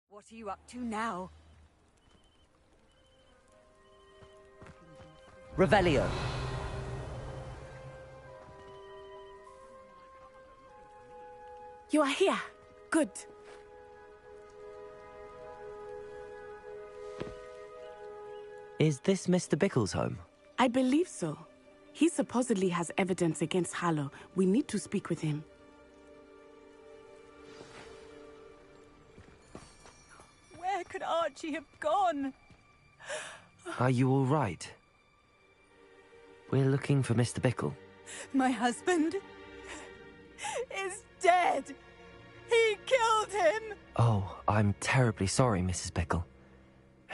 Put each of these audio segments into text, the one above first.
What are you up to now? Revelio. You are here. Good. Is this Mr. Bickle's home? I believe so. He supposedly has evidence against Harlow. We need to speak with him. Where could Archie have gone? Are you all right? We're looking for Mr. Bickle. My husband is dead. He killed him. Oh, I'm terribly sorry, Mrs. Bickle.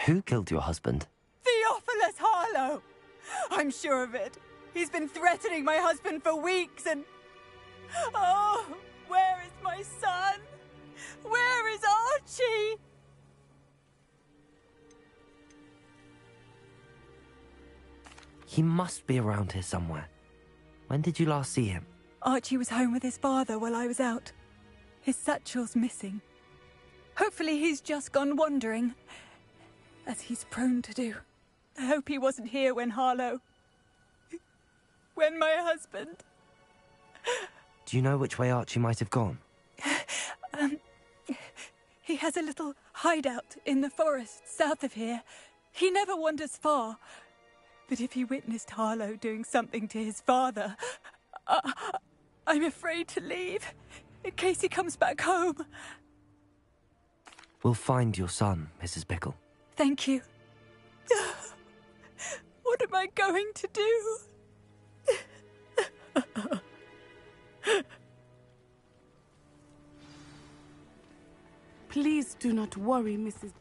Who killed your husband? Theophilus Harlow. I'm sure of it. He's been threatening my husband for weeks and... Oh, where is my son? Where is Archie? He must be around here somewhere. When did you last see him? Archie was home with his father while I was out. His satchel's missing. Hopefully he's just gone wandering, as he's prone to do. I hope he wasn't here when Harlow... when my husband... Do you know which way Archie might have gone? He has a little hideout in the forest south of here. He never wanders far. But if he witnessed Harlow doing something to his father, I'm afraid to leave, in case he comes back home. We'll find your son, Mrs. Bickle. Thank you. What am I going to do? Please do not worry, Mrs.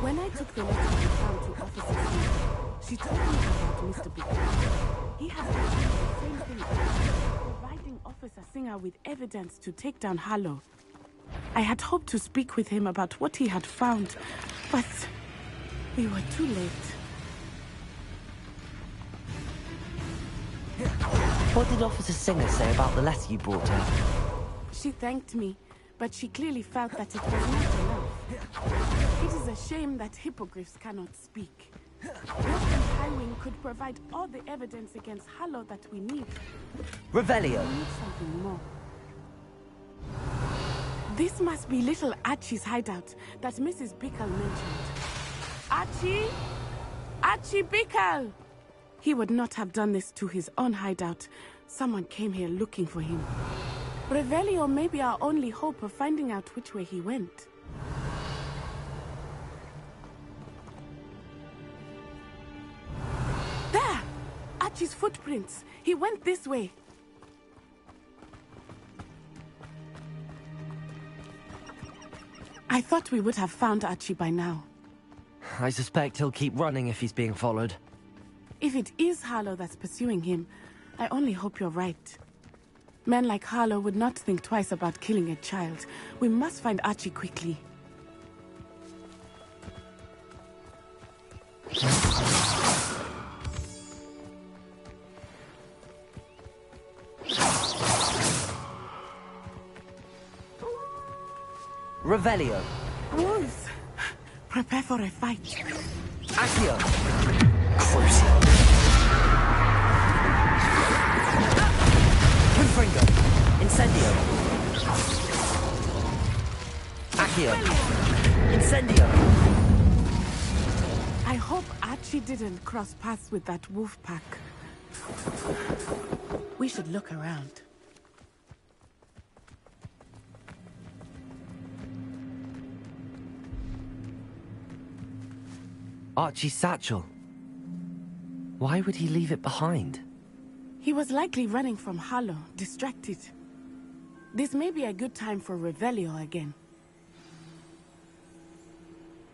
When I took the letter down to Officer Smith, she told me about Mr. Bickle. He has been doing the same thing, providing Officer Singer with evidence to take down Harlow. I had hoped to speak with him about what he had found, but we were too late. What did Officer Singer say about the letter you brought her? She thanked me, but she clearly felt that it was not enough. It is a shame that hippogriffs cannot speak. Lieutenant Highwing could provide all the evidence against Harlow that we need. Revelio. We need something more. This must be little Archie's hideout that Mrs. Bickle mentioned. Archie? Archie Bickle! He would not have done this to his own hideout. Someone came here looking for him. Revelio may be our only hope of finding out which way he went. There! Archie's footprints. He went this way. I thought we would have found Archie by now. I suspect he'll keep running if he's being followed. If it is Harlow that's pursuing him, I only hope you're right. Men like Harlow would not think twice about killing a child. We must find Archie quickly. Revelio. Wolves! Prepare for a fight. Accio. Crucio. Confringo. Incendio. Accio. Incendio. I hope Archie didn't cross paths with that wolf pack. We should look around. Archie's satchel. Why would he leave it behind? He was likely running from Harlow, distracted. This may be a good time for Revelio again.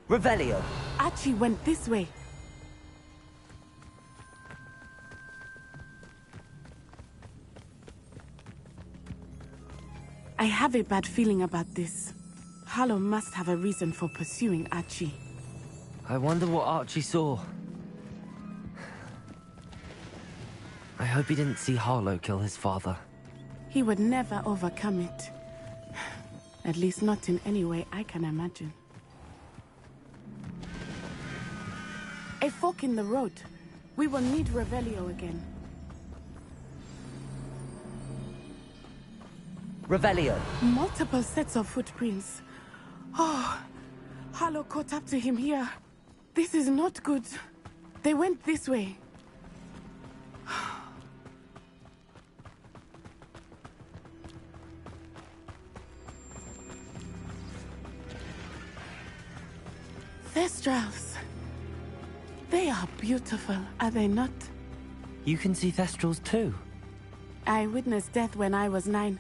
Revelio. Archie went this way. I have a bad feeling about this. Harlow must have a reason for pursuing Archie. I wonder what Archie saw. I hope he didn't see Harlow kill his father. He would never overcome it. At least not in any way I can imagine. A fork in the road. We will need Revelio again. Revelio. Multiple sets of footprints. Oh, Harlow caught up to him here. This is not good. They went this way. Thestrals. They are beautiful, are they not? You can see Thestrals too. I witnessed death when I was 9.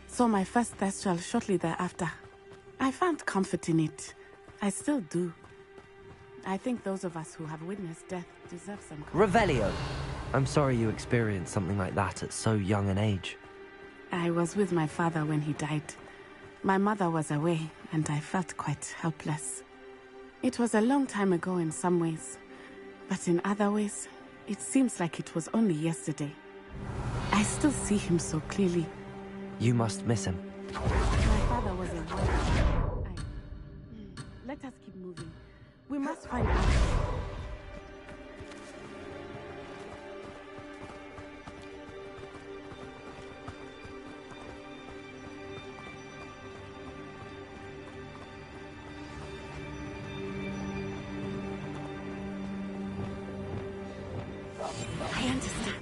Saw my first Thestral shortly thereafter. I found comfort in it. I still do. I think those of us who have witnessed death deserve some comfort. Revelio. I'm sorry you experienced something like that at so young an age. I was with my father when he died. My mother was away, and I felt quite helpless. It was a long time ago in some ways, but in other ways, it seems like it was only yesterday. I still see him so clearly. You must miss him. My father was a warrior. Let us keep moving. We must find out. I understand.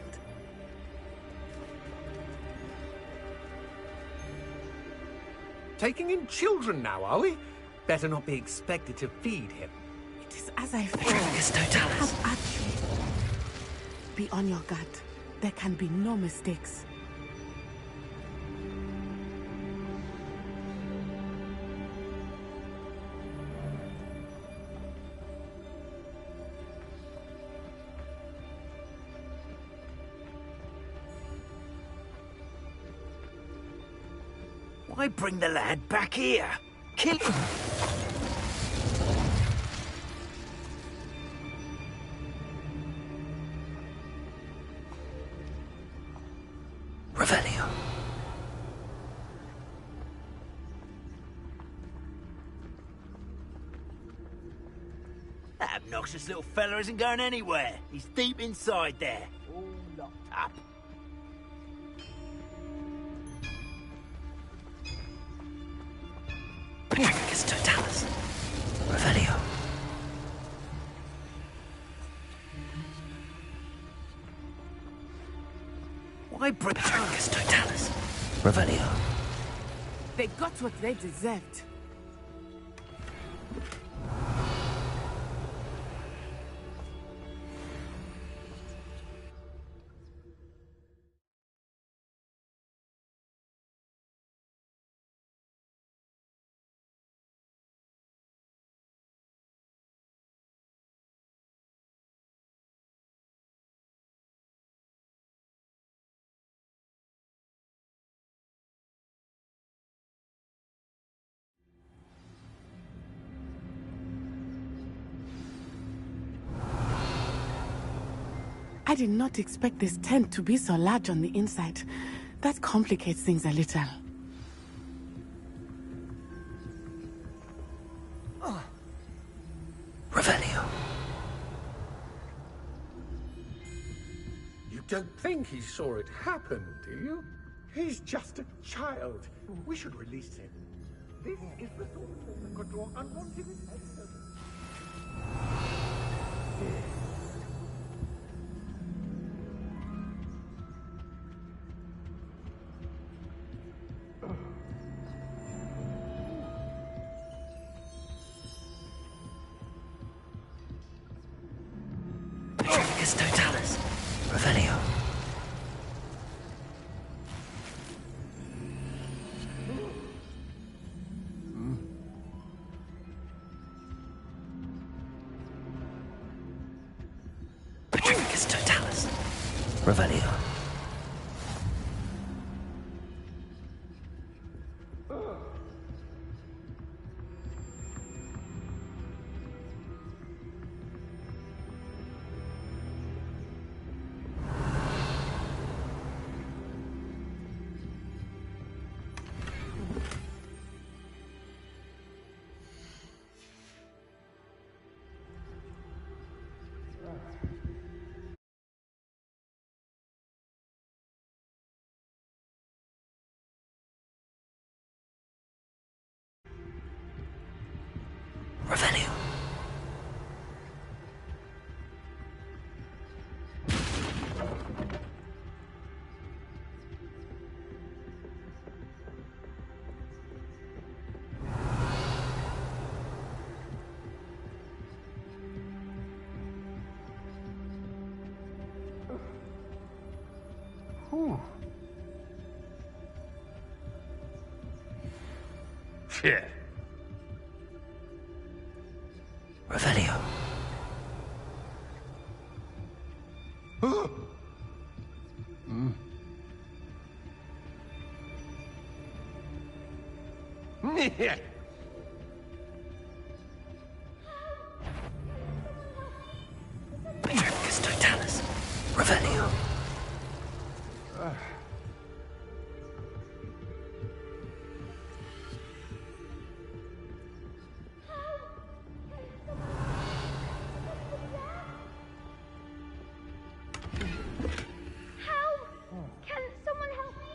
Taking in children now, are we? Better not be expected to feed him. It is as I Tricus feared. totalis. Have Archie. Be on your guard. There can be no mistakes. Why bring the lad back here? Kill him! Revelio. That obnoxious little fella isn't going anywhere. He's deep inside there, all locked up. Tricus totalis. Revelio. Why bring... Tricus totalis. Revelio. They got what they deserved. I did not expect this tent to be so large on the inside. That complicates things a little. Revelio. You don't think he saw it happen, do you? He's just a child. We should release him. This is the sort of thing that could draw unwanted attention. Petrificus totalis. Revelio. Petrificus totalis. Revelio. Revelio. Yeah. Revelio. Yeah. Petrificus totalis. Revelio. Can someone help me?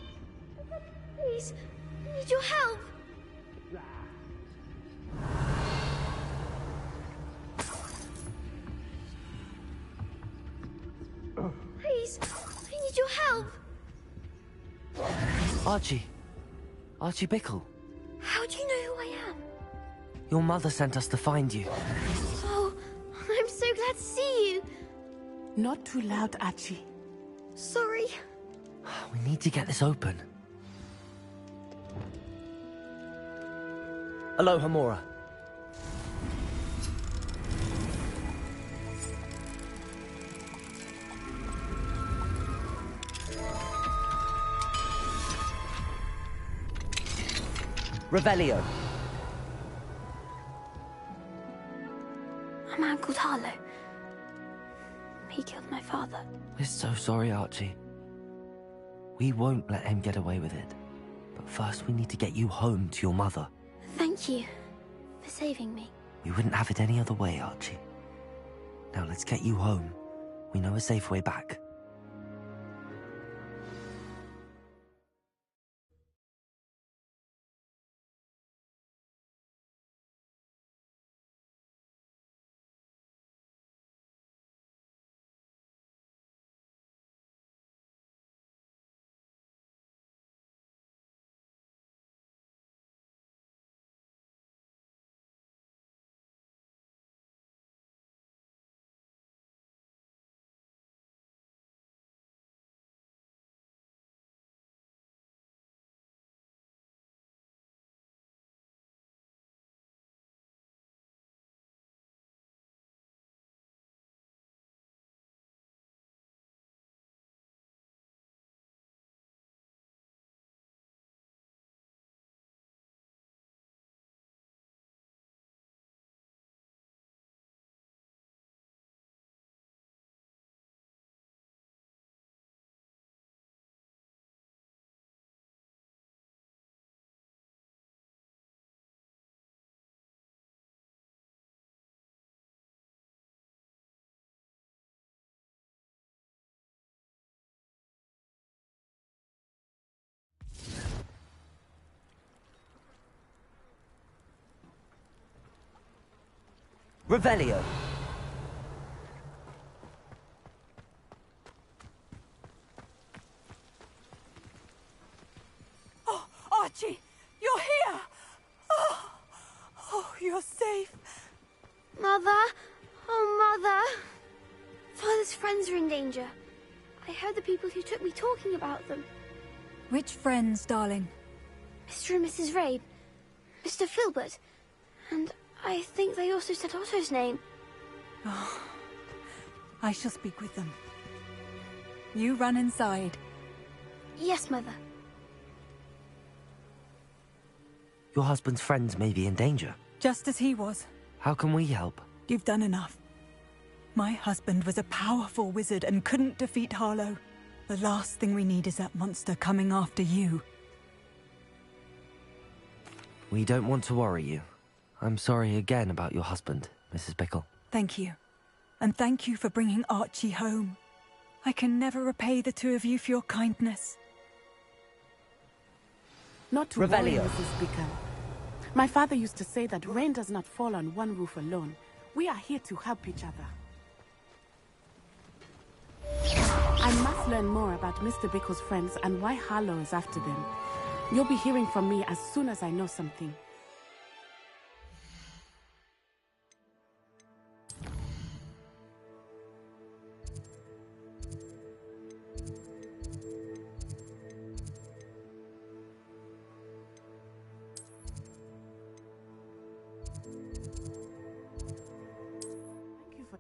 Please, I need your help. Please, I need your help. Archie. Archie Bickle. How do you know who I am? Your mother sent us to find you. Oh, I'm so glad to see you. Not too loud, Archie. Sorry. We need to get this open. Aloha, Mora. Revelio. A man called Harlow. He killed my father. We're so sorry, Archie. We won't let him get away with it. But first we need to get you home to your mother. Thank you for saving me. We wouldn't have it any other way, Archie. Now let's get you home. We know a safe way back. Revelio. Oh, Archie, you're here! Oh, you're safe. Mother? Oh, Mother. Father's friends are in danger. I heard the people who took me talking about them. Which friends, darling? Mr. and Mrs. Rabe, Mr. Filbert, and I think they also said Otto's name. Oh, I shall speak with them. You run inside. Yes, Mother. Your husband's friends may be in danger. Just as he was. How can we help? You've done enough. My husband was a powerful wizard and couldn't defeat Harlow. The last thing we need is that monster coming after you. We don't want to worry you. I'm sorry again about your husband, Mrs. Bickle. Thank you. And thank you for bringing Archie home. I can never repay the two of you for your kindness. Not to worry, Revelio. Mrs. Bickle. My father used to say that rain does not fall on one roof alone. We are here to help each other. I must learn more about Mr. Bickle's friends and why Harlow is after them. You'll be hearing from me as soon as I know something. Thank you for...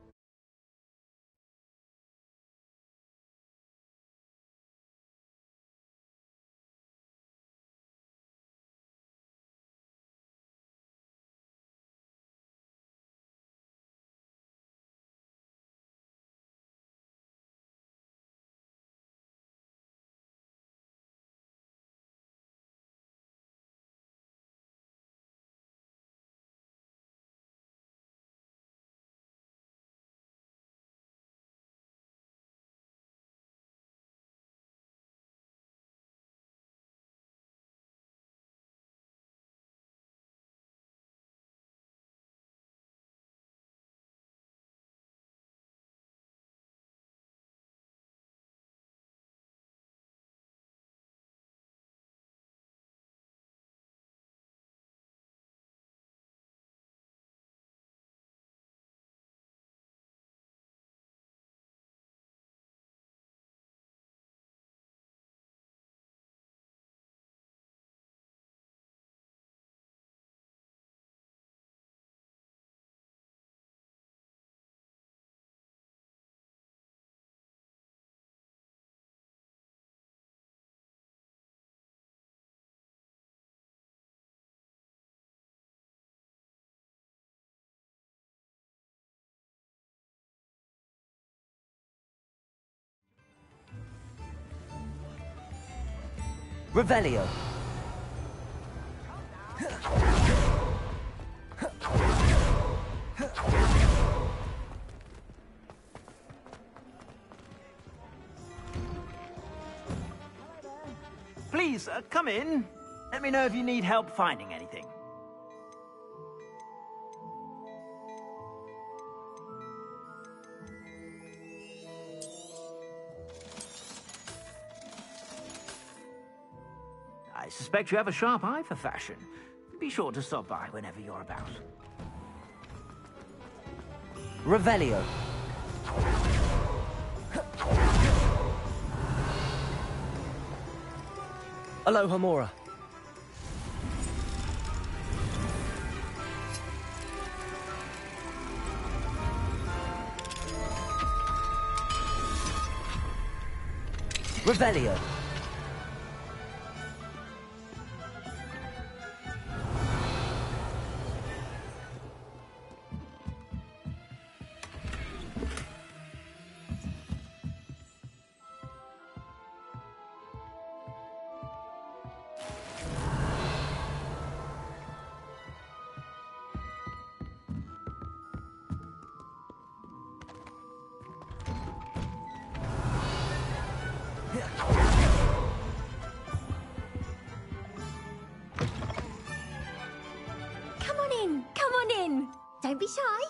Revelio. Please, come in. Let me know if you need help finding anything. I suspect you have a sharp eye for fashion. Be sure to stop by whenever you're about. Revelio. Aloha Mora. Revelio. Come on in. Come on in. Don't be shy.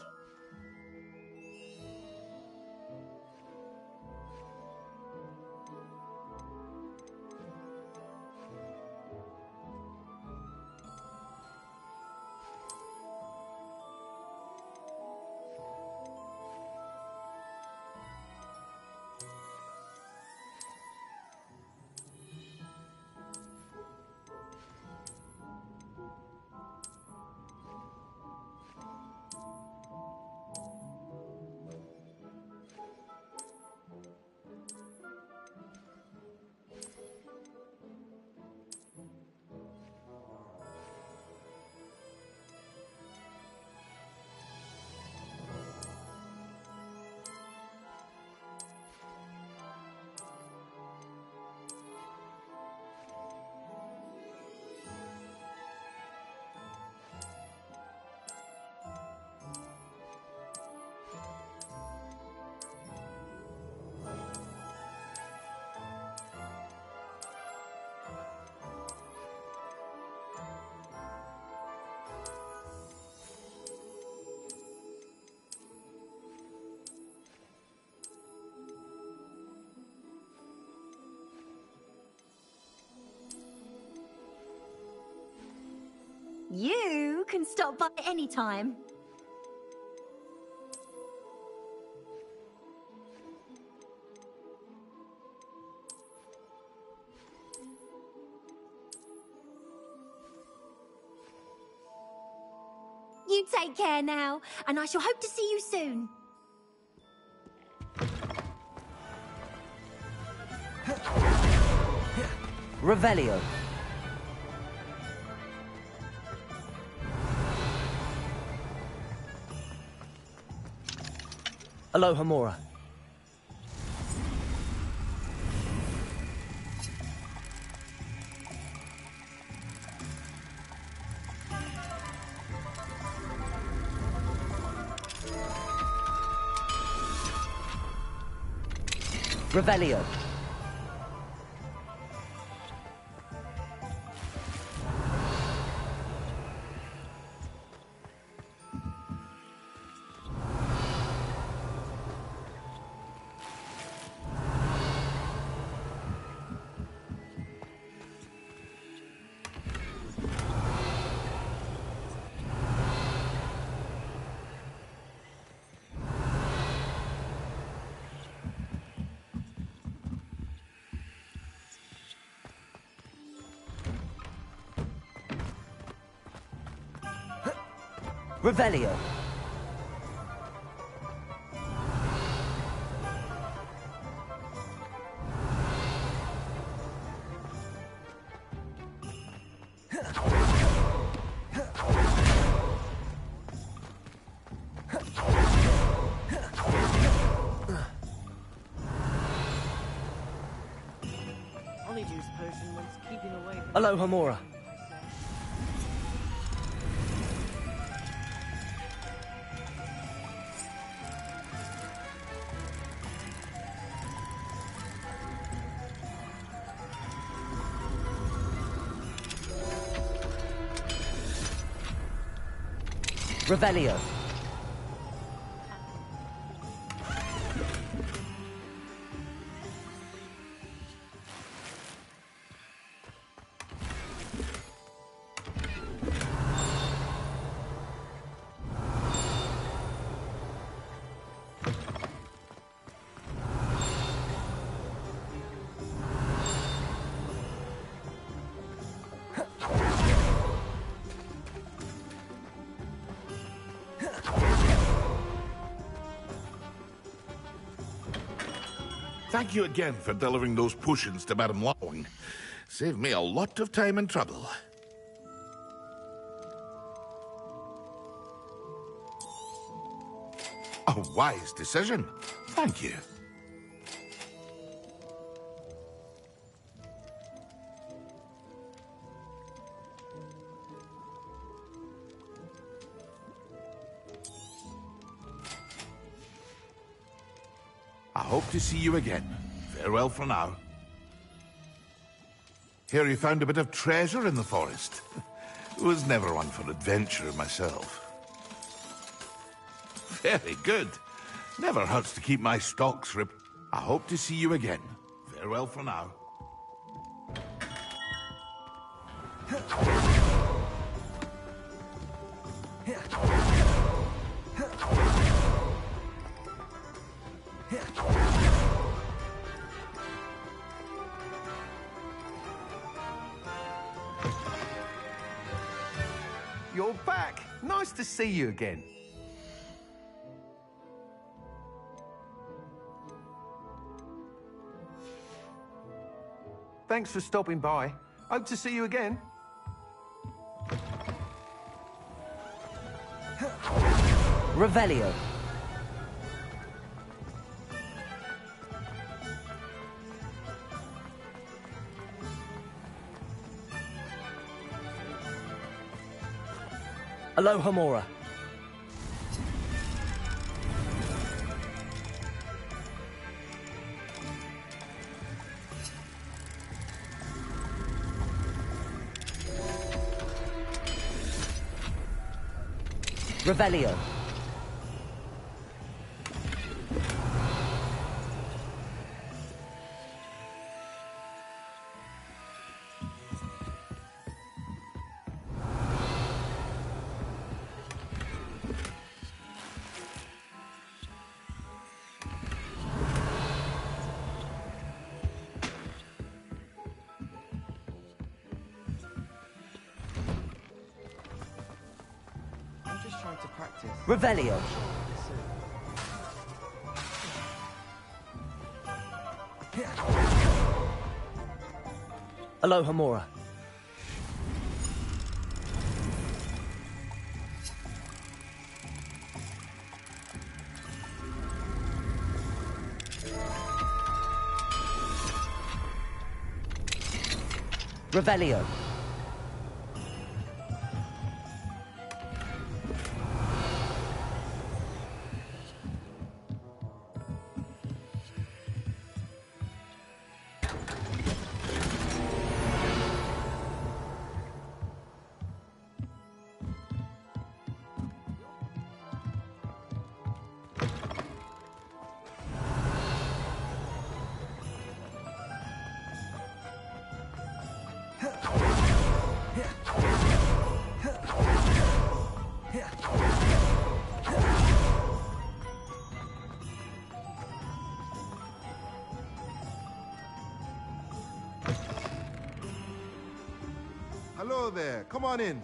You can stop by any time. You take care now, and I shall hope to see you soon. Revelio. Aloha Mora. Revelio. Revelio. Honeyjuice potion once keeping away from Aloha Mora. Revelio. Thank you again for delivering those potions to Madame Long. Saved me a lot of time and trouble. A wise decision. Thank you. I hope to see you again. Farewell for now. Hear you found a bit of treasure in the forest. Was never one for adventure myself. Very good. Never hurts to keep my stocks ripped. I hope to see you again. Farewell for now. You're back. Nice to see you again. Thanks for stopping by. Hope to see you again. Revelio. Aloha Mora. Revelio. time to practice. Revelio. Aloha Mora. Revelio. Hello there. Come on in.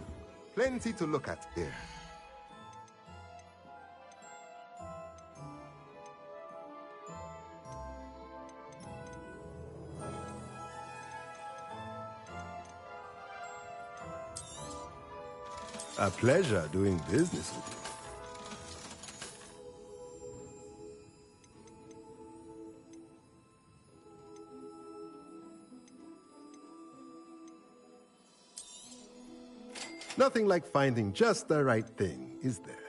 Plenty to look at here. A pleasure doing business with you. Nothing like finding just the right thing, is there?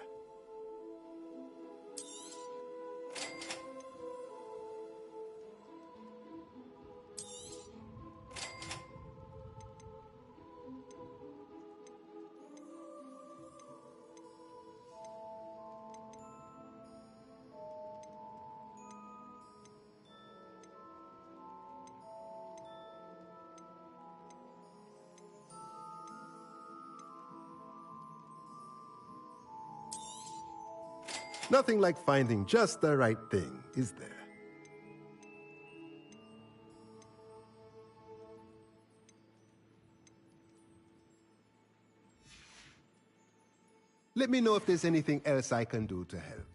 Nothing like finding just the right thing, is there? Let me know if there's anything else I can do to help.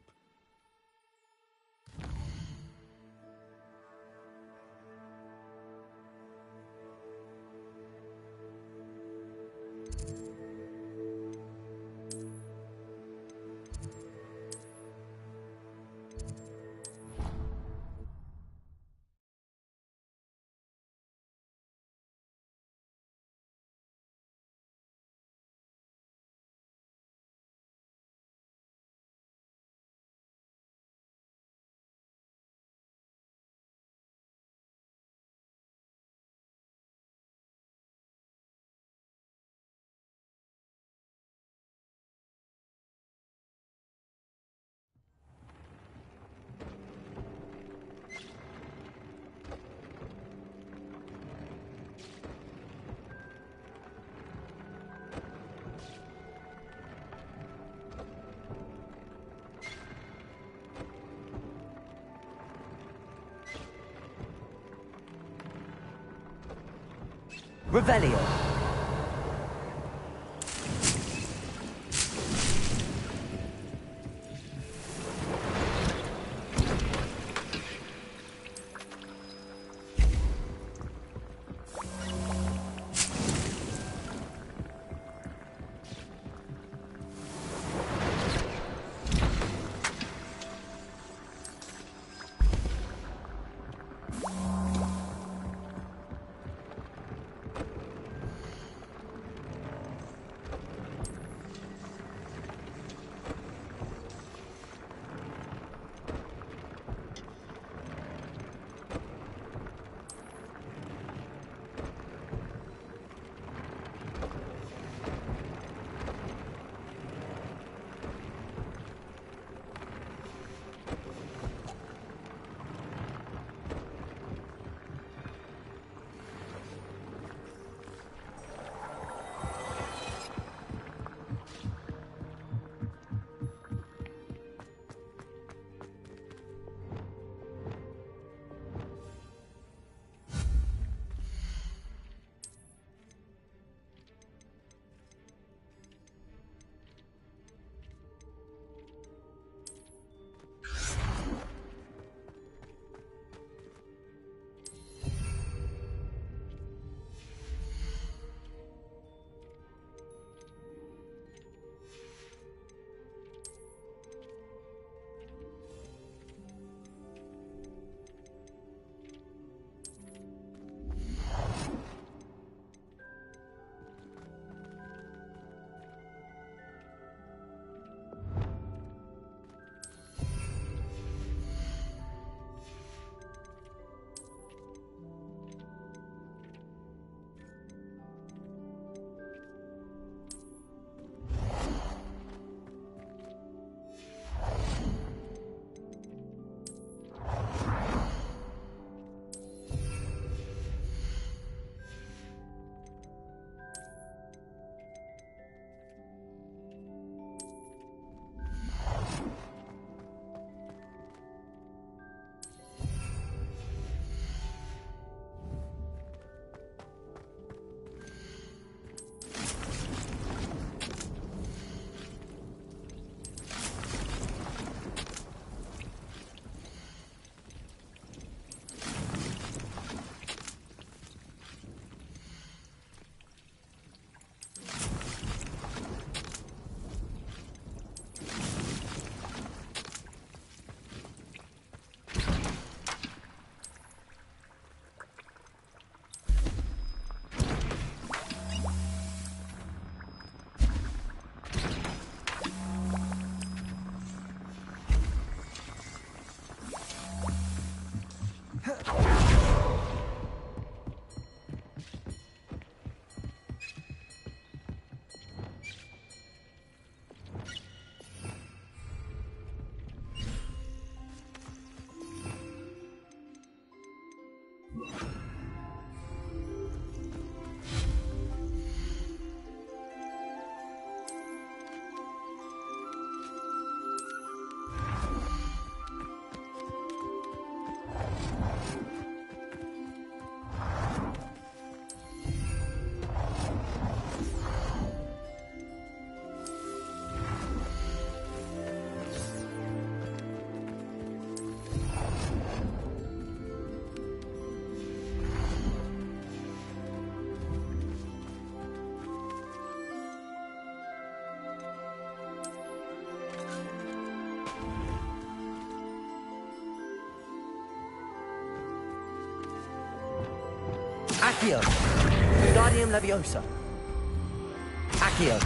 Revelio. Accio. Wingardium Leviosa. Accio.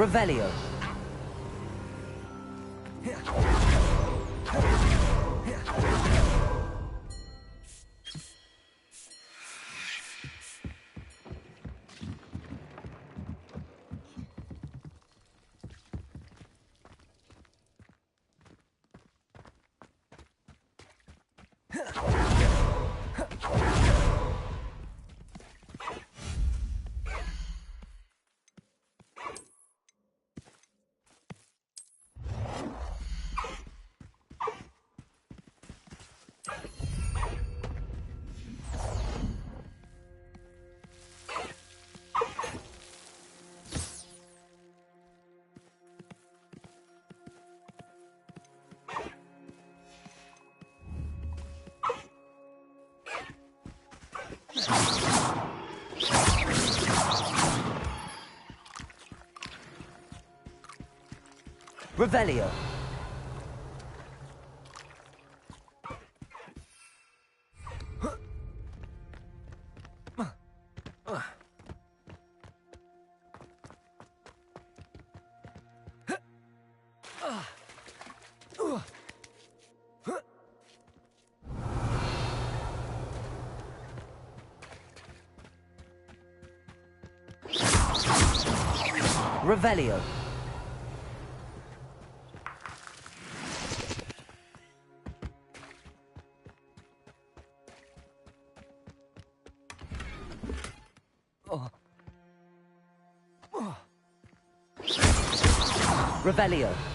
Revelio. Revelio. Revelio. Revelio.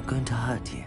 going to hurt you.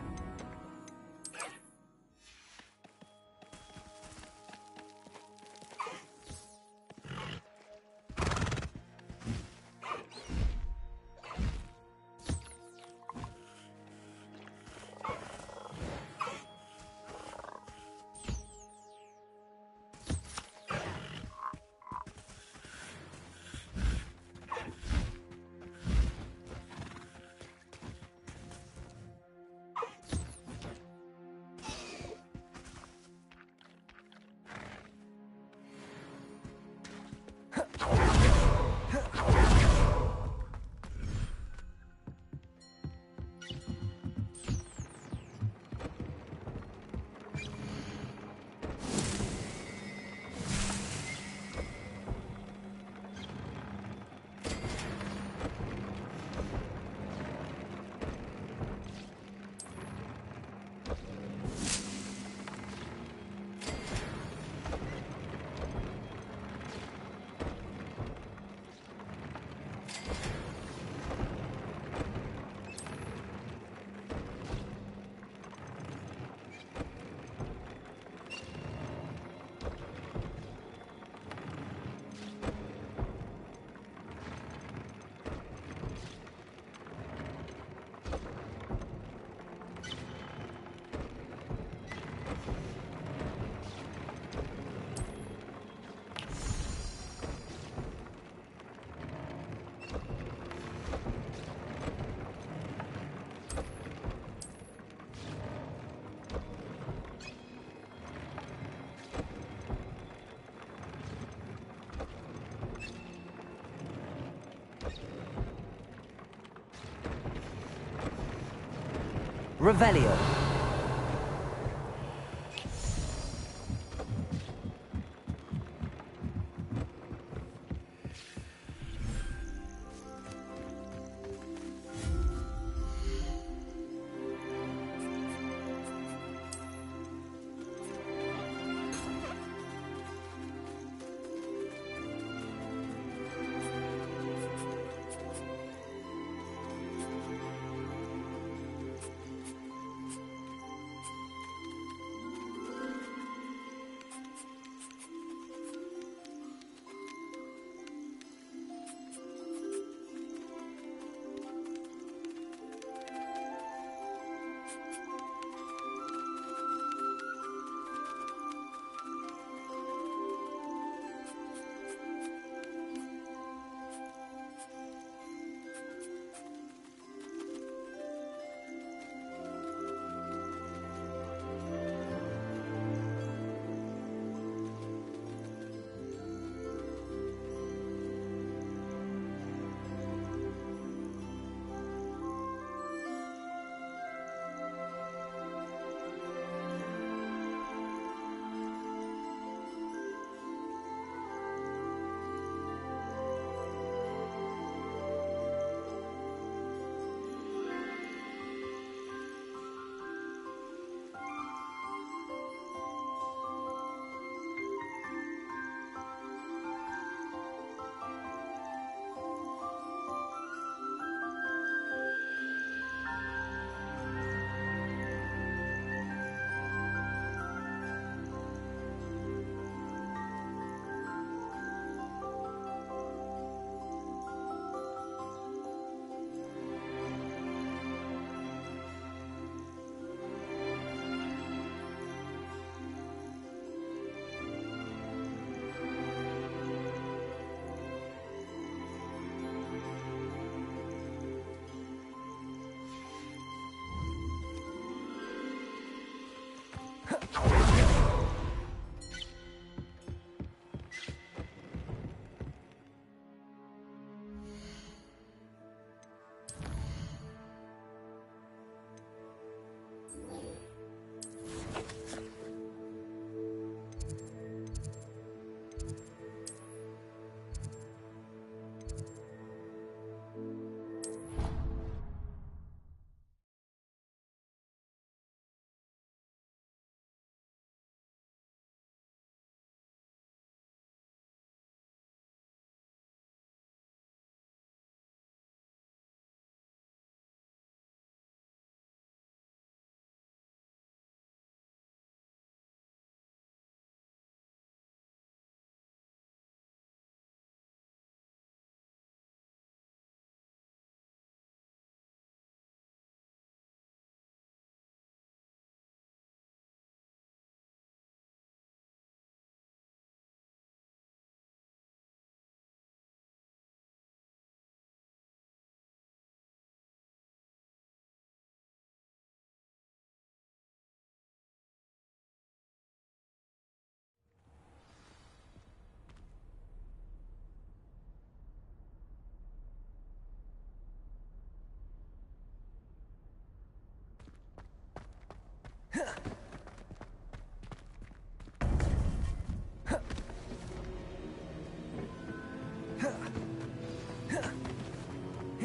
Revelio.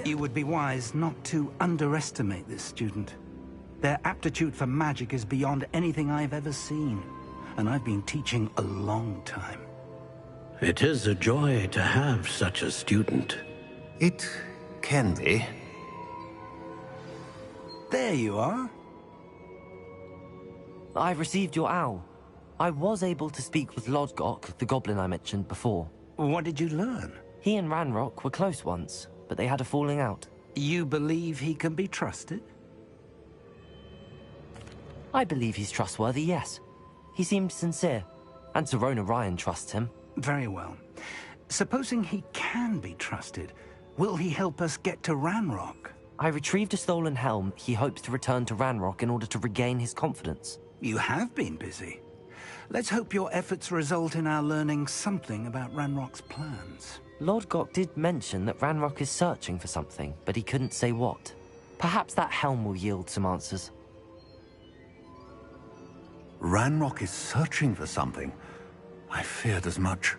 You would be wise not to underestimate this student. Their aptitude for magic is beyond anything I've ever seen, and I've been teaching a long time. It is a joy to have such a student. It can be. There you are. I received your owl. I was able to speak with Lodgok, the goblin I mentioned before. What did you learn? He and Ranrock were close once, but they had a falling out. You believe he can be trusted? I believe he's trustworthy, yes. He seemed sincere, and Serona Ryan trusts him. Very well. Supposing he can be trusted, will he help us get to Ranrock? I retrieved a stolen helm. He hopes to return to Ranrock in order to regain his confidence. You have been busy. Let's hope your efforts result in our learning something about Ranrock's plans. Lodgok did mention that Ranrock is searching for something, but he couldn't say what. Perhaps that helm will yield some answers. Ranrock is searching for something. I feared as much.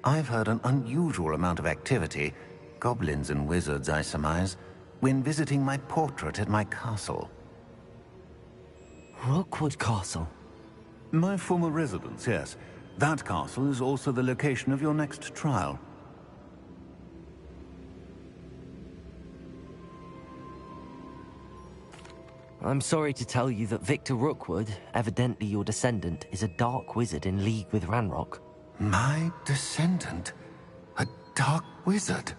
I've heard an unusual amount of activity, goblins and wizards, I surmise, when visiting my portrait at my castle. Rookwood Castle? My former residence, yes. That castle is also the location of your next trial. I'm sorry to tell you that Victor Rookwood, evidently your descendant, is a dark wizard in league with Ranrock. My descendant? A dark wizard?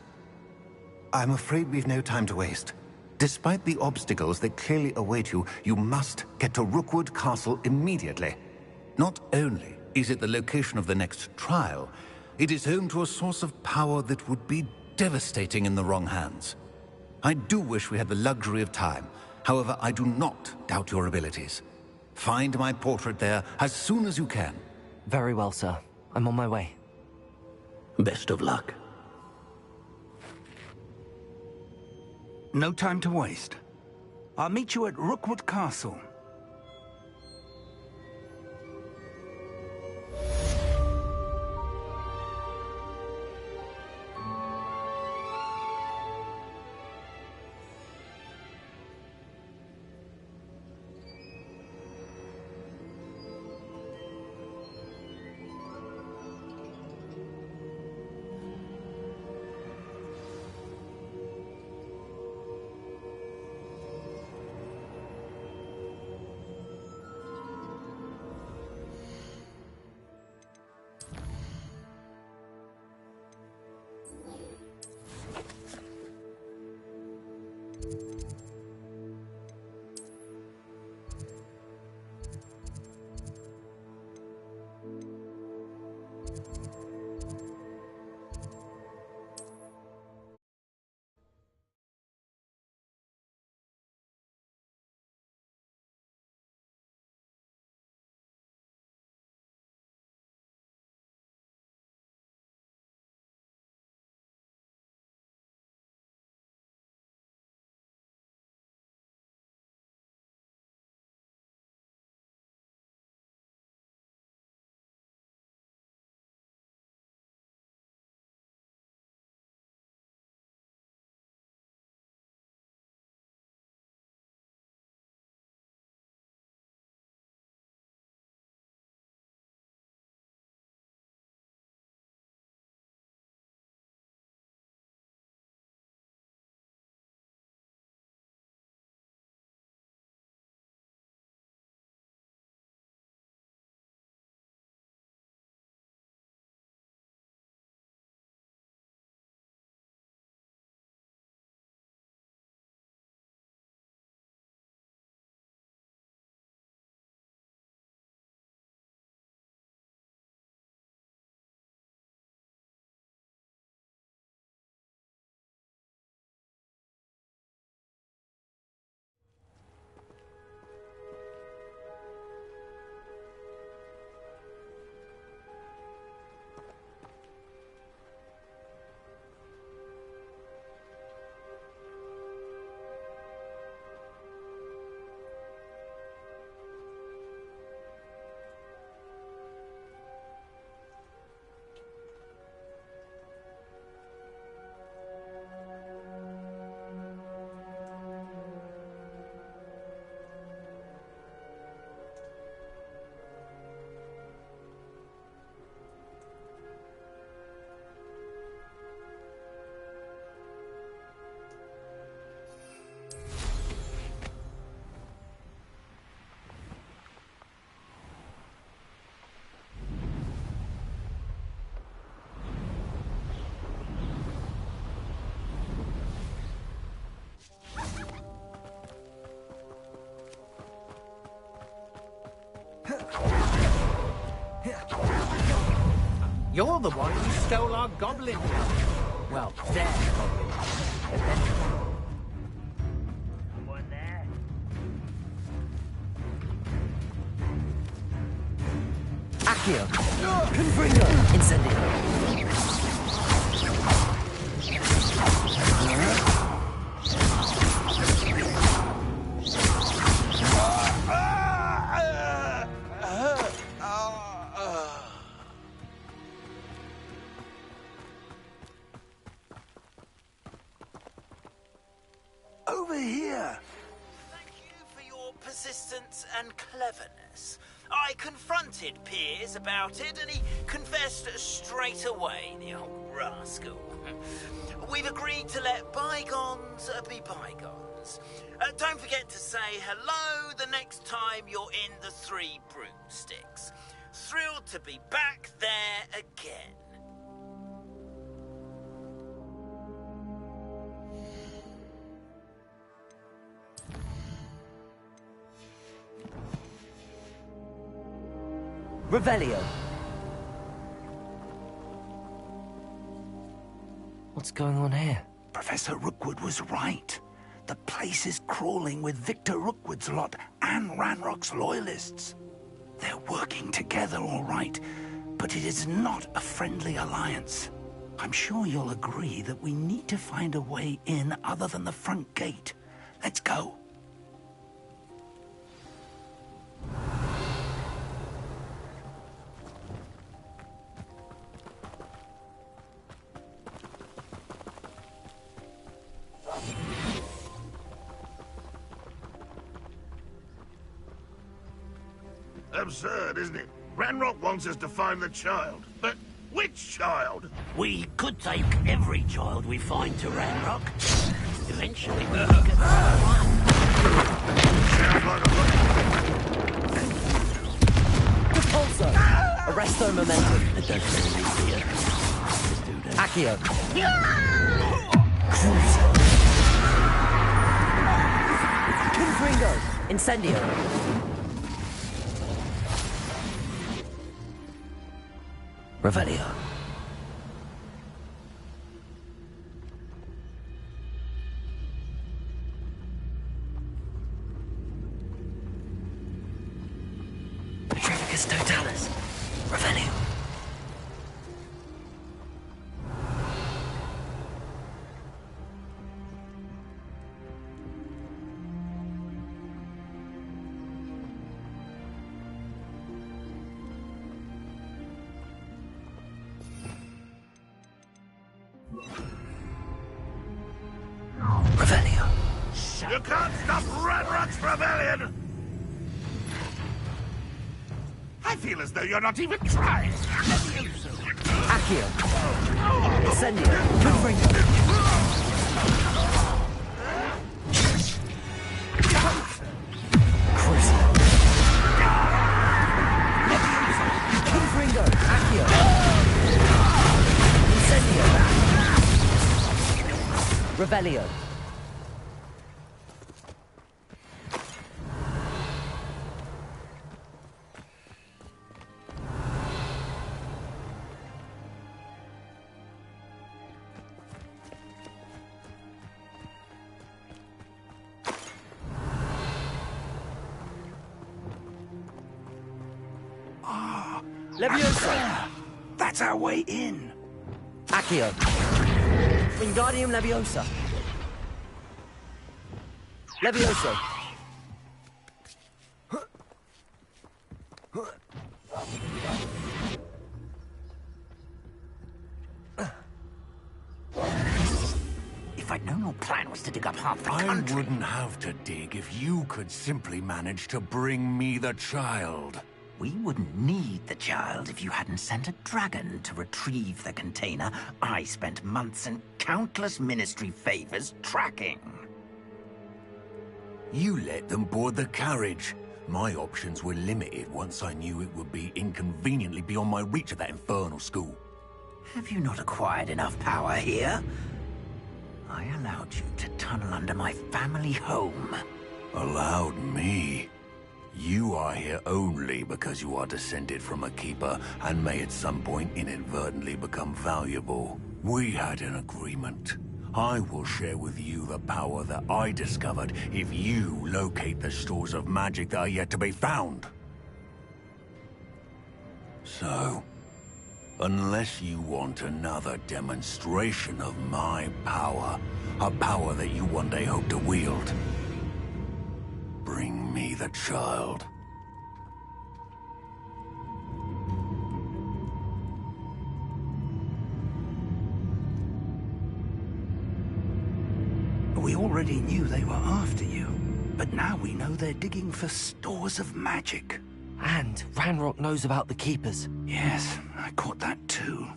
I'm afraid we've no time to waste. Despite the obstacles that clearly await you, you must get to Rookwood Castle immediately. Not only is it the location of the next trial, it is home to a source of power that would be devastating in the wrong hands. I do wish we had the luxury of time. However, I do not doubt your abilities. Find my portrait there as soon as you can. Very well, sir. I'm on my way. Best of luck. No time to waste. I'll meet you at Rookwood Castle. You're the one who stole our goblin. Well, their goblin. But then... Someone there? Accio! Confringo! Incendio! Over here! Thank you for your persistence and cleverness. I confronted Piers about it, and he confessed straight away, the old rascal. We've agreed to let bygones be bygones. Don't forget to say hello the next time you're in the Three Broomsticks. Thrilled to be back there again. Revelio. What's going on here? Professor Rookwood was right. The place is crawling with Victor Rookwood's lot and Ranrock's loyalists. They're working together, all right, but it is not a friendly alliance. I'm sure you'll agree that we need to find a way in other than the front gate. Let's go. Absurd, isn't it? Ranrock wants us to find the child. But which child? We could take every child we find to Ranrock. Eventually we will get one. Sounds like a Repulso! Arresto Momentum. I don't really see it. Just do that. Accio! Confringo! Incendio! Revelio. Petrificus Totalis. Revelio. Revelio. You can't stop Ranrock's rebellion! I feel as though you're not even trying. Accio. Incendio. Confringo. Crucible. Confringo. Accio. Incendio. Revelio. Levioso! That's our way in. Accio. Wingardium Leviosa. Levioso. If I'd known your plan was to dig up half the country... I wouldn't have to dig if you could simply manage to bring me the child. We wouldn't need the child if you hadn't sent a dragon to retrieve the container I spent months and countless ministry favors tracking. You let them board the carriage. My options were limited once I knew it would be inconveniently beyond my reach at that infernal school. Have you not acquired enough power here? I allowed you to tunnel under my family home. Allowed me? You are here only because you are descended from a keeper and may at some point inadvertently become valuable. We had an agreement. I will share with you the power that I discovered if you locate the stores of magic that are yet to be found. So, unless you want another demonstration of my power, a power that you one day hope to wield, bring me the child. We already knew they were after you, but now we know they're digging for stores of magic. And Ranrock knows about the Keepers. Yes, I caught that too.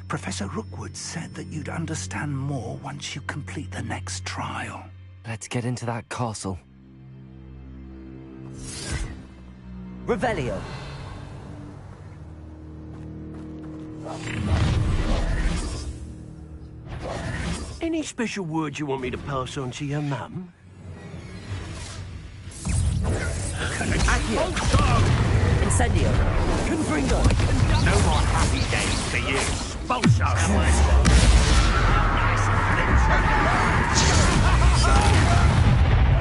Professor Rookwood said that you'd understand more once you complete the next trial. Let's get into that castle. Revelio. Any special words you want me to pass on to your mum? Accio. Incendio. Confringo. No more happy days for you. Bolso.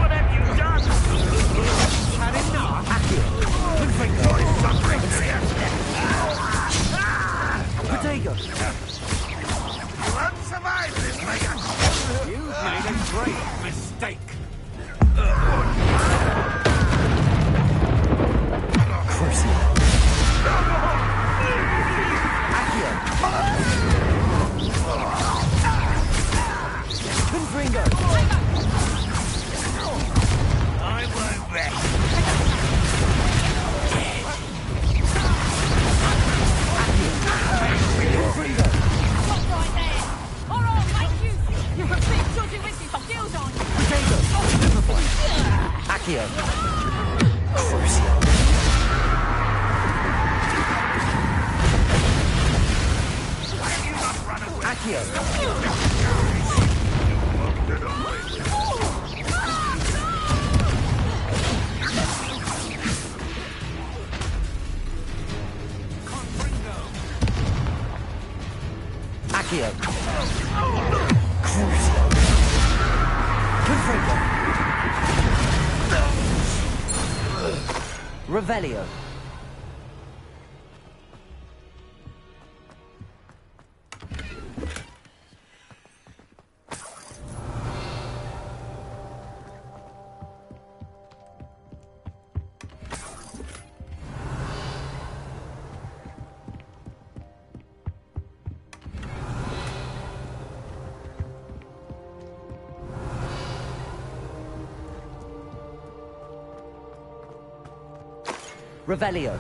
What have you done? Had enough. Accio. Confringo. Protego. You won't survive this, Mayor. You've made a great mistake. Crucio. Accio. Confringo. I won't rest. Confringo. Accio. Crucio. Accio. Accio. Crucio. Confringo. Revelio. Revelio.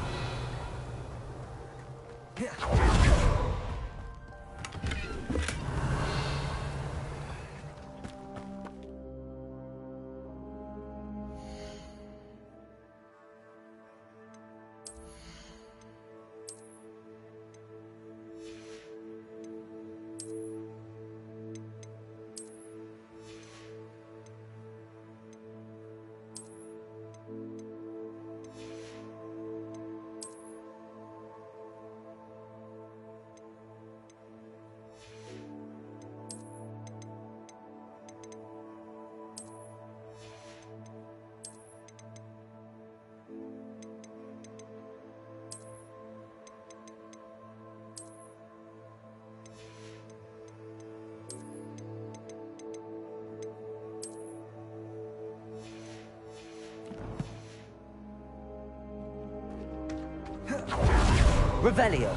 Revelio.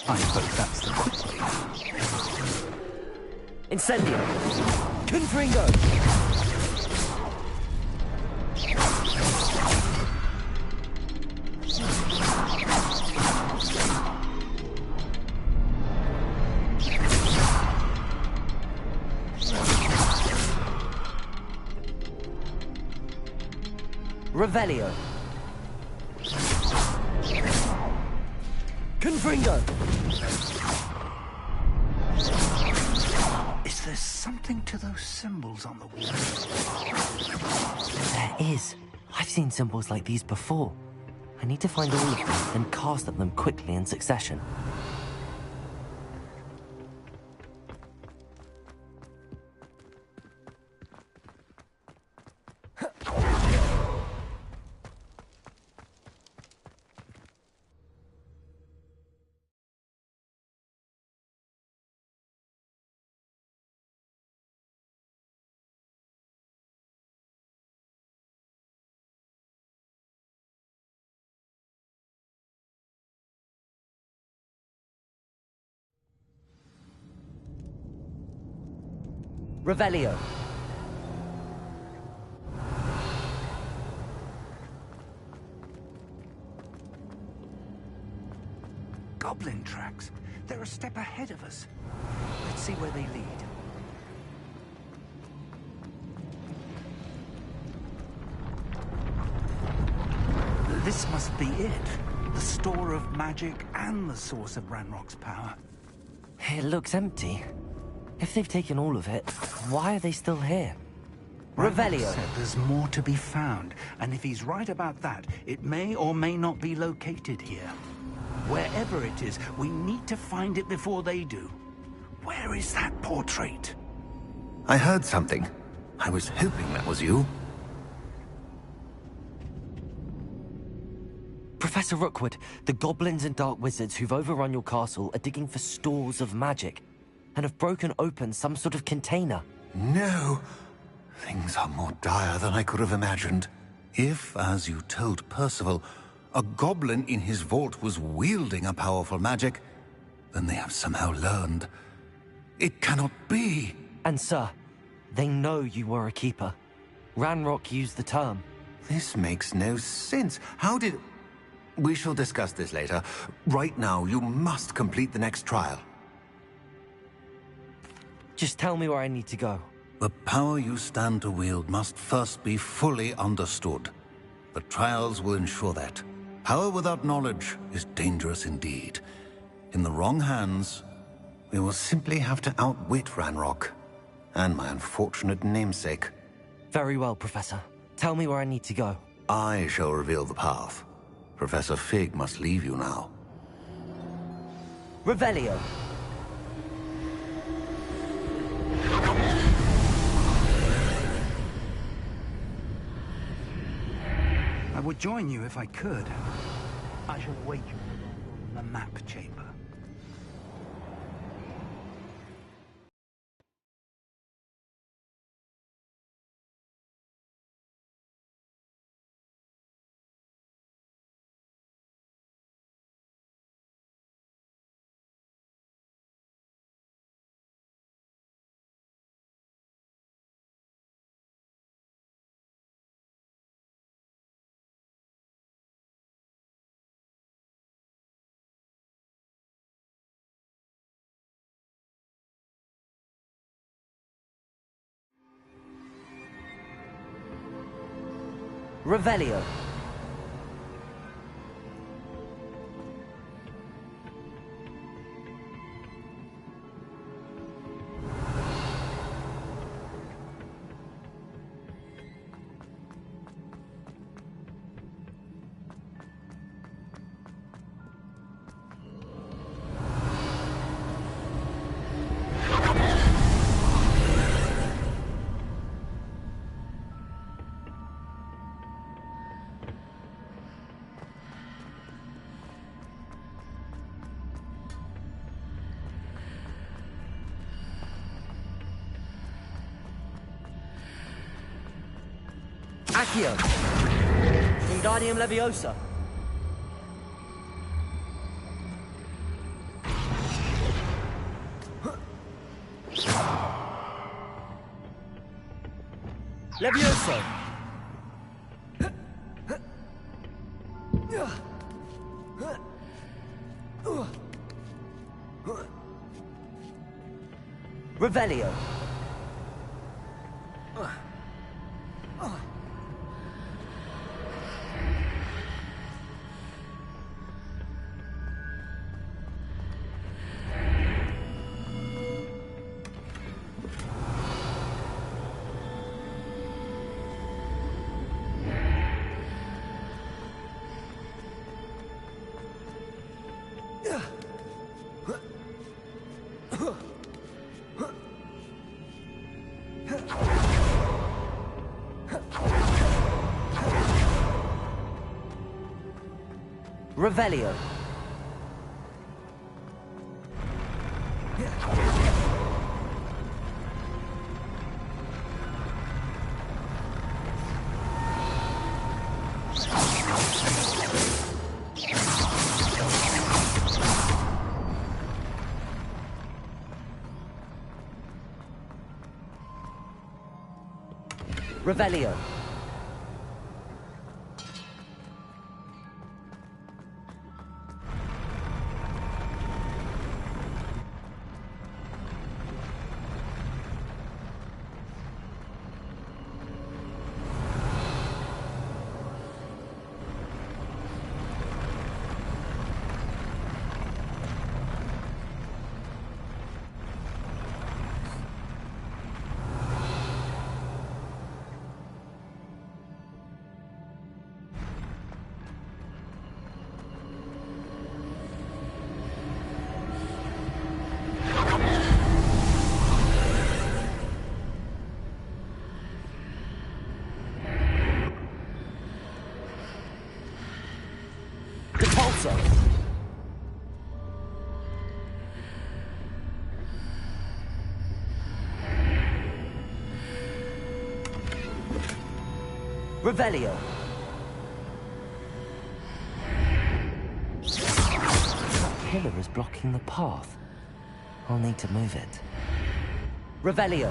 I hope that's the right way. Incendio! Confringo! Revelio. Confringo. Is there something to those symbols on the wall? There is. I've seen symbols like these before. I need to find all of them and cast at them quickly in succession. Revelio. Goblin tracks. They're a step ahead of us. Let's see where they lead. This must be it. The store of magic and the source of Ranrock's power. It looks empty. If they've taken all of it, why are they still here? Ranrock Revelio. said there's more to be found, and if he's right about that, it may or may not be located here. Wherever it is, we need to find it before they do. Where is that portrait? I heard something. I was hoping that was you. Professor Rookwood, the goblins and dark wizards who've overrun your castle are digging for stores of magic and have broken open some sort of container. No. Things are more dire than I could have imagined. If, as you told Percival, a goblin in his vault was wielding a powerful magic, then they have somehow learned. It cannot be. And sir, they know you were a keeper. Ranrock used the term. This makes no sense. How did... We shall discuss this later. Right now, you must complete the next trial. Just tell me where I need to go. The power you stand to wield must first be fully understood. The trials will ensure that. Power without knowledge is dangerous indeed. In the wrong hands, we will simply have to outwit Ranrock and my unfortunate namesake. Very well, Professor. Tell me where I need to go. I shall reveal the path. Professor Fig must leave you now. Revelio. I would join you if I could. I shall wait you in the map chamber. Revelio. Accio. Wingardium Leviosa. Levioso! Revelio! Revelio. Revelio. Revelio. That pillar is blocking the path. I'll need to move it. Revelio.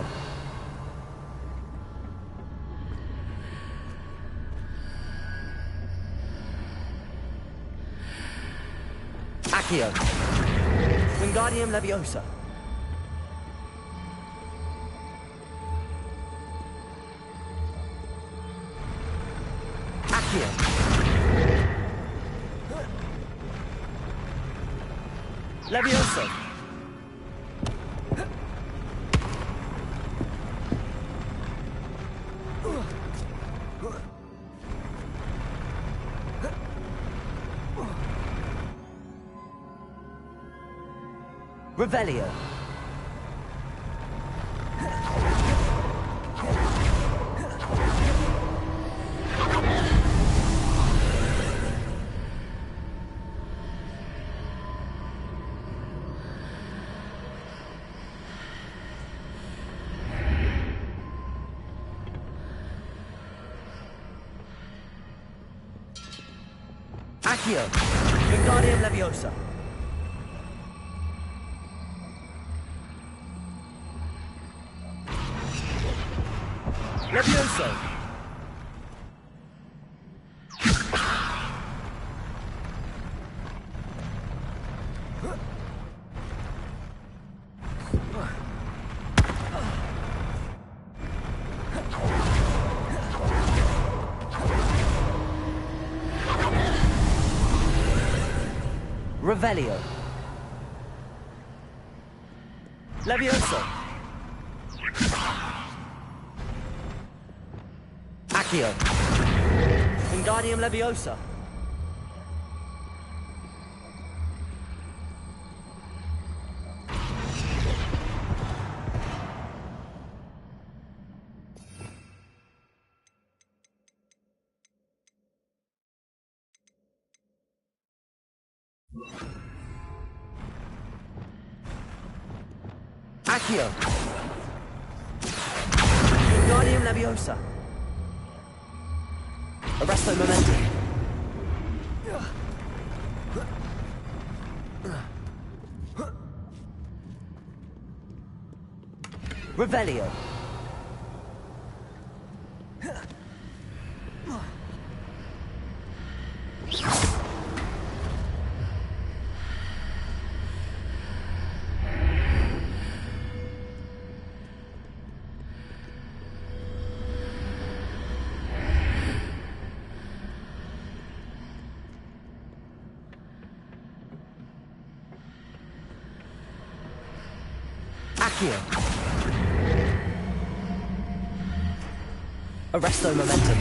Accio. Wingardium Leviosa. Levioso. Revelio. Accio. Wingardium Leviosa. Levioso. Revelio. Levioso. Accio. Wingardium Leviosa. Accio. Wingardium Leviosa. Arresto Momentum. Revelio. Arresto momentum.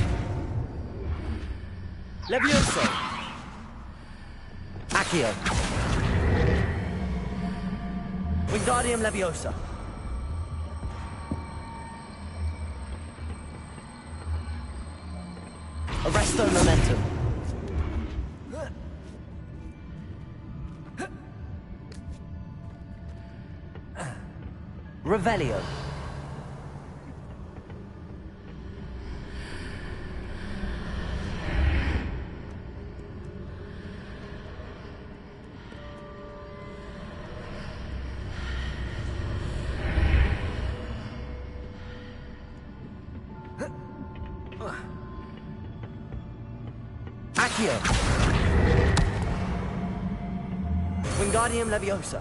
Levioso. Accio. Wingardium Leviosa. Arresto momentum. Revelio. Accio. Wingardium Leviosa.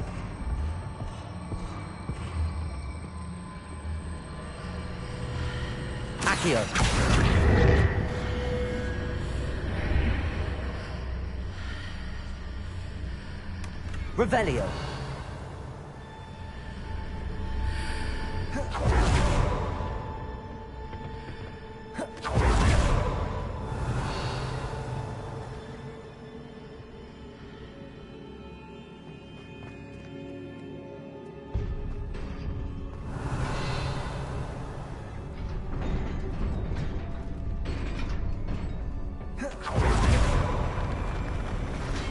Accio. Revelio.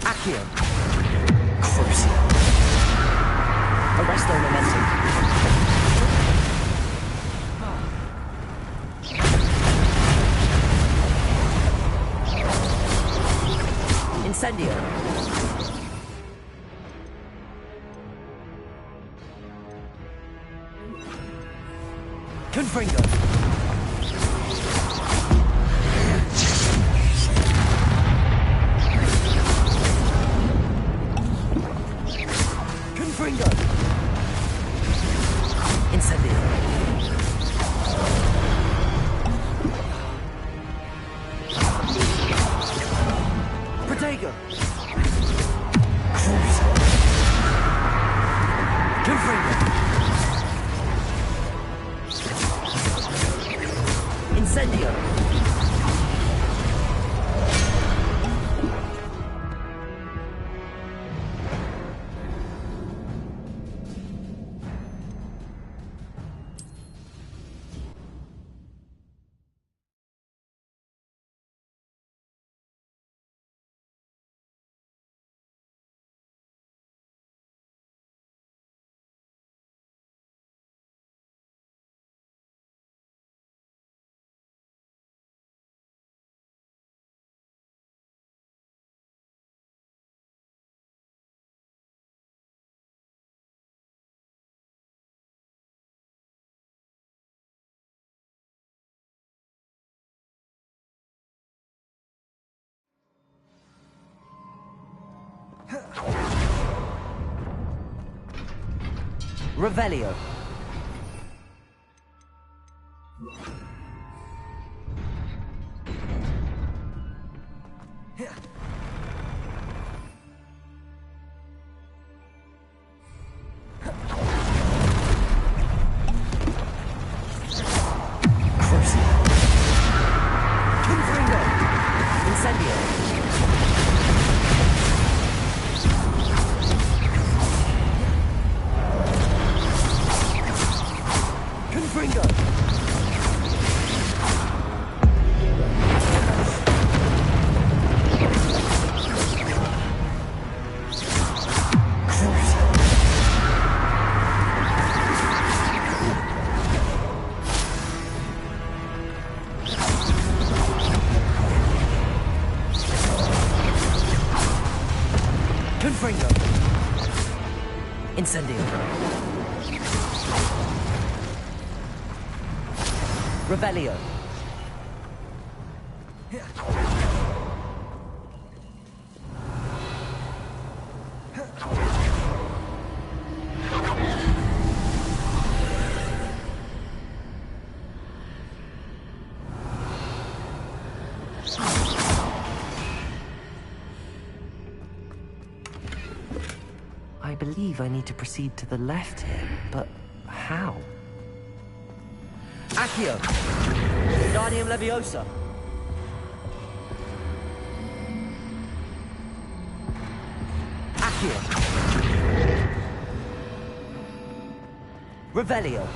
Accio. Crucial. Arresto momentum. Incendio. Confringo. Confringo. Incendio. Protego. Confringo. Incendio. Revelio. Confringo. Incendio. Confringo. Confringo. Incendio. Revelio. I believe I need to proceed to the left here, but how? Accio! Wingardium Leviosa! Accio! Revelio!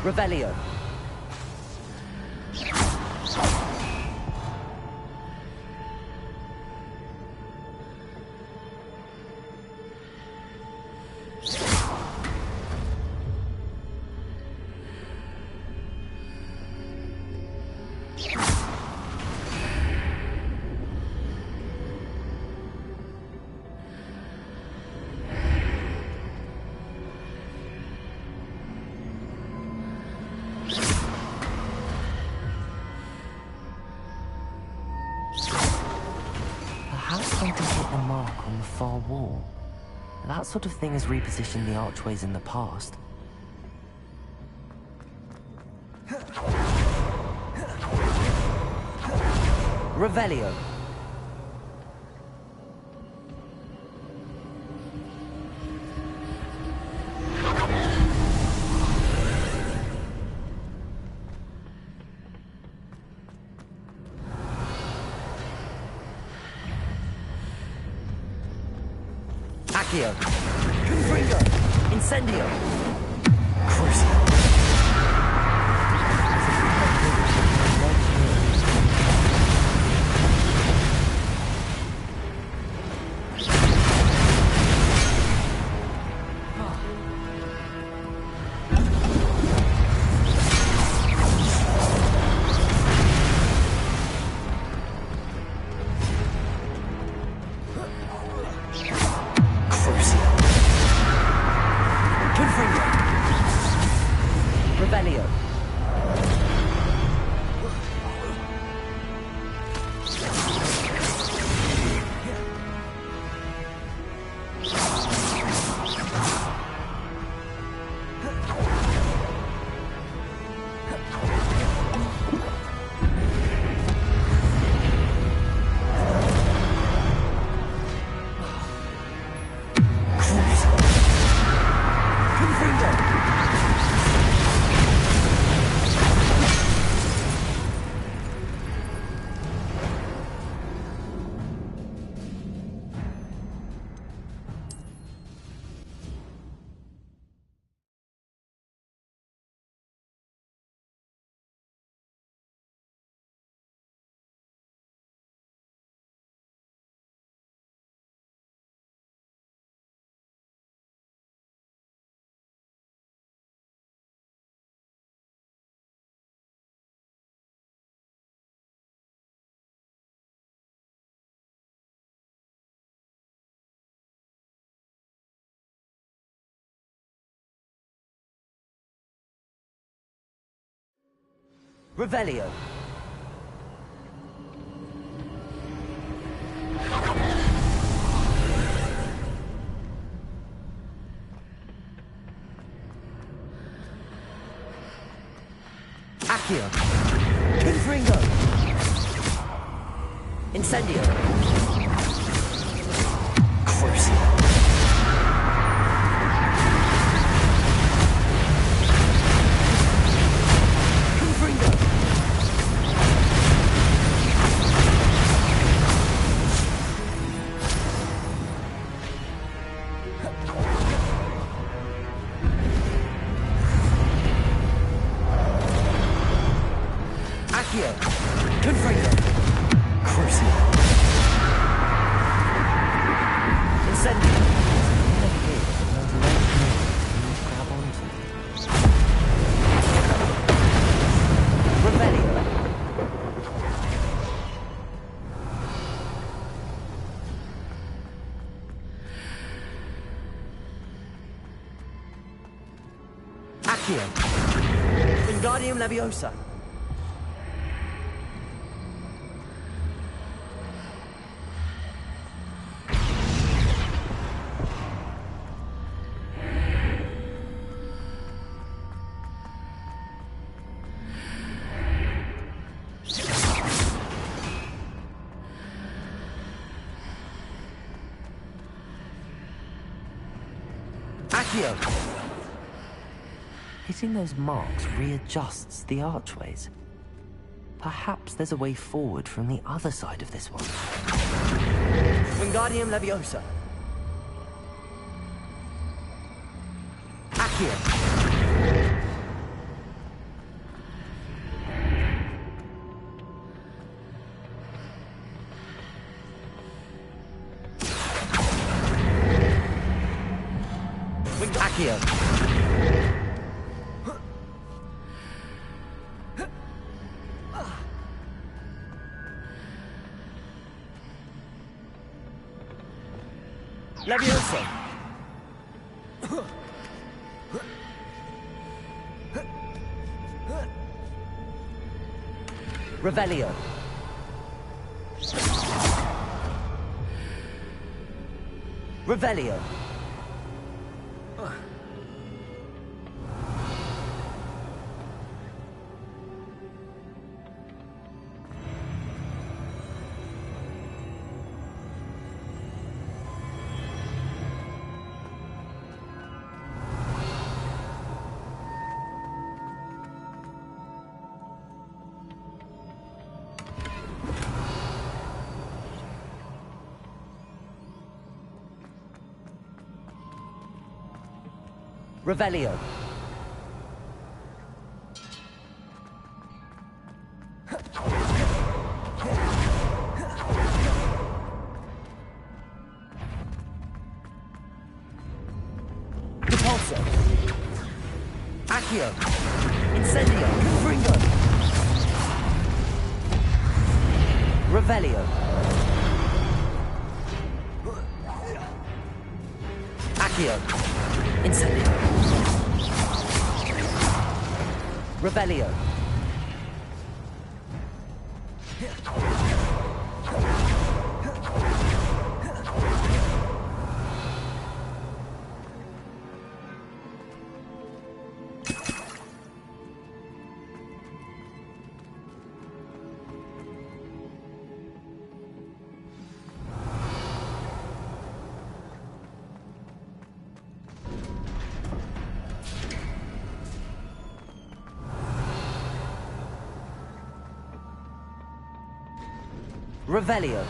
Revelio. Far wall. That sort of thing has repositioned the archways in the past. Revelio. Accio. Confringo. Incendio. Crucio. Revelio. Accio. Confringo. Incendio. Crucio. Confringo. Crucio. Incendio. Accio. Wingardium Leviosa. Accio. Hitting those marks readjusts the archways. Perhaps there's a way forward from the other side of this one. Wingardium Leviosa. Accio. Accio. Leviosa. Revelio. Revelio. Revelio. Repulso. Accio. Incendio. Confringo. Revelio. Accio. Incendio. Revelio. Revelio.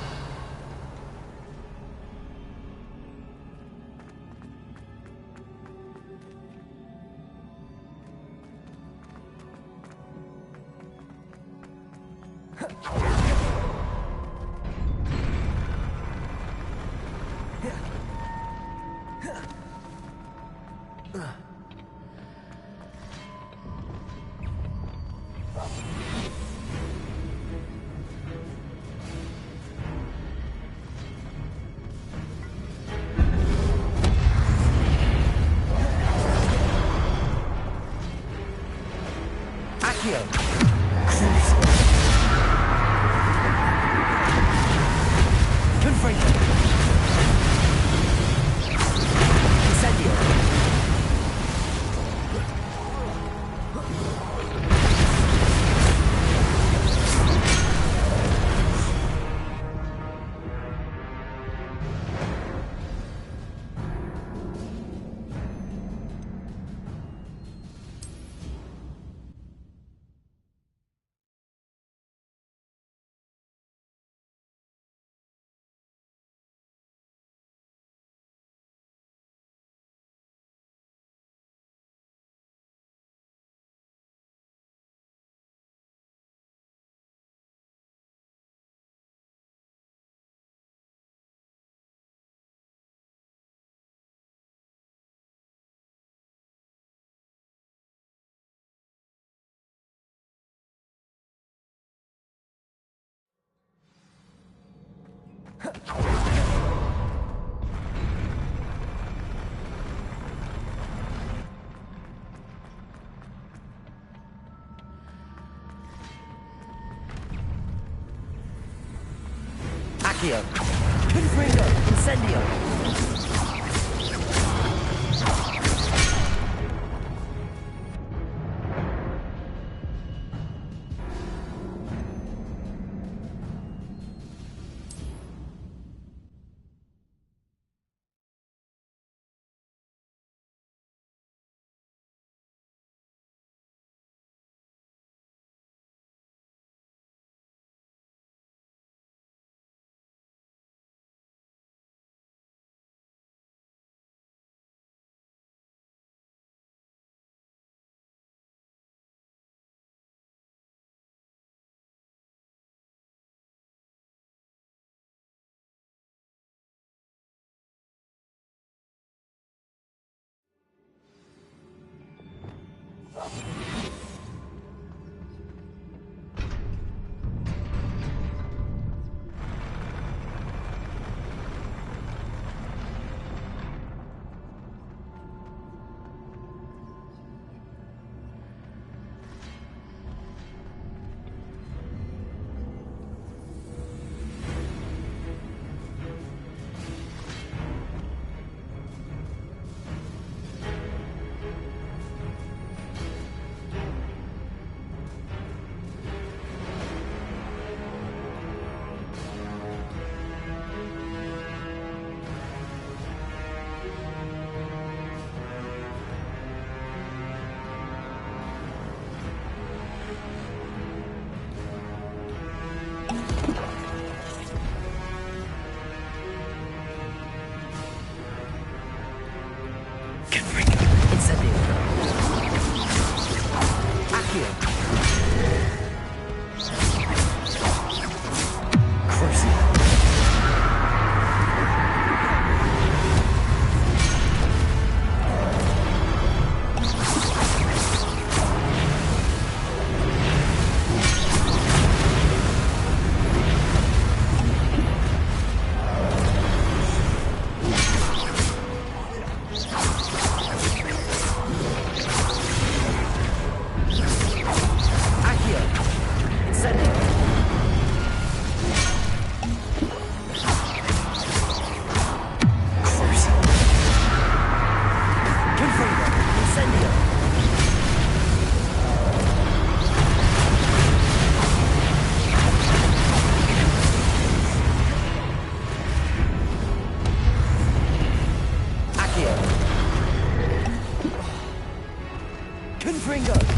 Accio. Confringo. Incendio. Accio. Confringo.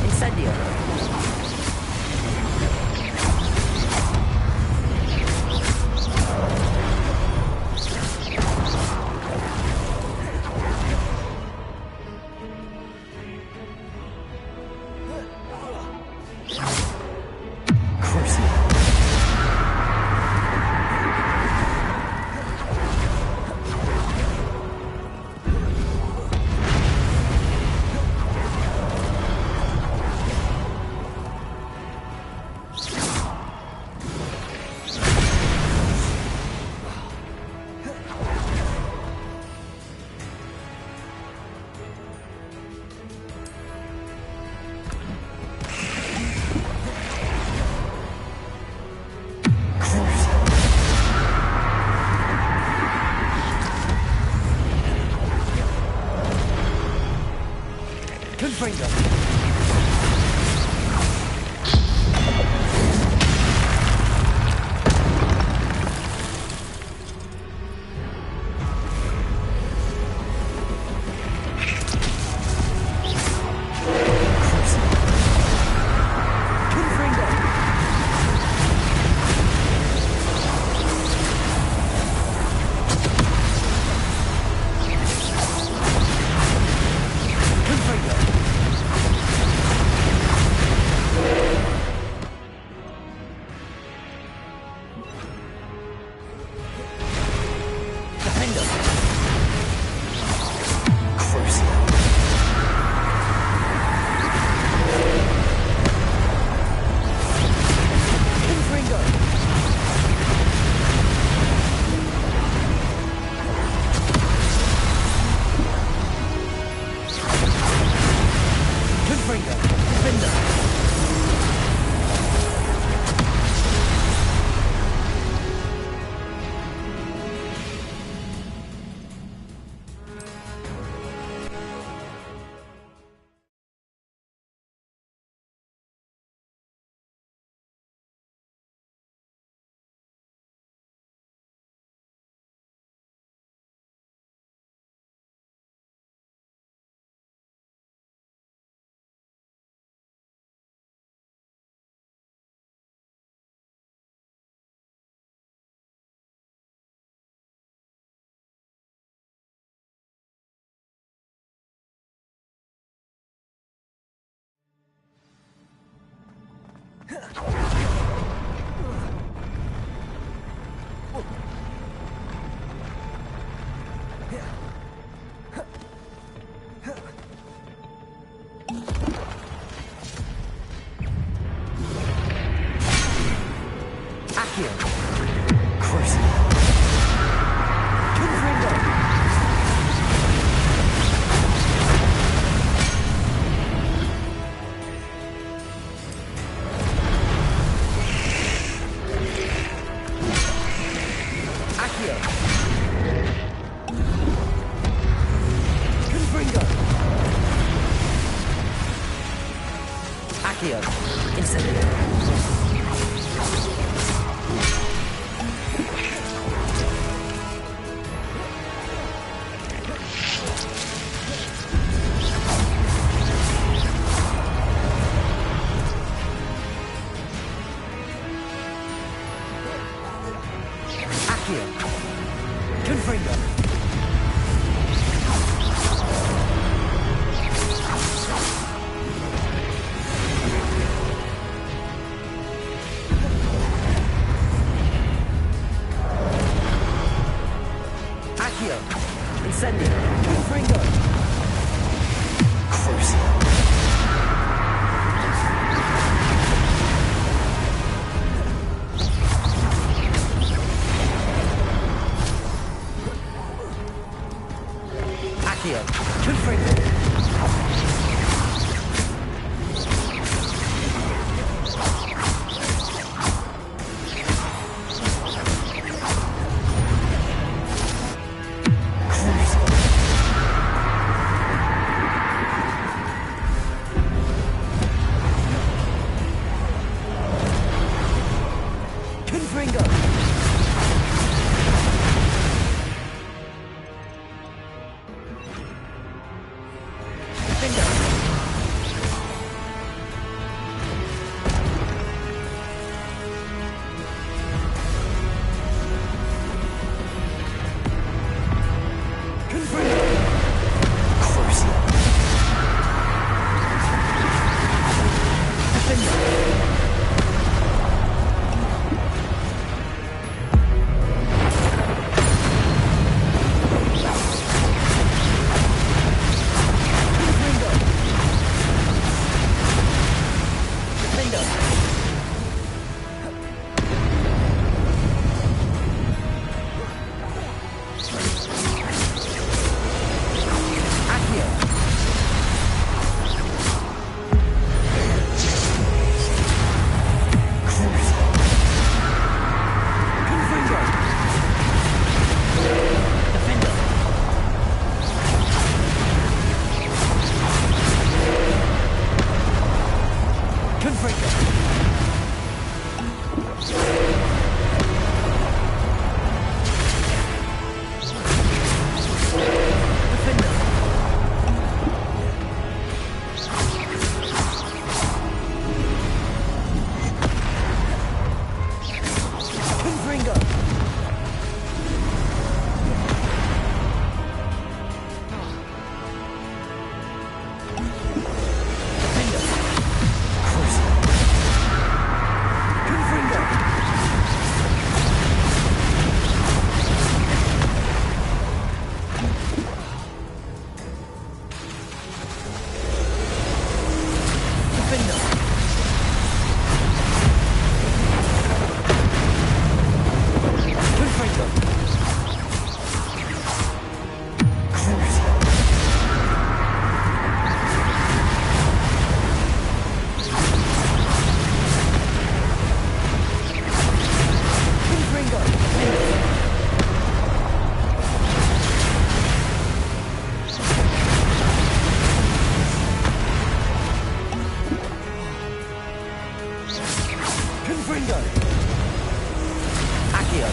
Incendio. Confringo. Accio. Incendio. Confringo. Crucial. Accio.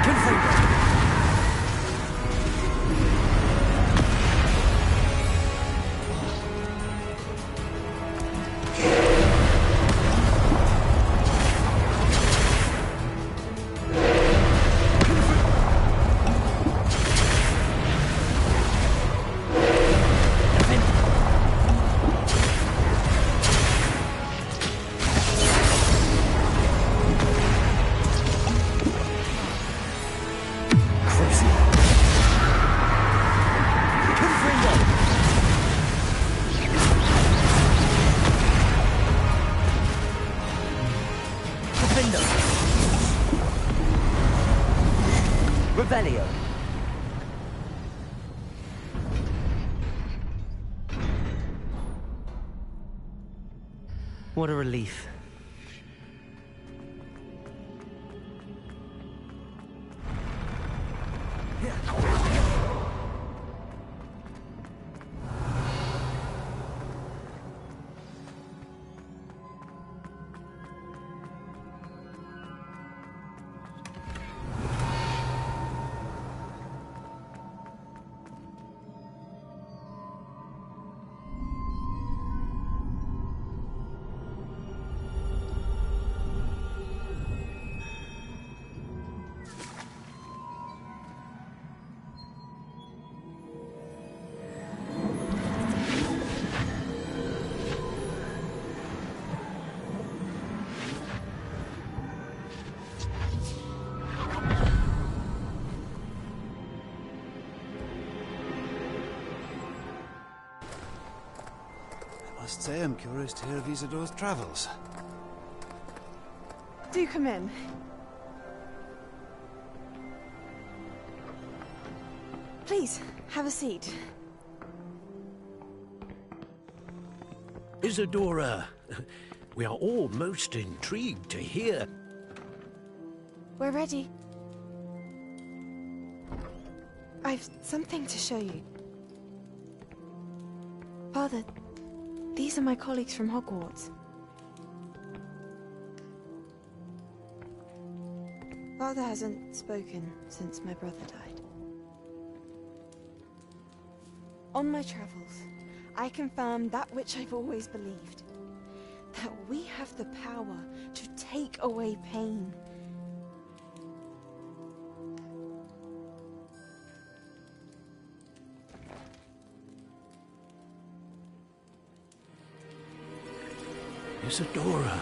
Confringo. Revelio. What a relief. Must say I'm curious to hear of Isidore's travels. Do come in. Please, have a seat. Isadora, we are all most intrigued to hear. We're ready. I've something to show you. Father, these are my colleagues from Hogwarts. Father hasn't spoken since my brother died. On my travels, I confirmed that which I've always believed. That we have the power to take away pain. Isadora.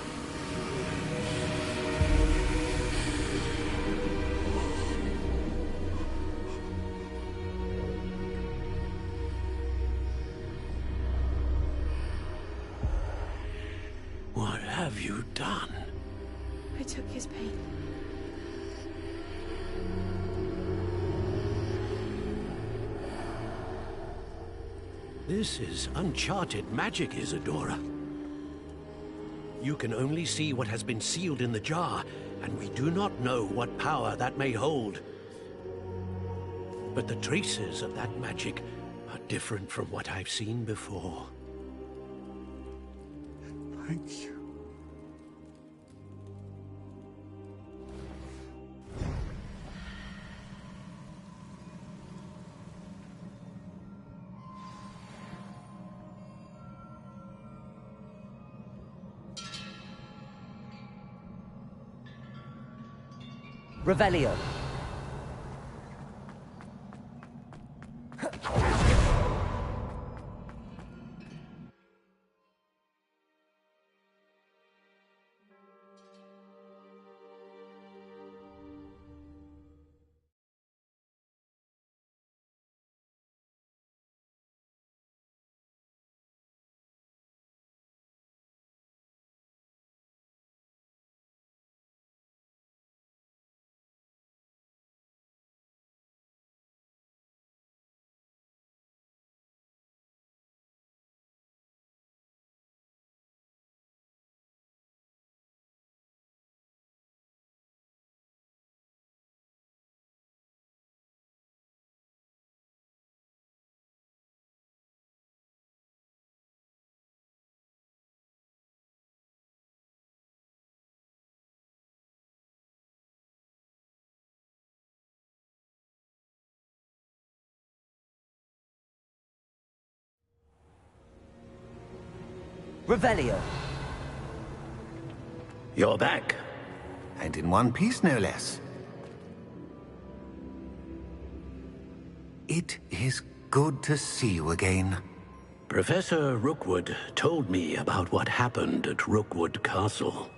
What have you done? I took his pain. This is uncharted magic, Isadora. You can only see what has been sealed in the jar, and we do not know what power that may hold. But the traces of that magic are different from what I've seen before. Thank you. Revelio. Revelio. You're back. And in one piece, no less. It is good to see you again. Professor Rookwood told me about what happened at Rookwood Castle.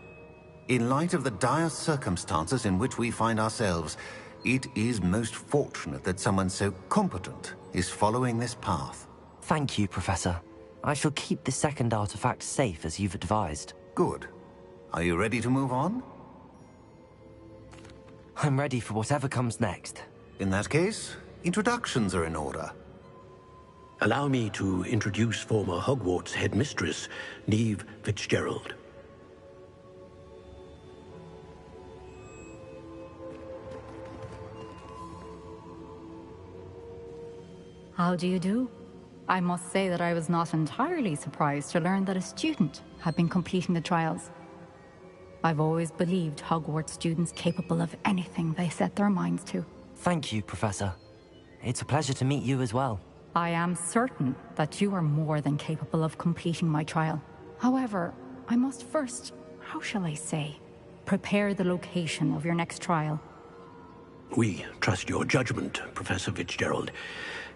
In light of the dire circumstances in which we find ourselves, it is most fortunate that someone so competent is following this path. Thank you, Professor. I shall keep the second artifact safe as you've advised. Good. Are you ready to move on? I'm ready for whatever comes next. In that case, introductions are in order. Allow me to introduce former Hogwarts headmistress, Neve Fitzgerald. How do you do? I must say that I was not entirely surprised to learn that a student had been completing the trials. I've always believed Hogwarts students capable of anything they set their minds to. Thank you, Professor. It's a pleasure to meet you as well. I am certain that you are more than capable of completing my trial. However, I must first, how shall I say, prepare the location of your next trial. We trust your judgment, Professor Fitzgerald.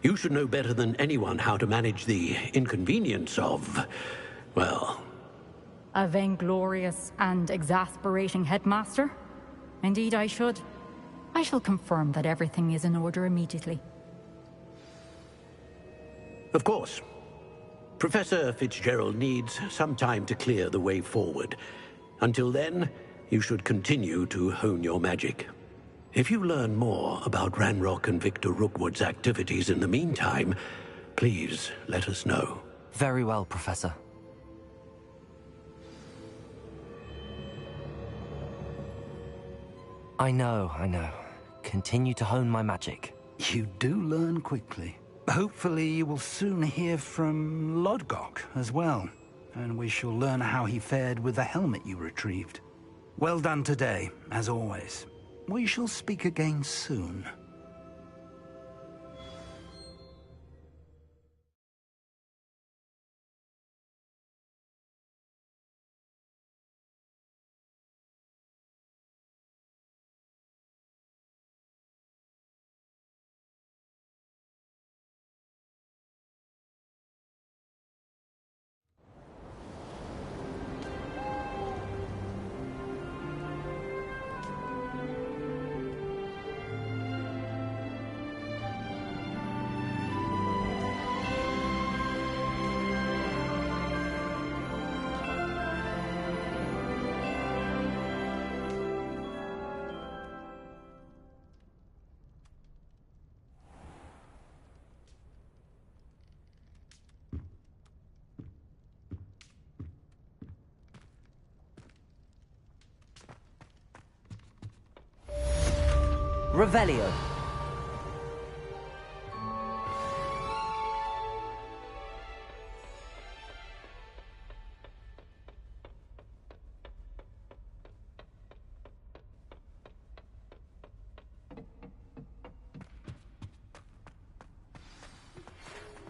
You should know better than anyone how to manage the inconvenience of, well... A vainglorious and exasperating headmaster? Indeed I should. I shall confirm that everything is in order immediately. Of course. Professor Fitzgerald needs some time to clear the way forward. Until then, you should continue to hone your magic. If you learn more about Ranrock and Victor Rookwood's activities in the meantime, please let us know. Very well, Professor. I know. Continue to hone my magic. You do learn quickly. Hopefully you will soon hear from Lodgok as well, and we shall learn how he fared with the helmet you retrieved. Well done today, as always. We shall speak again soon. Revelio.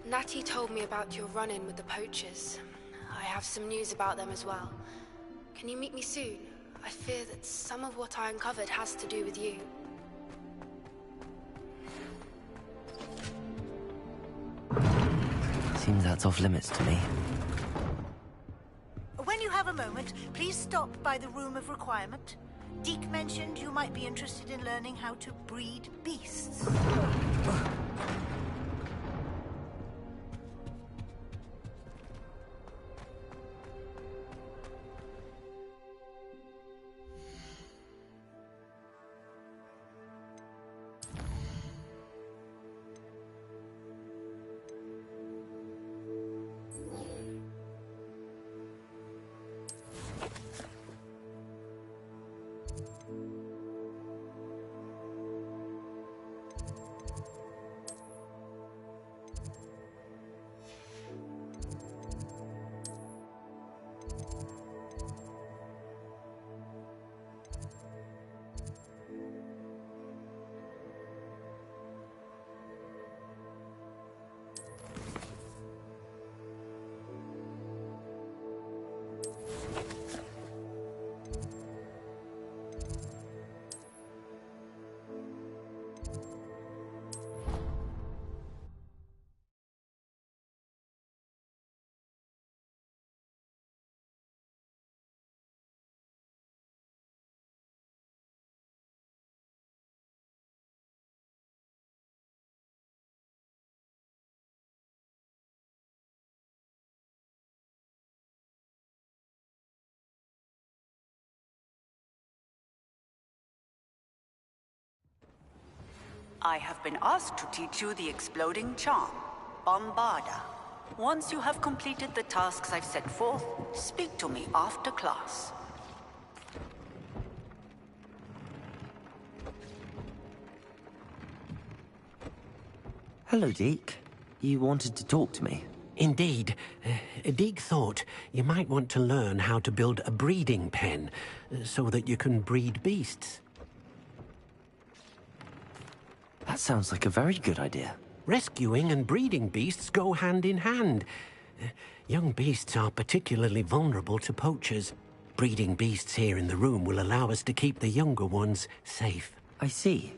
Natty told me about your run-in with the poachers. I have some news about them as well. Can you meet me soon? I fear that some of what I uncovered has to do with you. Seems that's off limits to me. When you have a moment, please stop by the Room of Requirement. Deke mentioned you might be interested in learning how to breed beasts. I have been asked to teach you the exploding charm, Bombarda. Once you have completed the tasks I've set forth, speak to me after class. Hello, Deke. You wanted to talk to me? Indeed. Deke thought you might want to learn how to build a breeding pen so that you can breed beasts. That sounds like a very good idea. Rescuing and breeding beasts go hand in hand. Young beasts are particularly vulnerable to poachers. Breeding beasts here in the room will allow us to keep the younger ones safe. I see.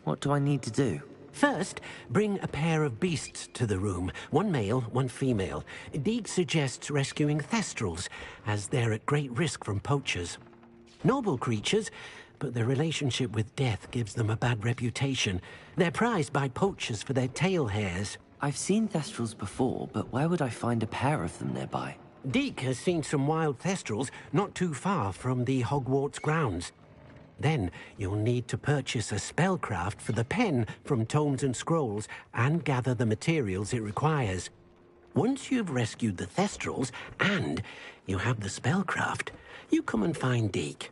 What do I need to do? First, bring a pair of beasts to the room. One male, one female. Deke suggests rescuing thestrals, as they're at great risk from poachers. Noble creatures, but their relationship with death gives them a bad reputation. They're prized by poachers for their tail hairs. I've seen Thestrals before, but where would I find a pair of them nearby? Deke has seen some wild Thestrals not too far from the Hogwarts grounds. Then you'll need to purchase a spellcraft for the pen from Tomes and Scrolls and gather the materials it requires. Once you've rescued the Thestrals and you have the spellcraft, you come and find Deke.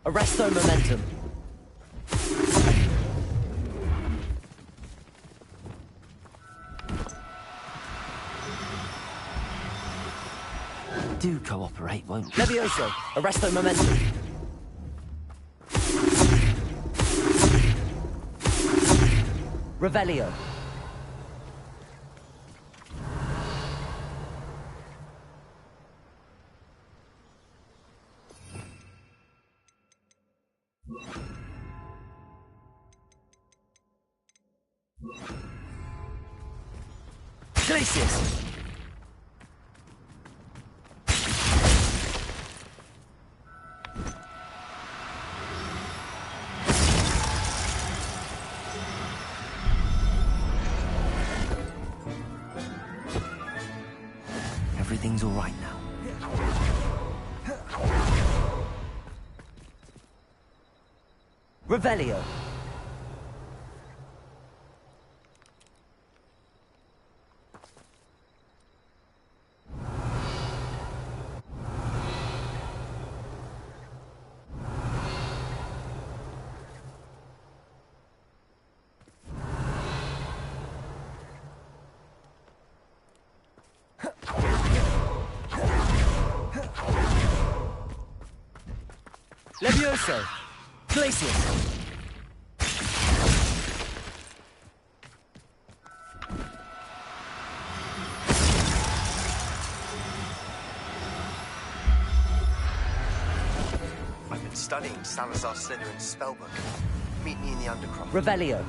Arresto momentum. Do cooperate, won't you? Levioso, arresto momentum. Revelio. Glacius. Everything's all right now. Revelio. Levioso! Glacius! I've been studying Salazar Slytherin's spellbook. Meet me in the Undercroft. Revelio.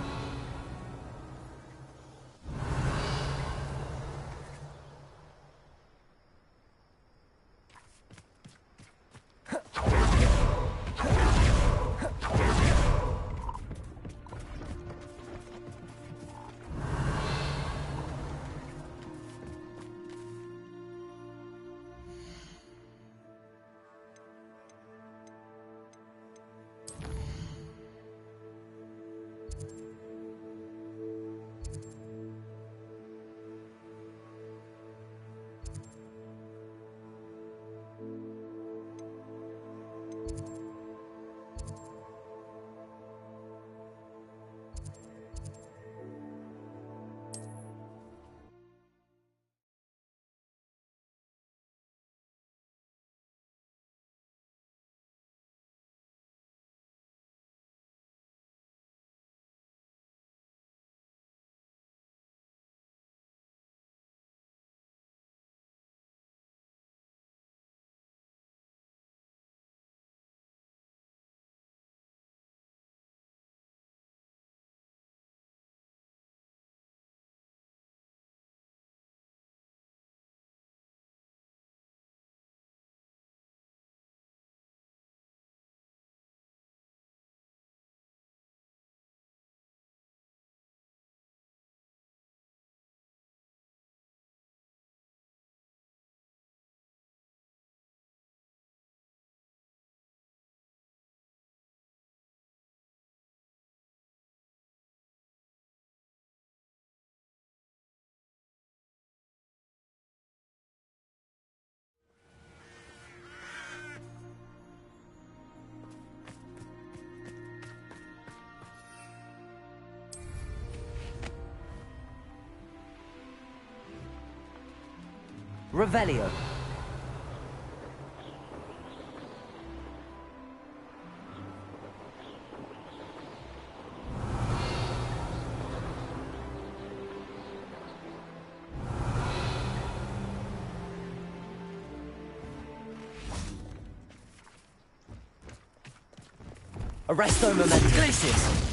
Revelio. Arresto Momentum. Glacius.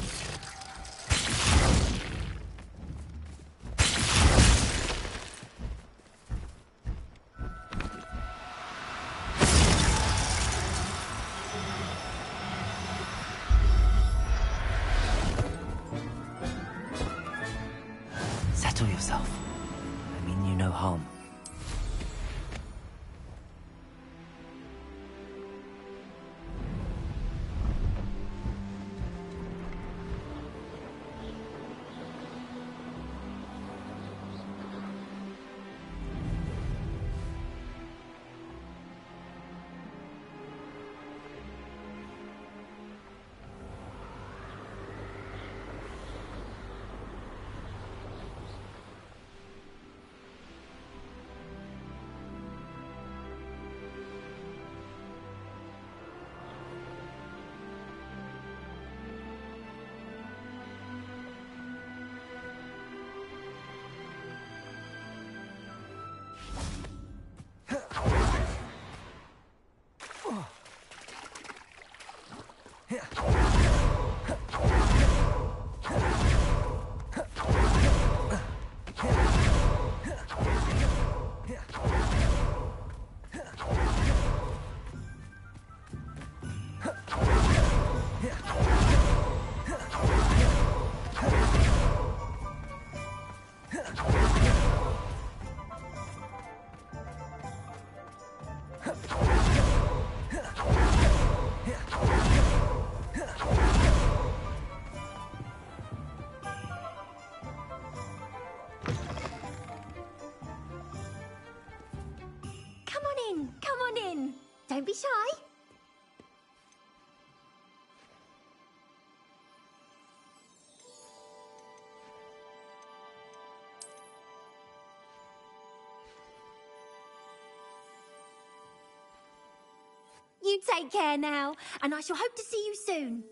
Settle yourself. I mean you no harm. Don't be shy. You You take care now, and I shall hope to see you soon.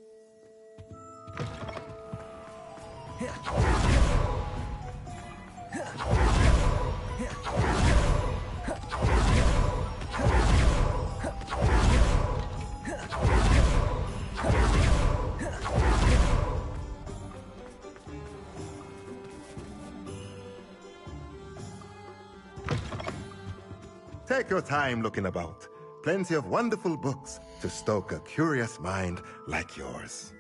Take your time looking about. Plenty of wonderful books to stoke a curious mind like yours.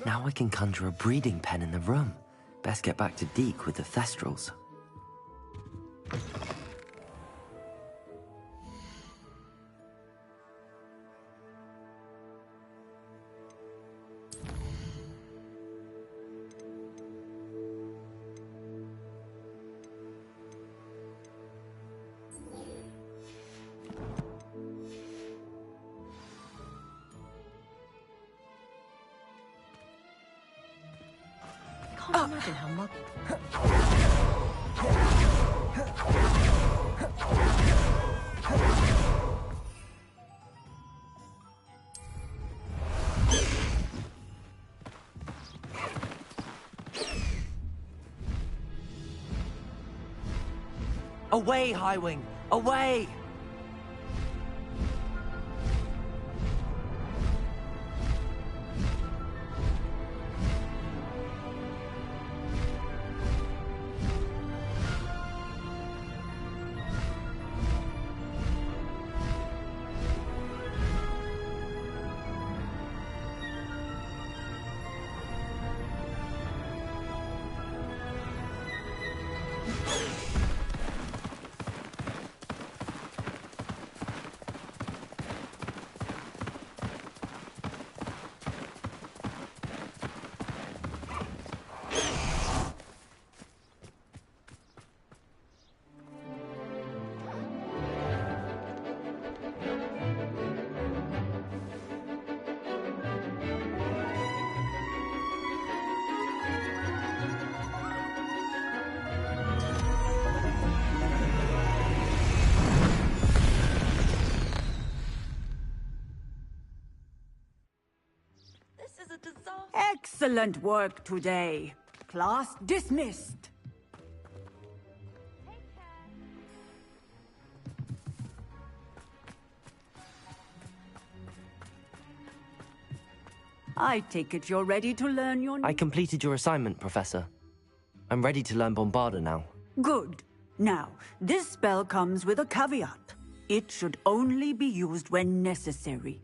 Now I can conjure a breeding pen in the room. Best get back to Deke with the Thestrals. Can't imagine how much. Away, Highwing! Away! Excellent work today. Class dismissed. I take it you're ready to learn your... I completed your assignment, Professor. I'm ready to learn Bombarda now. Good. Now, this spell comes with a caveat. It should only be used when necessary.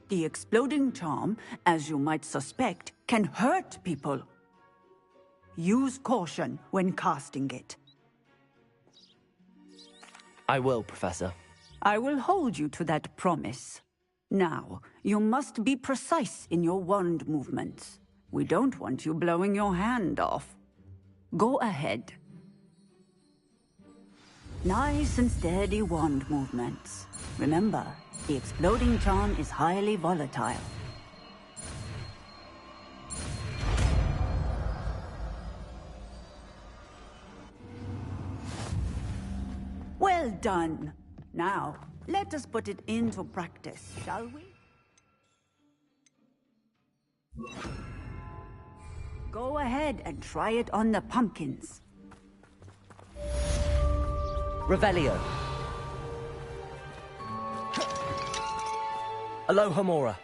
The exploding charm, as you might suspect, can hurt people. Use caution when casting it. I will, Professor. I will hold you to that promise. Now, you must be precise in your wand movements. We don't want you blowing your hand off. Go ahead. Nice and steady wand movements. Remember, the exploding charm is highly volatile. Well done. Now, let us put it into practice, shall we? Go ahead and try it on the pumpkins. Revelio. Alohomora.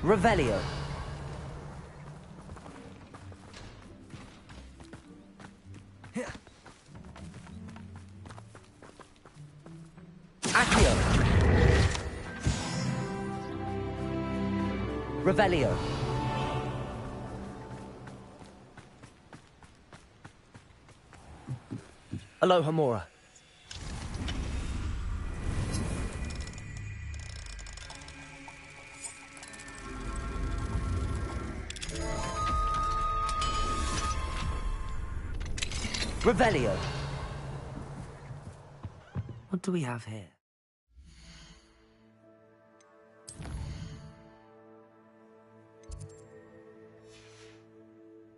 Revelio. Accio. Revelio. Alohomora. Revelio. What do we have here?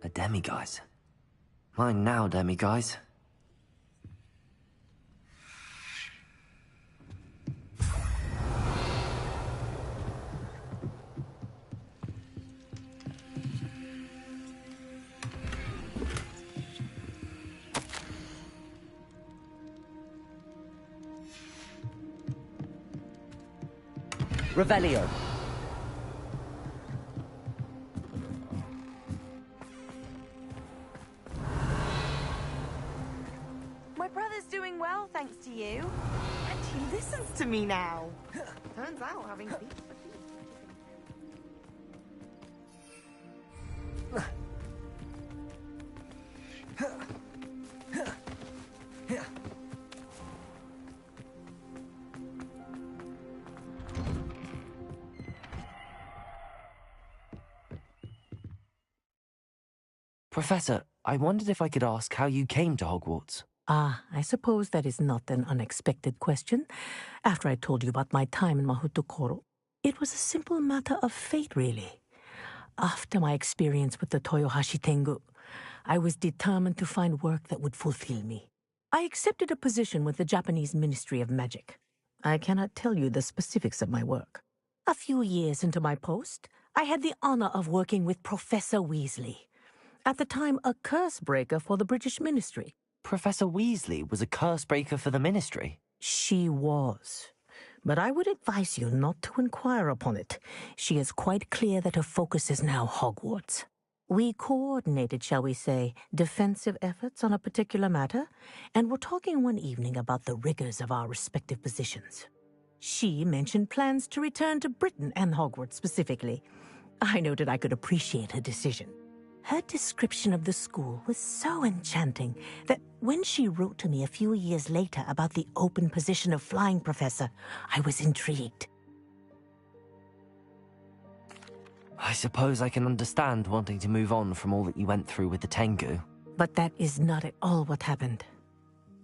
A demiguise. Mine now, demiguise. Revelio. My brother's doing well, thanks to you. And he listens to me now. Turns out having feet for Professor, I wondered if I could ask how you came to Hogwarts. Ah, I suppose that is not an unexpected question. After I told you about my time in Mahutokoro, it was a simple matter of fate, really. After my experience with the Toyohashi Tengu, I was determined to find work that would fulfill me. I accepted a position with the Japanese Ministry of Magic. I cannot tell you the specifics of my work. A few years into my post, I had the honor of working with Professor Weasley, at the time a curse breaker for the British Ministry. Professor Weasley was a curse breaker for the Ministry? She was. But I would advise you not to inquire upon it. She is quite clear that her focus is now Hogwarts. We coordinated, shall we say, defensive efforts on a particular matter, and were talking one evening about the rigors of our respective positions. She mentioned plans to return to Britain and Hogwarts specifically. I noted I could appreciate her decision. Her description of the school was so enchanting that when she wrote to me a few years later about the open position of flying professor, I was intrigued. I suppose I can understand wanting to move on from all that you went through with the Tengu. But that is not at all what happened.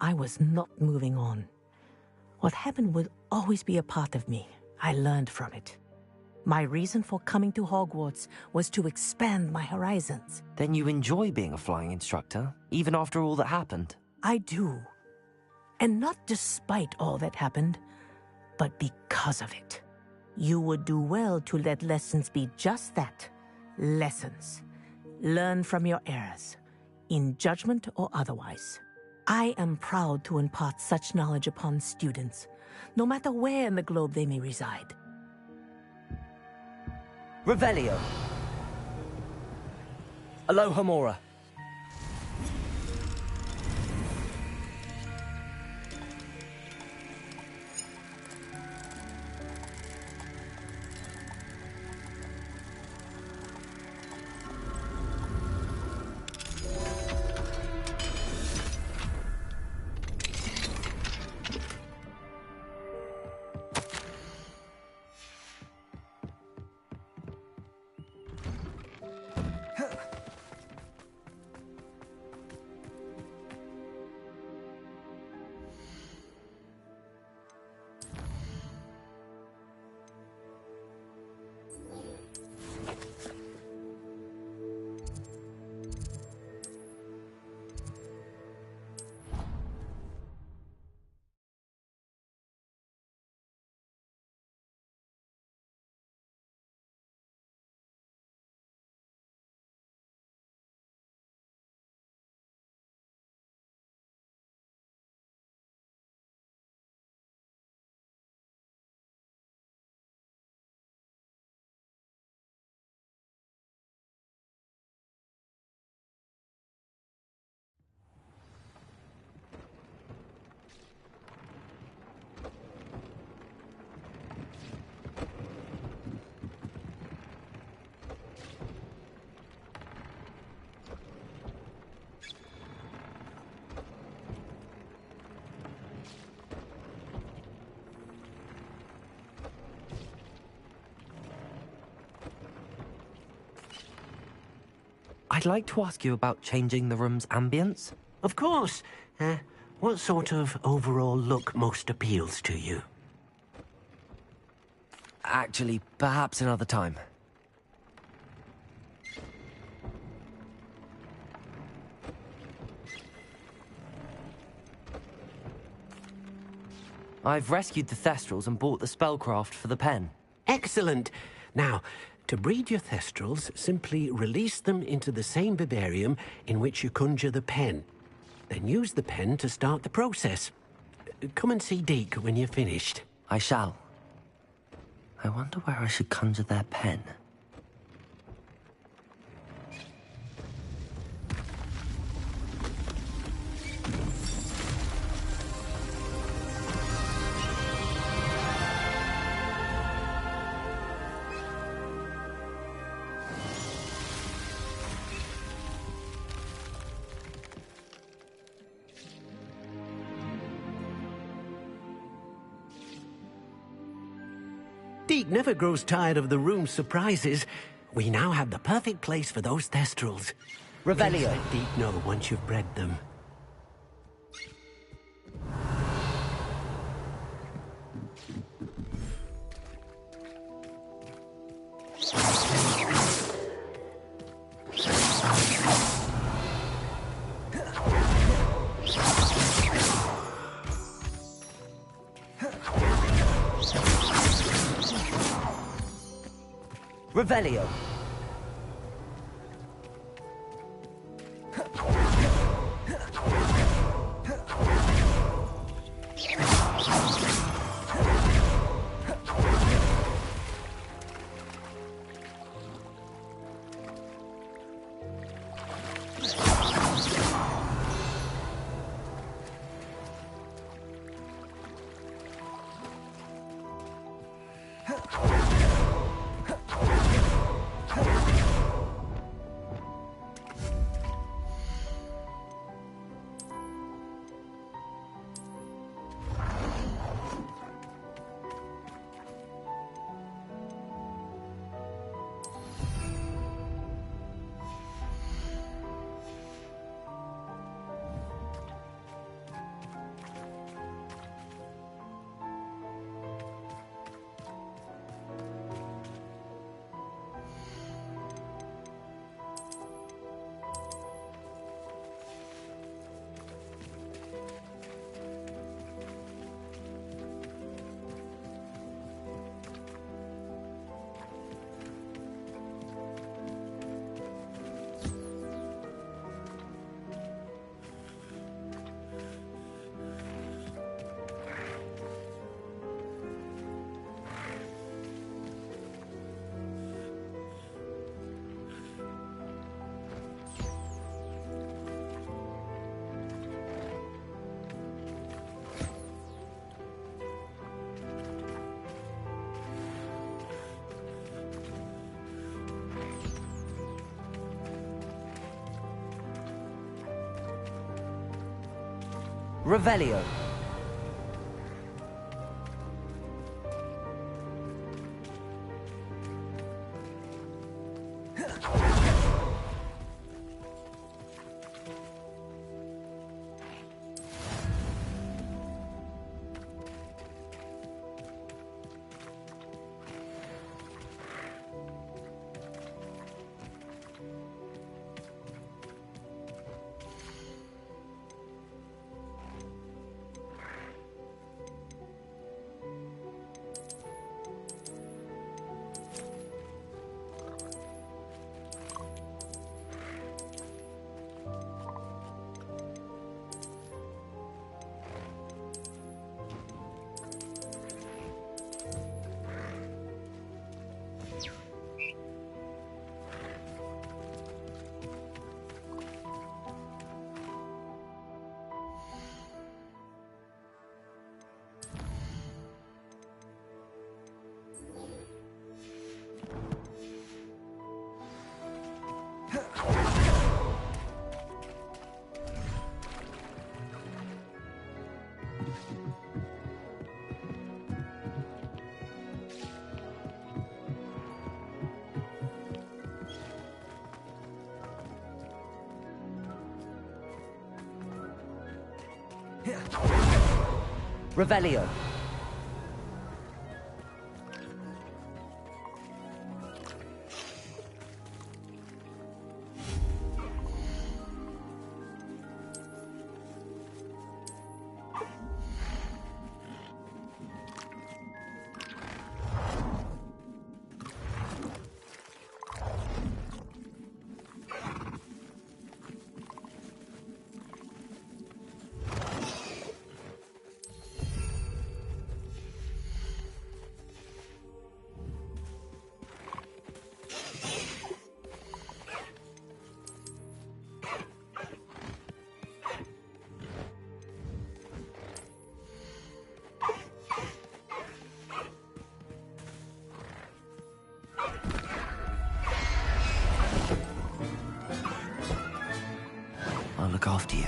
I was not moving on. What happened will always be a part of me. I learned from it. My reason for coming to Hogwarts was to expand my horizons. Then you enjoy being a flying instructor, even after all that happened? I do. And not despite all that happened, but because of it. You would do well to let lessons be just that, lessons. Learn from your errors, in judgment or otherwise. I am proud to impart such knowledge upon students, no matter where in the globe they may reside. Revelio. Alohomora. I'd like to ask you about changing the room's ambience. Of course. What sort of overall look most appeals to you? Actually, perhaps another time. I've rescued the Thestrals and bought the spellcraft for the pen. Excellent! Now, to breed your Thestrals, simply release them into the same vivarium in which you conjure the pen. Then use the pen to start the process. Come and see Deke when you're finished. I shall. I wonder where I should conjure their pen. Deke never grows tired of the room's surprises. We now have the perfect place for those Thestrals. Revelio. Please let Deke know once you've bred them. Revelio. Revelio. Revelio. I'll look after you.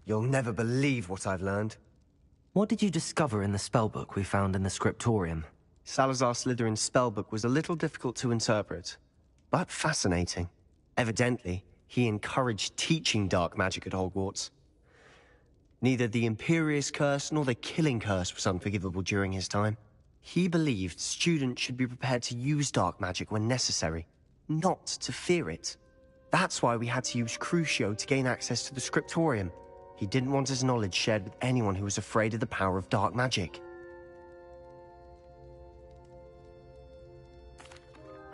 You'll never believe what I've learned. What did you discover in the spellbook we found in the scriptorium? Salazar Slytherin's spellbook was a little difficult to interpret, but fascinating. Evidently, he encouraged teaching dark magic at Hogwarts. Neither the Imperious Curse nor the Killing Curse was unforgivable during his time. He believed students should be prepared to use dark magic when necessary, not to fear it. That's why we had to use Crucio to gain access to the scriptorium. He didn't want his knowledge shared with anyone who was afraid of the power of dark magic.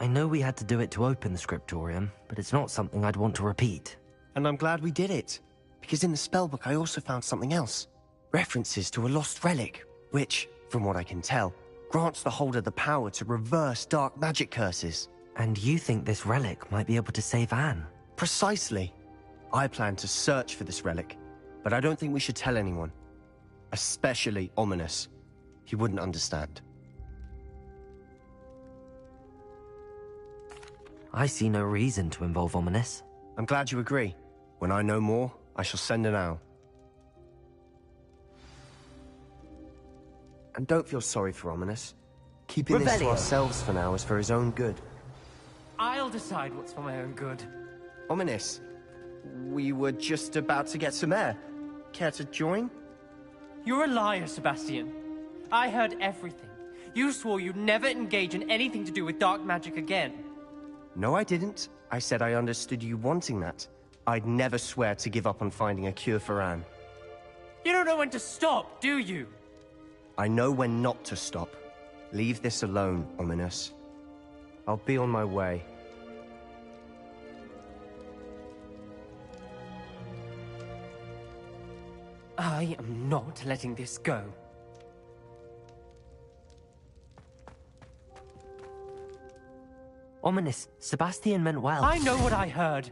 I know we had to do it to open the scriptorium, but it's not something I'd want to repeat. And I'm glad we did it, because in the spellbook I also found something else. References to a lost relic, which, from what I can tell, grants the holder the power to reverse dark magic curses. And you think this relic might be able to save Anne? Precisely. I plan to search for this relic, but I don't think we should tell anyone. Especially Ominous. He wouldn't understand. I see no reason to involve Ominous. I'm glad you agree. When I know more, I shall send an owl. And don't feel sorry for Ominous. Keeping this to ourselves for now is for his own good. I'll decide what's for my own good. Ominous, we were just about to get some air. Care to join? You're a liar, Sebastian. I heard everything. You swore you'd never engage in anything to do with dark magic again. No, I didn't. I said I understood you wanting that. I'd never swear to give up on finding a cure for Anne. You don't know when to stop, do you? I know when not to stop. Leave this alone, Ominous. I'll be on my way. I am not letting this go. Ominous, Sebastian meant well. I know what I heard.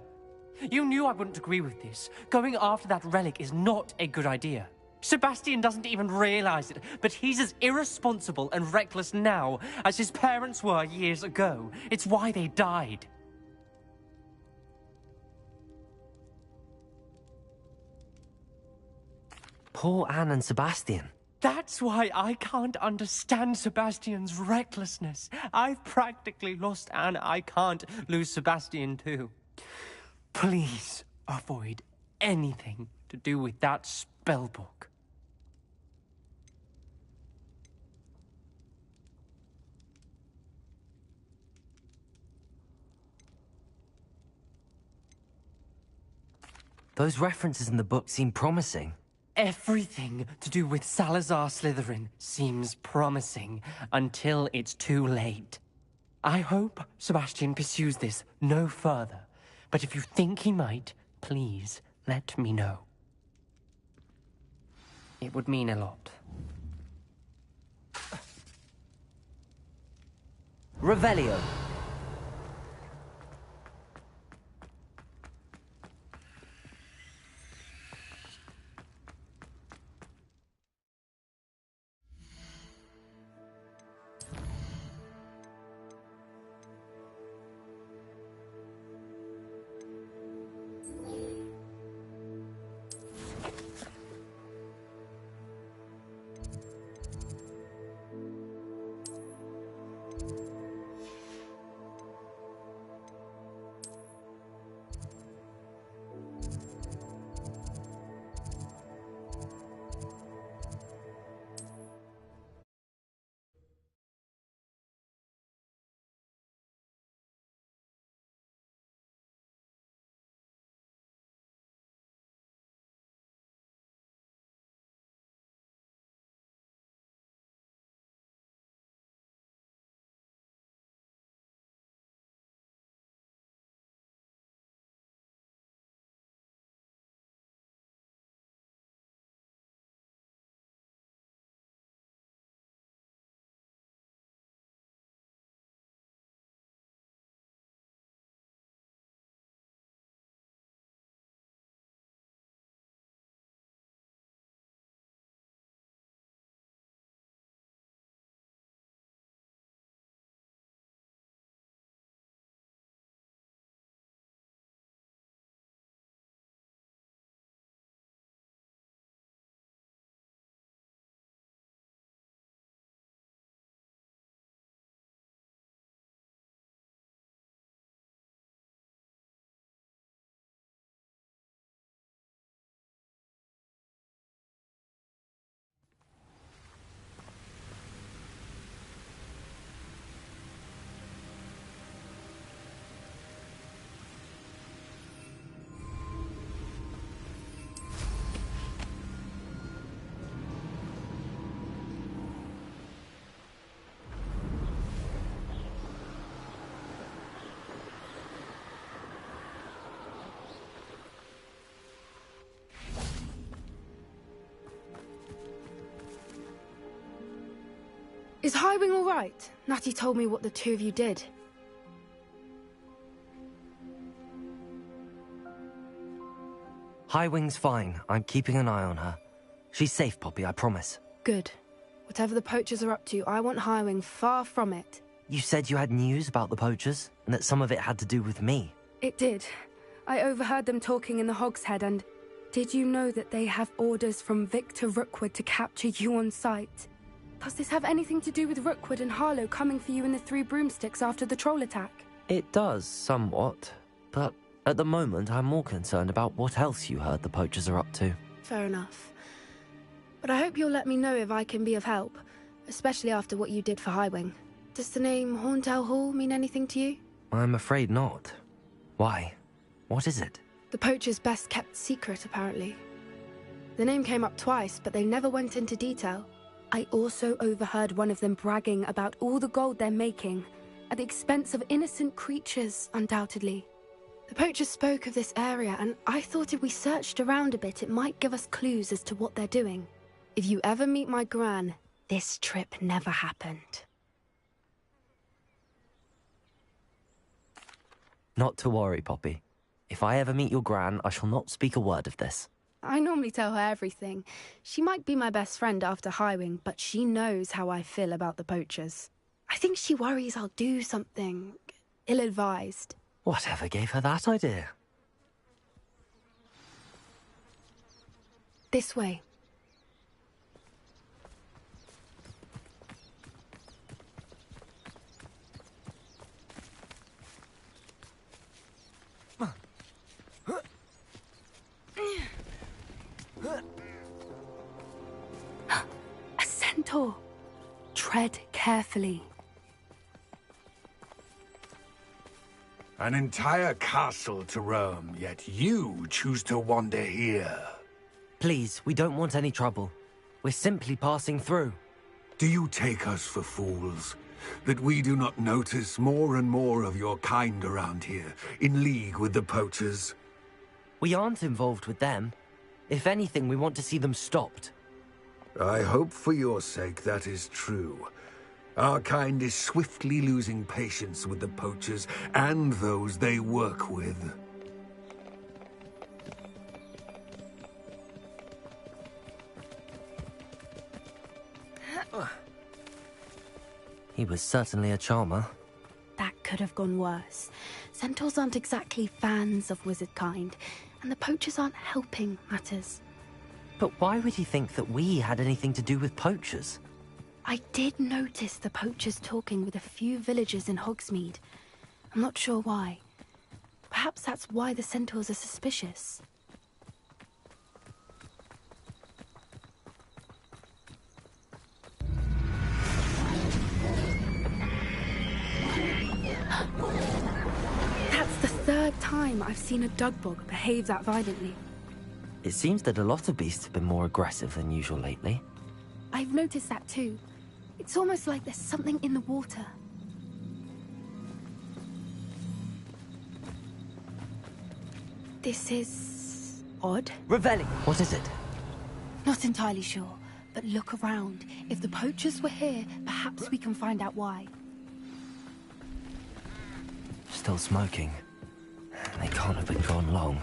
You knew I wouldn't agree with this. Going after that relic is not a good idea. Sebastian doesn't even realize it, but he's as irresponsible and reckless now as his parents were years ago. It's why they died. Poor Anne and Sebastian. That's why I can't understand Sebastian's recklessness. I've practically lost Anne. I can't lose Sebastian too. Please avoid anything to do with that spellbook. Those references in the book seem promising. Everything to do with Salazar Slytherin seems promising until it's too late. I hope Sebastian pursues this no further, but if you think he might, please let me know. It would mean a lot. Revelio. Is Highwing all right? Natty told me what the two of you did. Highwing's fine. I'm keeping an eye on her. She's safe, Poppy, I promise. Good. Whatever the poachers are up to, I want Highwing far from it. You said you had news about the poachers, and that some of it had to do with me. It did. I overheard them talking in the Hogshead, and did you know that they have orders from Victor Rookwood to capture you on sight? Does this have anything to do with Rookwood and Harlow coming for you in the Three Broomsticks after the troll attack? It does, somewhat. But at the moment, I'm more concerned about what else you heard the poachers are up to. Fair enough. But I hope you'll let me know if I can be of help, especially after what you did for Highwing. Does the name Horntail Hall mean anything to you? I'm afraid not. Why? What is it? The poachers' best-kept secret, apparently. The name came up twice, but they never went into detail. I also overheard one of them bragging about all the gold they're making, at the expense of innocent creatures, undoubtedly. The poachers spoke of this area, and I thought if we searched around a bit, it might give us clues as to what they're doing. If you ever meet my gran, this trip never happened. Not to worry, Poppy. If I ever meet your gran, I shall not speak a word of this. I normally tell her everything. She might be my best friend after Highwing, but she knows how I feel about the poachers. I think she worries I'll do something ill-advised. Whatever gave her that idea? This way. A centaur. Tread carefully. An entire castle to roam, yet you choose to wander here. Please, we don't want any trouble. We're simply passing through. Do you take us for fools? That we do not notice more and more of your kind around here, in league with the poachers? We aren't involved with them. If anything, we want to see them stopped. I hope for your sake that is true. Our kind is swiftly losing patience with the poachers and those they work with. He was certainly a charmer. That could have gone worse. Centaurs aren't exactly fans of wizard kind, and the poachers aren't helping matters. But why would he think that we had anything to do with poachers? I did notice the poachers talking with a few villagers in Hogsmeade. I'm not sure why. Perhaps that's why the centaurs are suspicious. That's the third time I've seen a dugbog behave that violently. It seems that a lot of beasts have been more aggressive than usual lately. I've noticed that too. It's almost like there's something in the water. This is odd. Revelli! What is it? Not entirely sure, but look around. If the poachers were here, perhaps we can find out why. Still smoking. They can't have been gone long.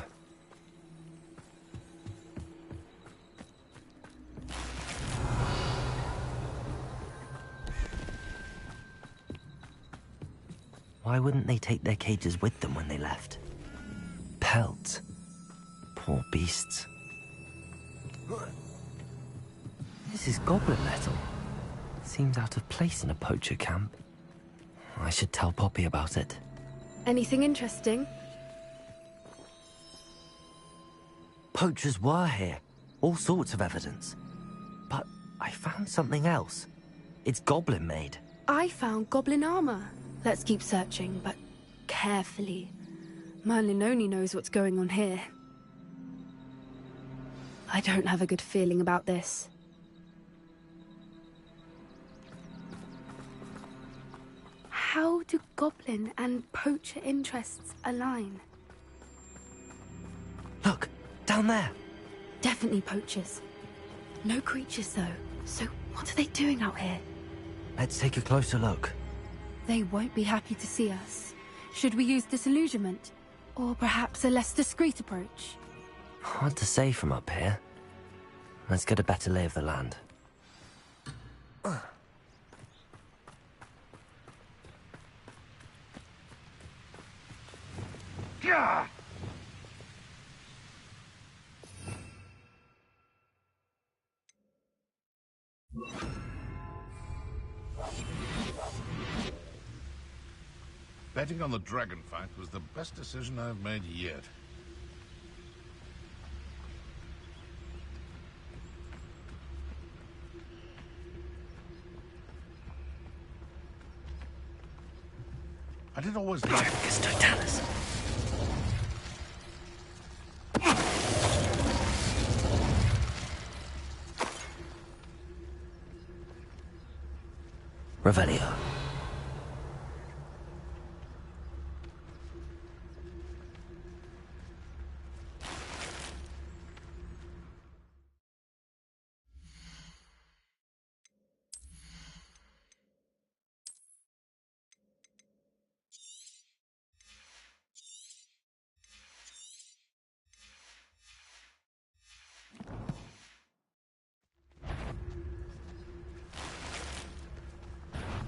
Why wouldn't they take their cages with them when they left? Pelts. Poor beasts. This is goblin metal. Seems out of place in a poacher camp. I should tell Poppy about it. Anything interesting? Poachers were here. All sorts of evidence. But I found something else. It's goblin made. I found goblin armor. Let's keep searching, but carefully. Merlin only knows what's going on here. I don't have a good feeling about this. How do goblin and poacher interests align? Look, down there. Definitely poachers. No creatures, though. So what are they doing out here? Let's take a closer look. They won't be happy to see us. Should we use disillusionment? Or perhaps a less discreet approach? Hard to say from up here. Let's get a better lay of the land. Betting on the dragon fight was the best decision I've made yet. I did always like... Totalis. Revelio.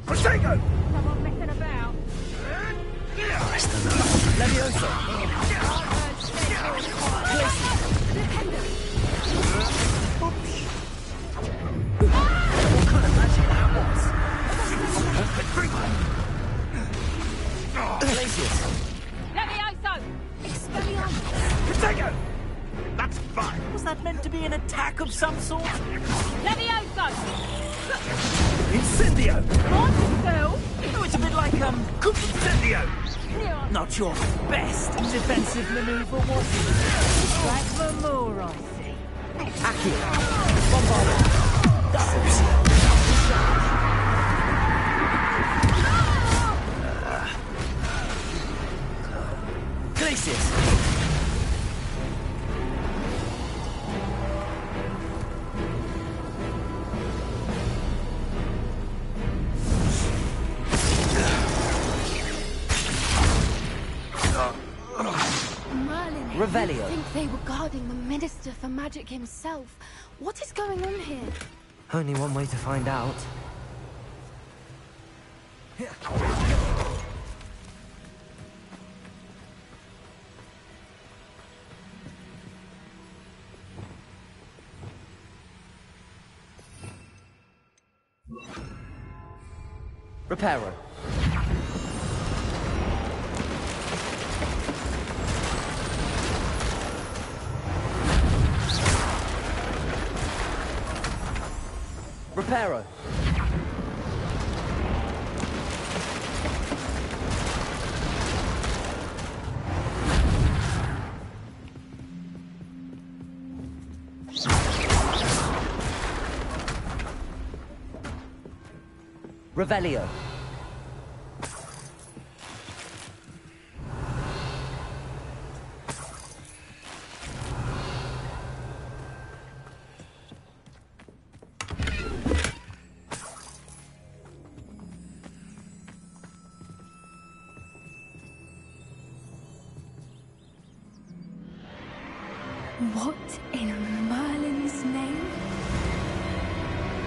Prosecco! Someone messing about. Levioso! What kind of magic that was? Levioso! Expelliarmus! Prosecco! That's fine. Was that meant to be an attack of some sort? Levioso! Incendio! What? Phil? Oh, it's a bit like, Coup Incendio! Not your best defensive maneuver, was it? Like for more, I see. Akun! Bombardment! Glacius! Revelio. I think they were guarding the Minister for Magic himself. What is going on here? Only one way to find out. Reparo. Reparo. Revelio. What in Merlin's name?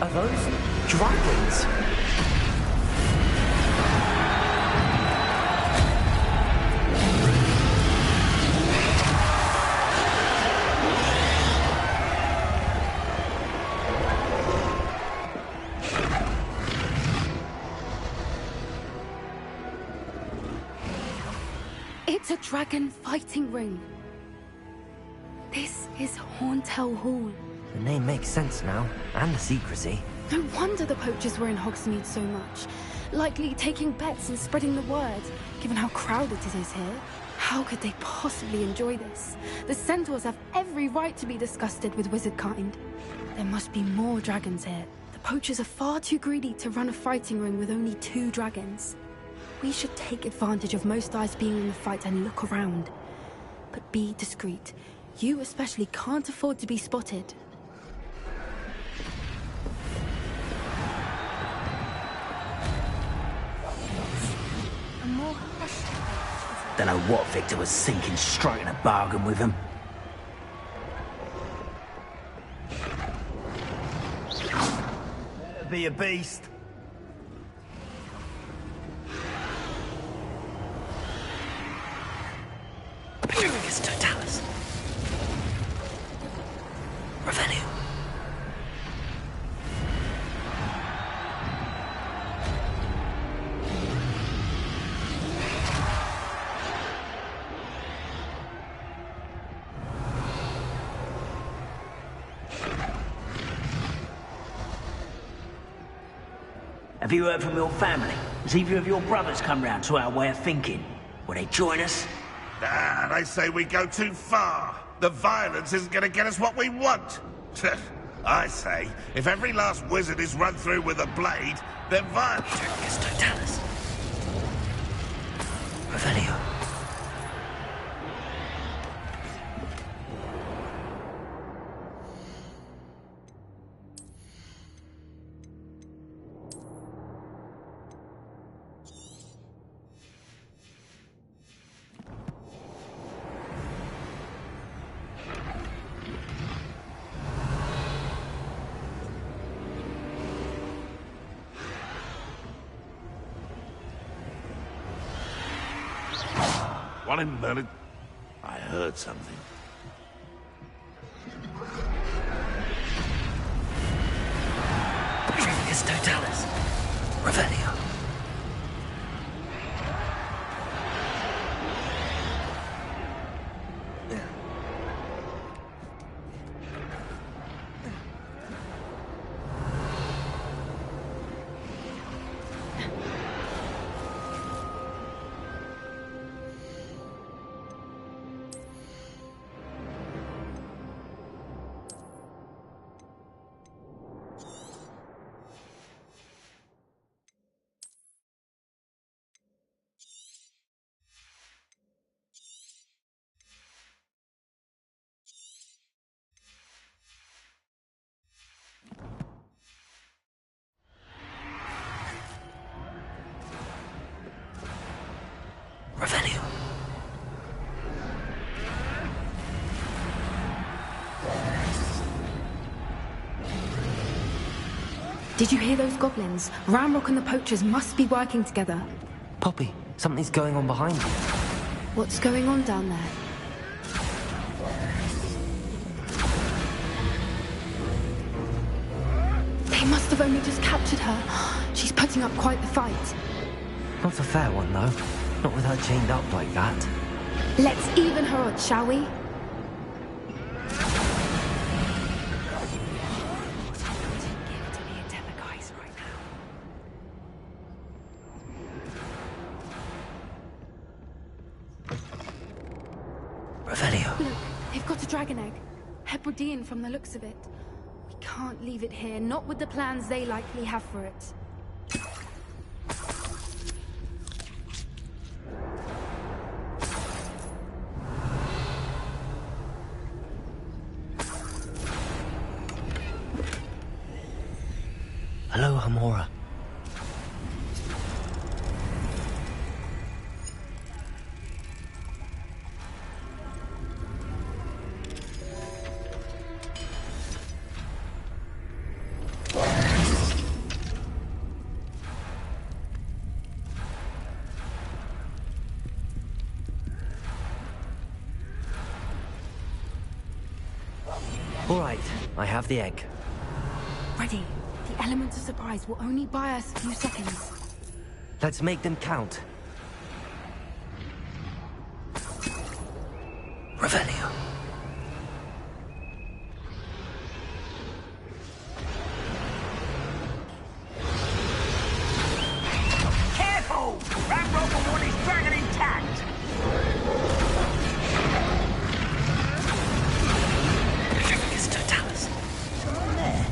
Are those dragons? It's a dragon fighting ring. This is Horntail Hall. The name makes sense now, and the secrecy. No wonder the poachers were in Hogsmeade so much. Likely taking bets and spreading the word, given how crowded it is here. How could they possibly enjoy this? The centaurs have every right to be disgusted with wizard kind. There must be more dragons here. The poachers are far too greedy to run a fighting ring with only 2 dragons. We should take advantage of most eyes being in the fight and look around. But be discreet. You especially can't afford to be spotted. Don't know what Victor was thinking, striking a bargain with him. Be a beast. Pyrrhus Totalis. Revelio. Have you heard from your family? Has either of your brothers come round to our way of thinking? Will they join us? Ah, they say we go too far. The violence isn't going to get us what we want. I say, if every last wizard is run through with a blade, then violence... Pyrrhus Totalis. Revelio. What in Merlin? I heard something. Pyrrhus Totalis. Revelio. Revelio. Did you hear those goblins? Ramrock and the poachers must be working together. Poppy, something's going on behind you. What's going on down there? They must have only just captured her. She's putting up quite the fight. Not a fair one, though. Not with her chained up like that. Let's even her odds, shall we? Revelio. Look, they've got a dragon egg. Hebridean from the looks of it. We can't leave it here, not with the plans they likely have for it. Hello, Hamora. All right, I have the egg. Ready. The element of surprise will only buy us a few seconds. Let's make them count. Revelio. Careful! Ramrock will want his dragon intact! Pyrrhus Totalis. There.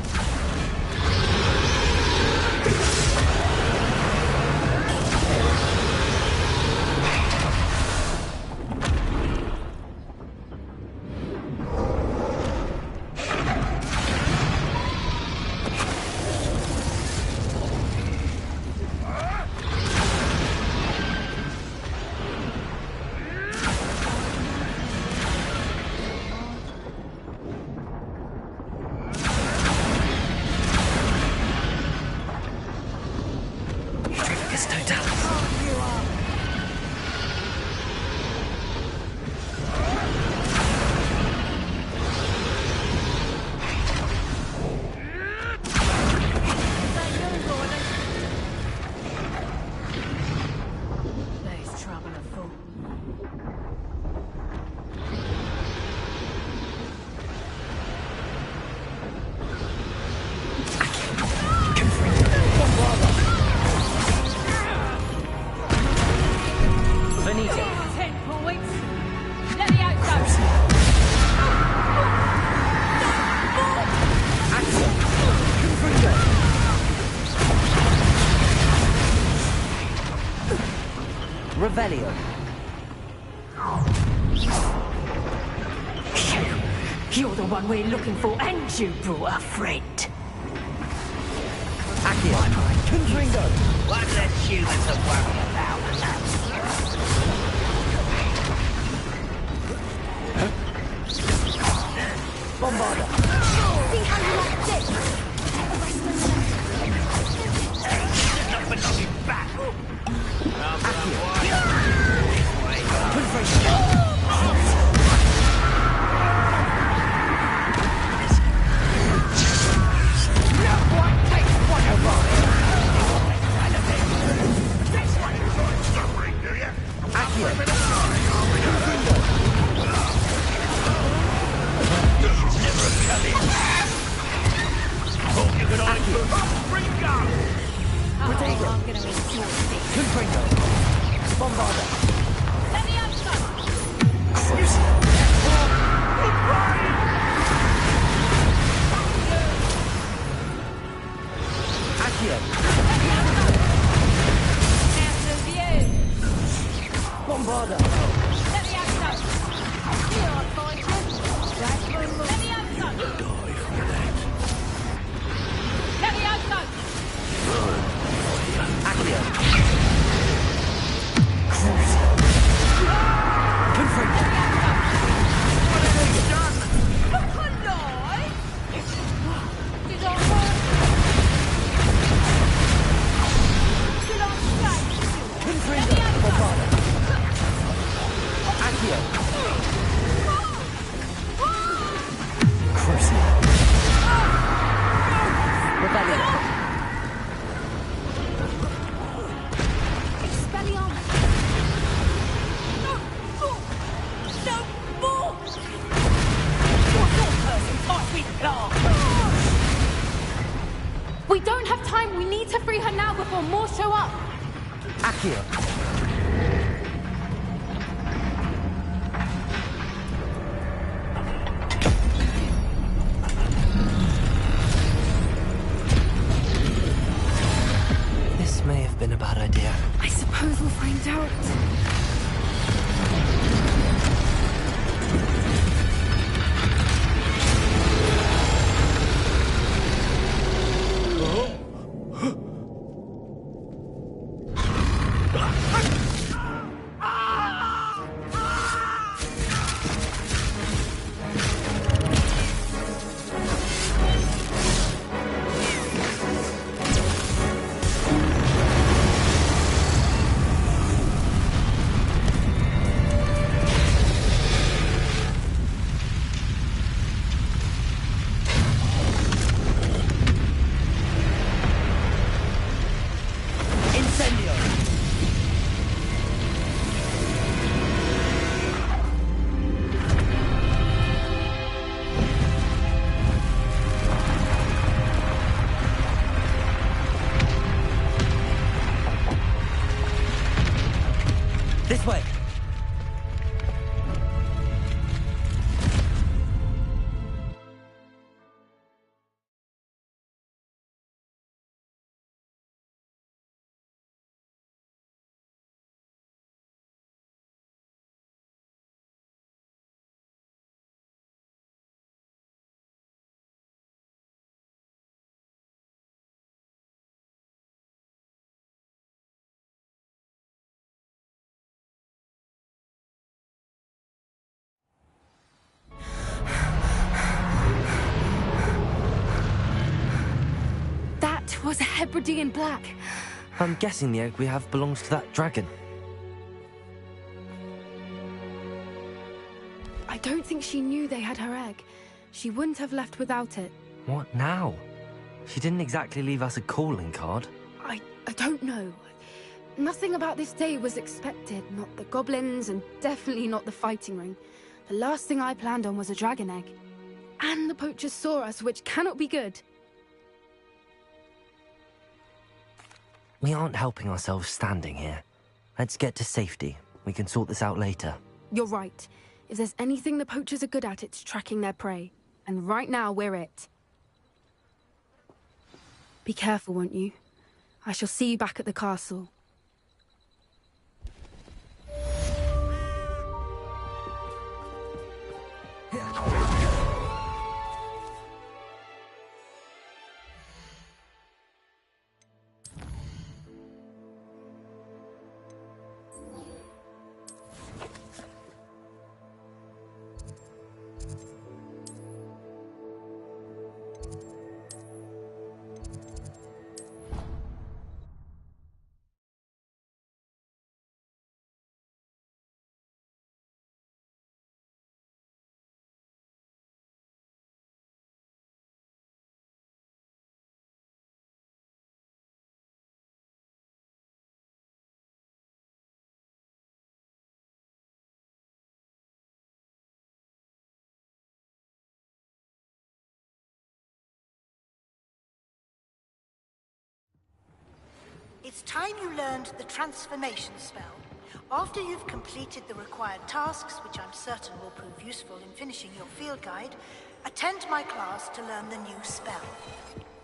Tempest Totalis. There's trouble afoot. Venita. 10 points. Let me out, go. Axel. Confringo. Revelio. You're the one we're looking for, and you brought a friend. Accio. Confringo. One less human to worry about. Bombarda. See how you like this? Not for nothing back. I'm gonna miss your stick. Confringo. Bombarda. Let me out, go. Accio. Out of view. Bombarda. Let me out, go. Here, I'll find you. Let me out, go. Die for that. Let me out, go. Accio. Confringo. Look alive! Did I run? Did I say? Confringo. Bombarda. Accio. Crucio. Revelio. Expelliarmus! No more! You're your person, fight with Clark! We don't have time. We need to free her now before more show up. Accio. This may have been a bad idea. I suppose we'll find out. This way. That was a Hebridean black. I'm guessing the egg we have belongs to that dragon. I don't think she knew they had her egg. She wouldn't have left without it. What now? She didn't exactly leave us a calling card. I don't know. Nothing about this day was expected. Not the goblins, and definitely not the fighting ring. The last thing I planned on was a dragon egg. And the poachers saw us, which cannot be good. We aren't helping ourselves standing here. Let's get to safety. We can sort this out later. You're right. If there's anything the poachers are good at, it's tracking their prey. And right now, we're it. Be careful, won't you? I shall see you back at the castle. It's time you learned the transformation spell. After you've completed the required tasks, which I'm certain will prove useful in finishing your field guide, attend my class to learn the new spell.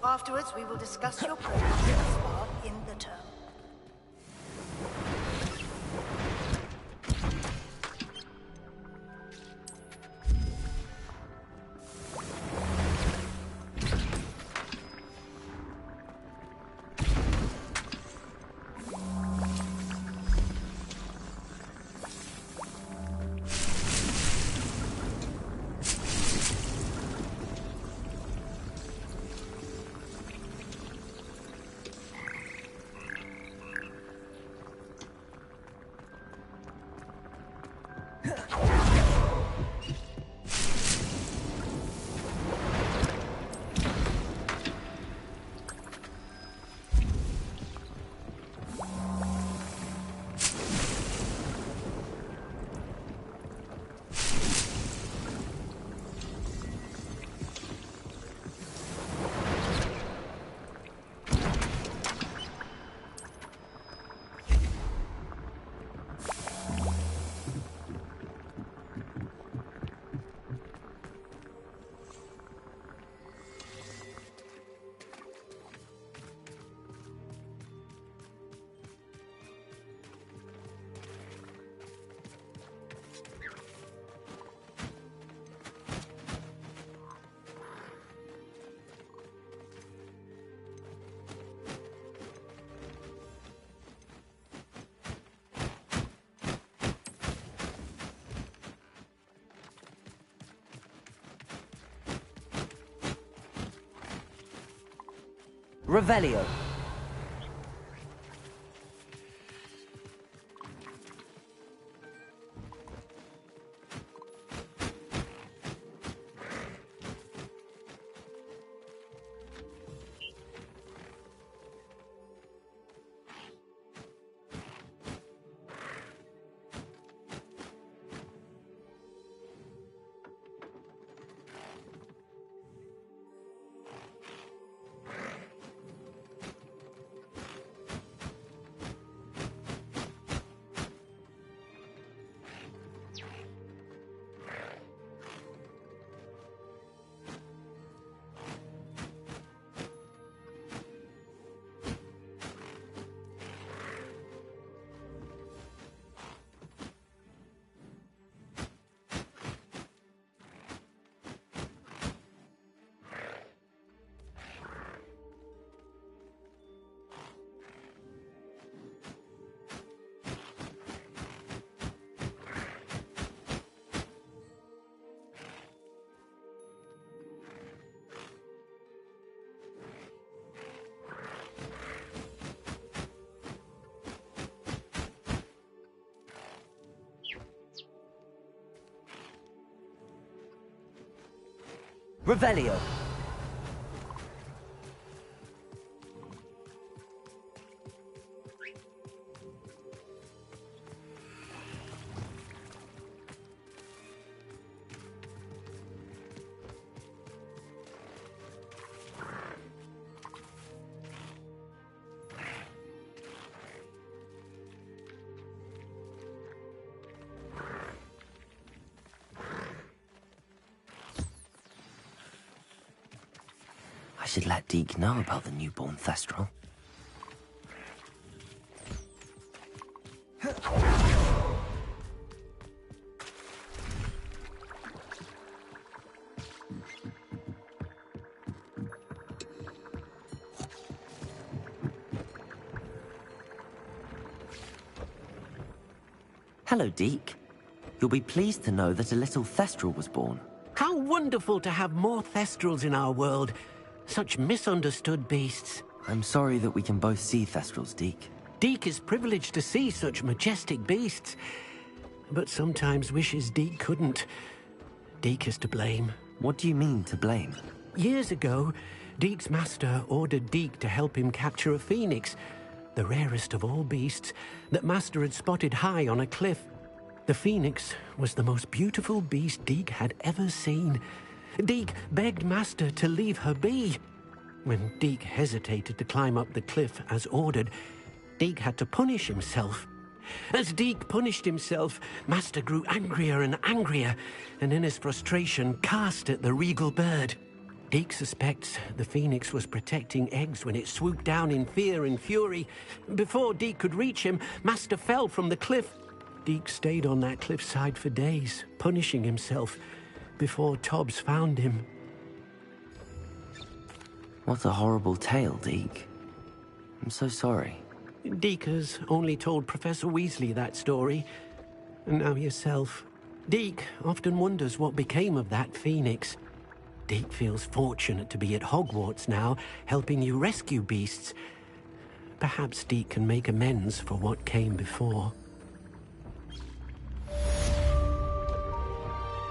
Afterwards, we will discuss your progress thus far in the term. Revelio. Revelio. I should let Deke know about the newborn Thestral. Hello, Deke. You'll be pleased to know that a little Thestral was born. How wonderful to have more Thestrals in our world. Such misunderstood beasts. I'm sorry that we can both see Thestrals, Deke. Deke is privileged to see such majestic beasts, but sometimes wishes Deke couldn't. Deke is to blame. What do you mean, to blame? Years ago, Deke's master ordered Deke to help him capture a phoenix, the rarest of all beasts, that master had spotted high on a cliff. The phoenix was the most beautiful beast Deke had ever seen. Deke begged master to leave her be. When Deke hesitated to climb up the cliff as ordered, Deke had to punish himself. As Deke punished himself, master grew angrier and angrier, and in his frustration cast at the regal bird. Deke suspects the phoenix was protecting eggs when it swooped down in fear and fury. Before Deke could reach him, master fell from the cliff. Deke stayed on that cliffside for days, punishing himself, before Tobbs found him. What a horrible tale, Deke. I'm so sorry. Deke has only told Professor Weasley that story, and now yourself. Deke often wonders what became of that phoenix. Deke feels fortunate to be at Hogwarts now, helping you rescue beasts. Perhaps Deke can make amends for what came before.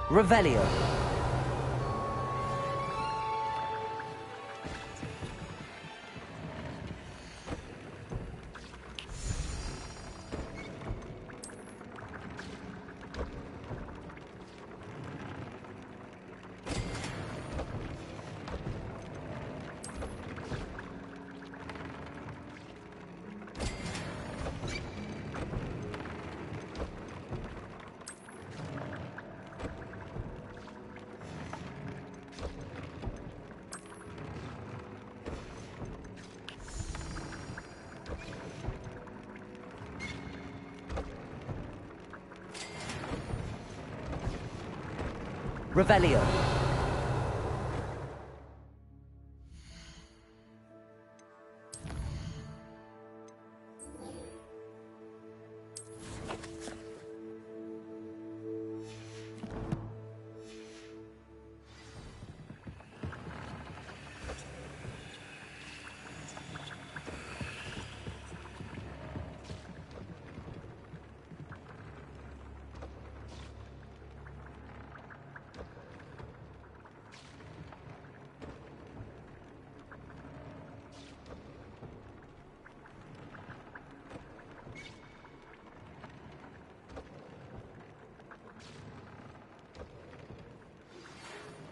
Revelio. Revelio.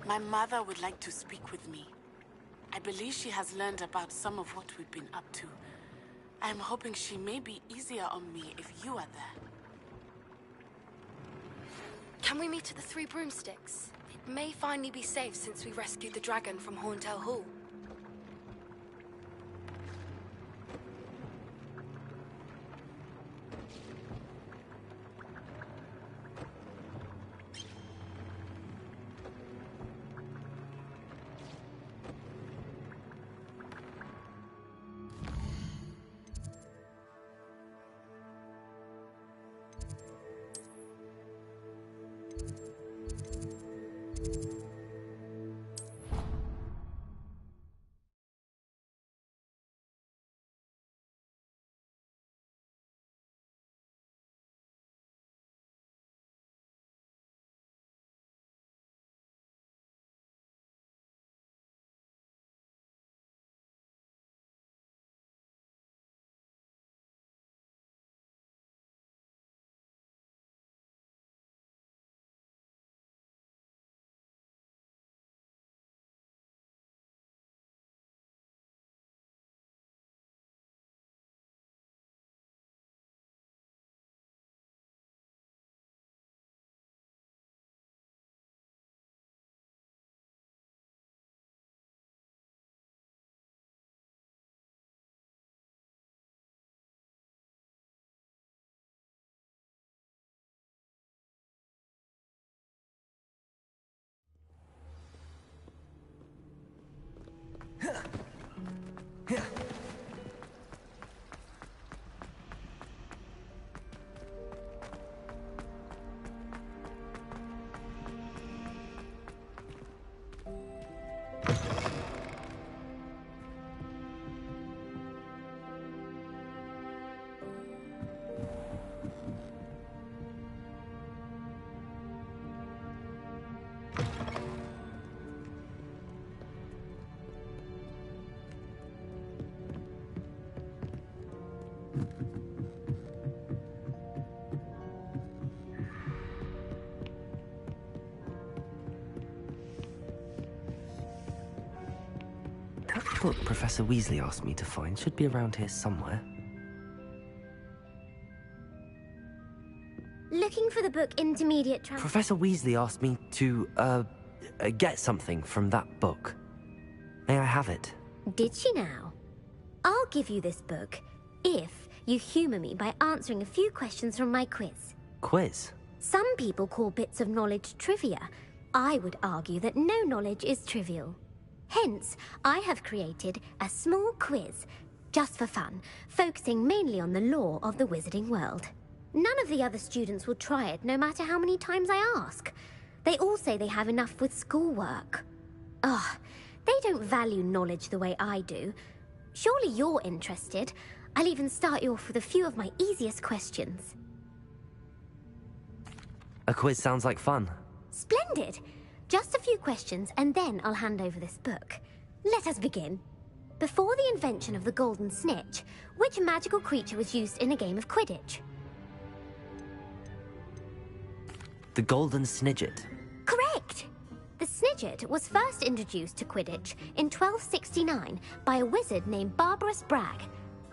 My mother would like to speak with me. I believe she has learned about some of what we've been up to. I am hoping she may be easier on me if you are there. Can we meet at the Three Broomsticks? It may finally be safe since we rescued the dragon from Horntail Hall. book Professor Weasley asked me to find should be around here somewhere. Looking for the book Intermediate Professor Weasley asked me to, get something from that book. May I have it? Did she now? I'll give you this book if you humour me by answering a few questions from my quiz. Quiz? Some people call bits of knowledge trivia. I would argue that no knowledge is trivial. Hence, I have created a small quiz, just for fun, focusing mainly on the lore of the wizarding world. None of the other students will try it, no matter how many times I ask. They all say they have enough with schoolwork. Ugh, they don't value knowledge the way I do. Surely you're interested. I'll even start you off with a few of my easiest questions. A quiz sounds like fun. Splendid! Just a few questions, and then I'll hand over this book. Let us begin. Before the invention of the golden snitch, which magical creature was used in a game of Quidditch? The Golden Snidget. Correct! The Snidget was first introduced to Quidditch in 1269 by a wizard named Barbarous Bragg.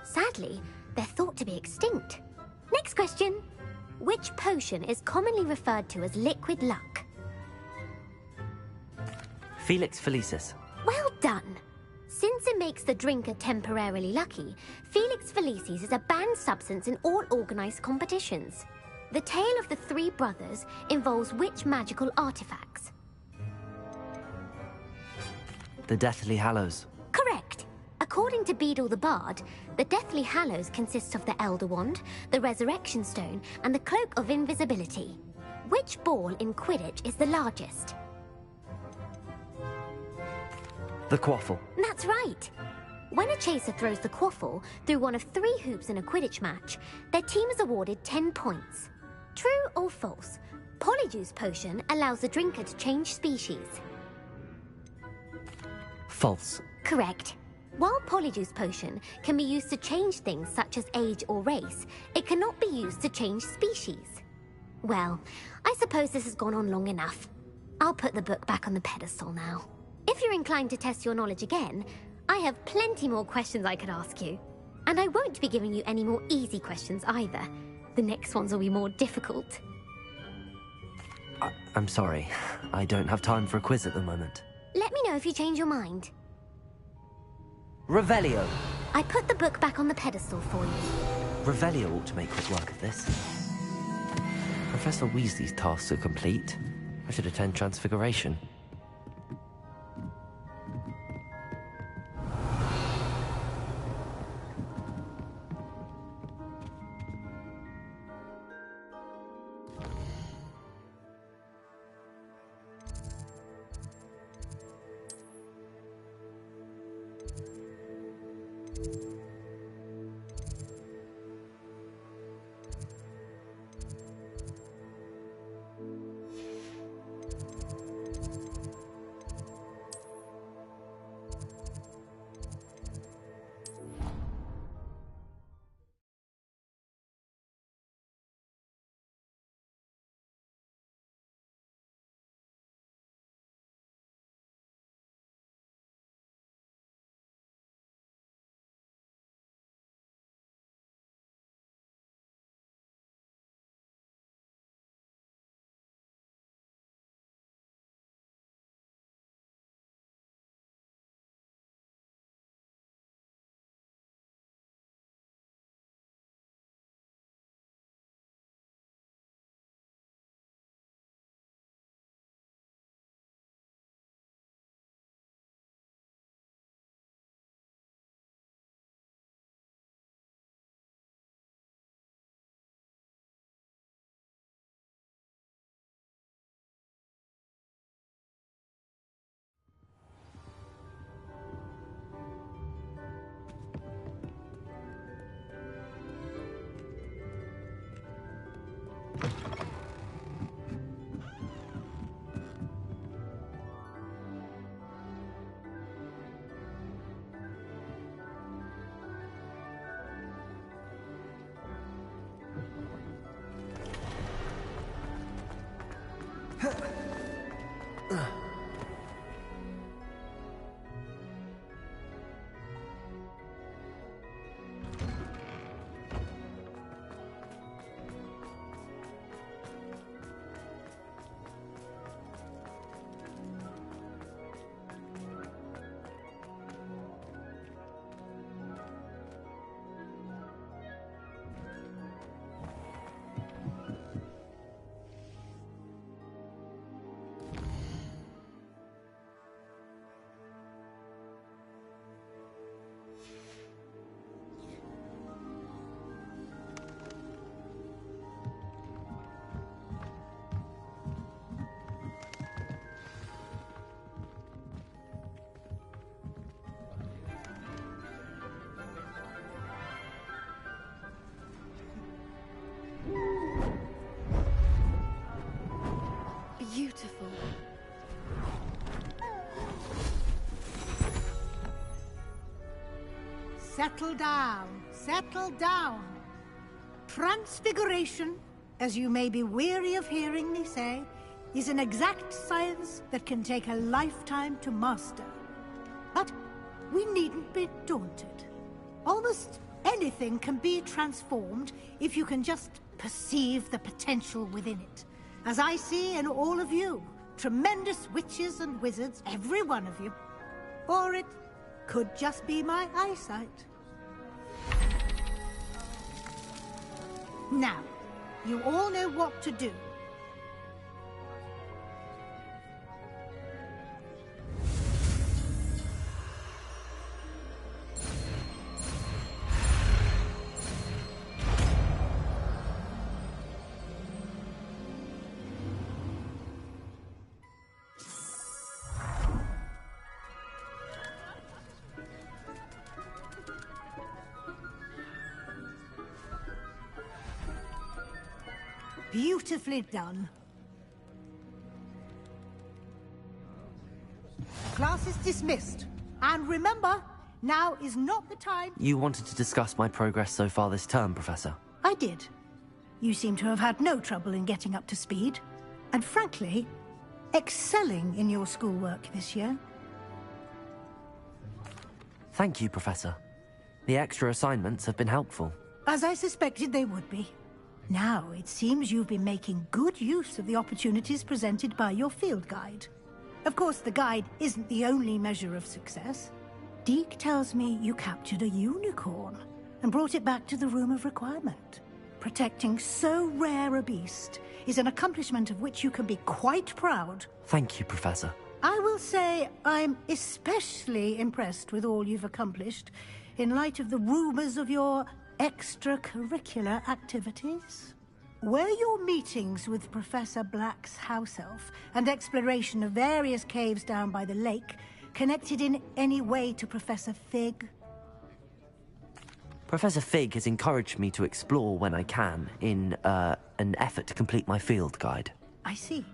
Sadly, they're thought to be extinct. Next question. Which potion is commonly referred to as liquid luck? Felix Felicis. Well done! Since it makes the drinker temporarily lucky, Felix Felicis is a banned substance in all organised competitions. The tale of the three brothers involves which magical artifacts? The Deathly Hallows. Correct! According to Beedle the Bard, the Deathly Hallows consists of the Elder Wand, the Resurrection Stone, and the Cloak of Invisibility. Which ball in Quidditch is the largest? The Quaffle. That's right! When a chaser throws the quaffle through one of 3 hoops in a Quidditch match, their team is awarded 10 points. True or false? Polyjuice Potion allows the drinker to change species. False. Correct. While Polyjuice Potion can be used to change things such as age or race, it cannot be used to change species. Well, I suppose this has gone on long enough. I'll put the book back on the pedestal now. If you're inclined to test your knowledge again, I have plenty more questions I could ask you. And I won't be giving you any more easy questions either. The next ones will be more difficult. I'm sorry. I don't have time for a quiz at the moment. Let me know if you change your mind. Revelio. I put the book back on the pedestal for you. Revelio ought to make quick work of this. Professor Weasley's tasks are complete. I should attend Transfiguration. settle down. Settle down. Transfiguration, as you may be weary of hearing me say, is an exact science that can take a lifetime to master. But we needn't be daunted. Almost anything can be transformed if you can just perceive the potential within it. As I see in all of you, tremendous witches and wizards, every one of you. Or it could just be my eyesight. Now, you all know what to do. Beautifully done. Class is dismissed. And remember, now is not the time... You wanted to discuss my progress so far this term, Professor? I did. You seem to have had no trouble in getting up to speed. And frankly, excelling in your schoolwork this year. Thank you, Professor. The extra assignments have been helpful. As I suspected they would be. Now, it seems you've been making good use of the opportunities presented by your field guide. Of course, the guide isn't the only measure of success. Deke tells me you captured a unicorn and brought it back to the Room of Requirement. Protecting so rare a beast is an accomplishment of which you can be quite proud. Thank you, Professor. I will say I'm especially impressed with all you've accomplished in light of the rumors of your extracurricular activities. Were your meetings with Professor Black's house elf and exploration of various caves down by the lake connected in any way to Professor Fig? Professor Fig has encouraged me to explore when I can in an effort to complete my field guide. I see.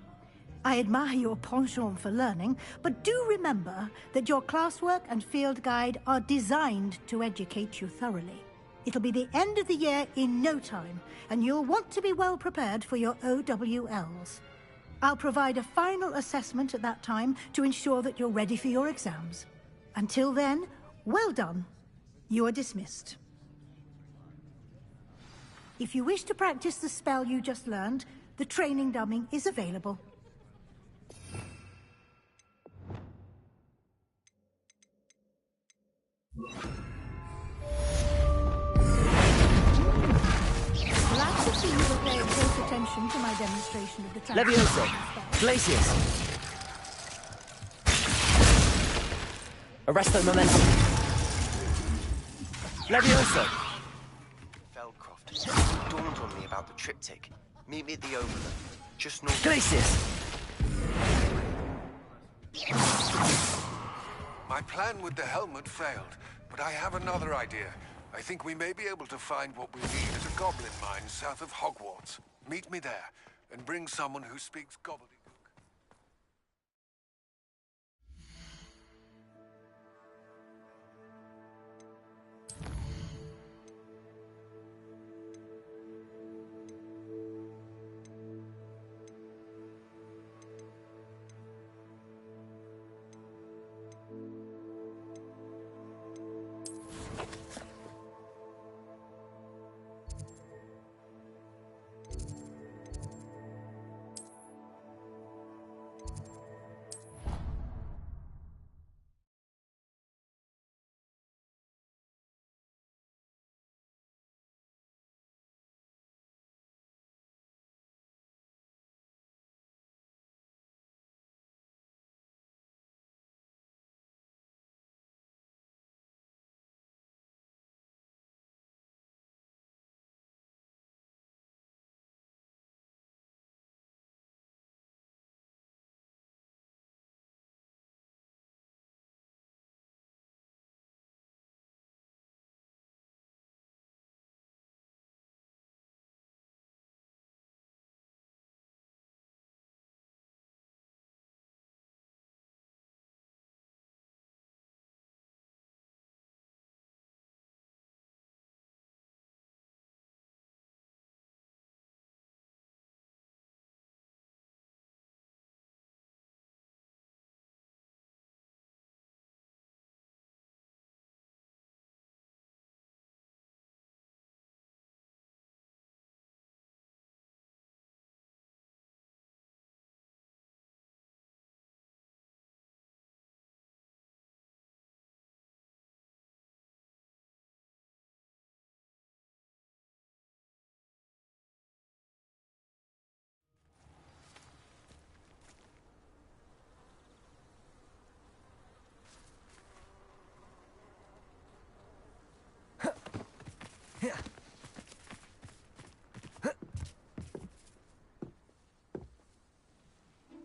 I admire your penchant for learning, but do remember that your classwork and field guide are designed to educate you thoroughly. It'll be the end of the year in no time, and you'll want to be well prepared for your OWLs. I'll provide a final assessment at that time to ensure that you're ready for your exams. Until then, well done. You are dismissed. If you wish to practice the spell you just learned, the training dummy is available. Glad to see you were paying close attention to my demonstration of the Levioso! Glacius! Arresto Momentum! Levioso! Feldcroft, it dawned on me about the triptych. Meet me at the overlook, just north... Glacius! My plan with the helmet failed, but I have another idea. I think we may be able to find what we need at a goblin mine south of Hogwarts. Meet me there, and bring someone who speaks gobbledygook.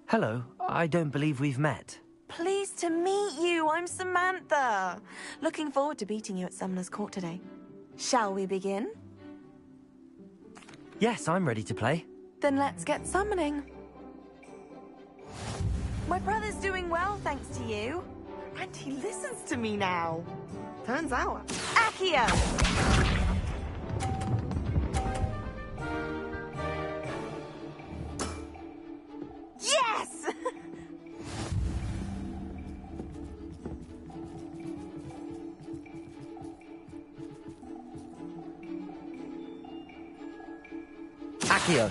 Hello, I don't believe we've met. Pleased to meet you. I'm Samantha. Looking forward to beating you at Summoner's Court today. Shall we begin? Yes, I'm ready to play. Then let's get summoning. My brother's doing well, thanks to you. And he listens to me now. Turns out... Accio! Yes! Accio!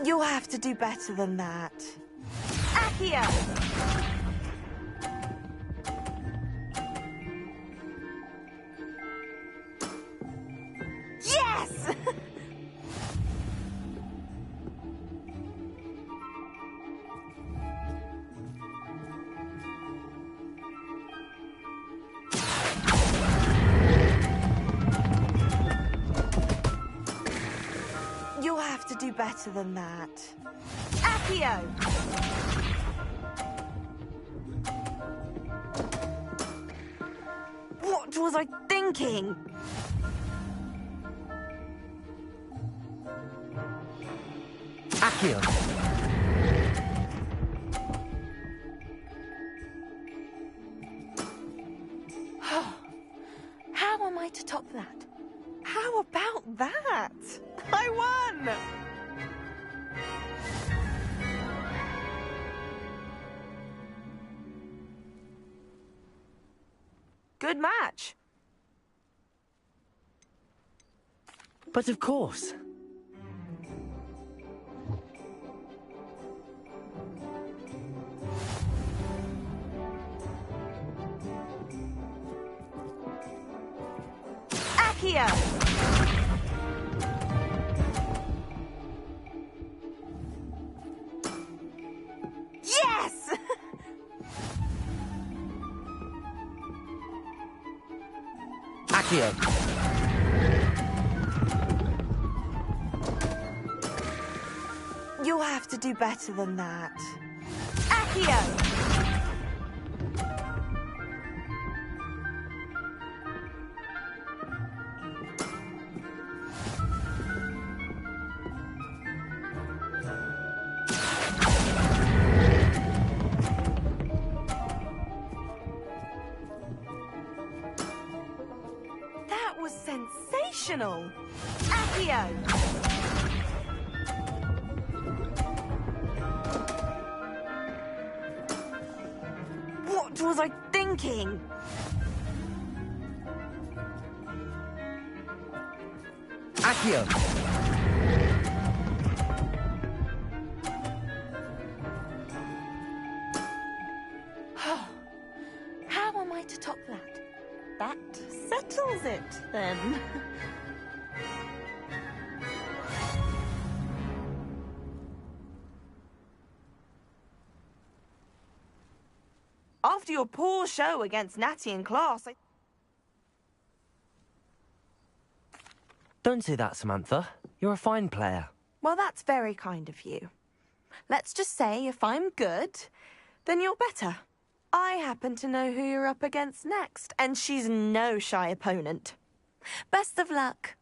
You'll have to do better than that. Accio! Yes! You'll have to do better than that. Accio! What was I thinking? Accio! How am I to top that? How about that? I won! Good match. But of course. Accio! Yes! Accio! You'll have to do better than that. Accio! That was sensational! Accio! What was I thinking? Accio! How am I to top that? That settles it, then. After your poor show against Natty in class, Don't say that, Samantha. You're a fine player. Well, that's very kind of you. Let's just say if I'm good, then you're better. I happen to know who you're up against next, and she's no shy opponent. Best of luck.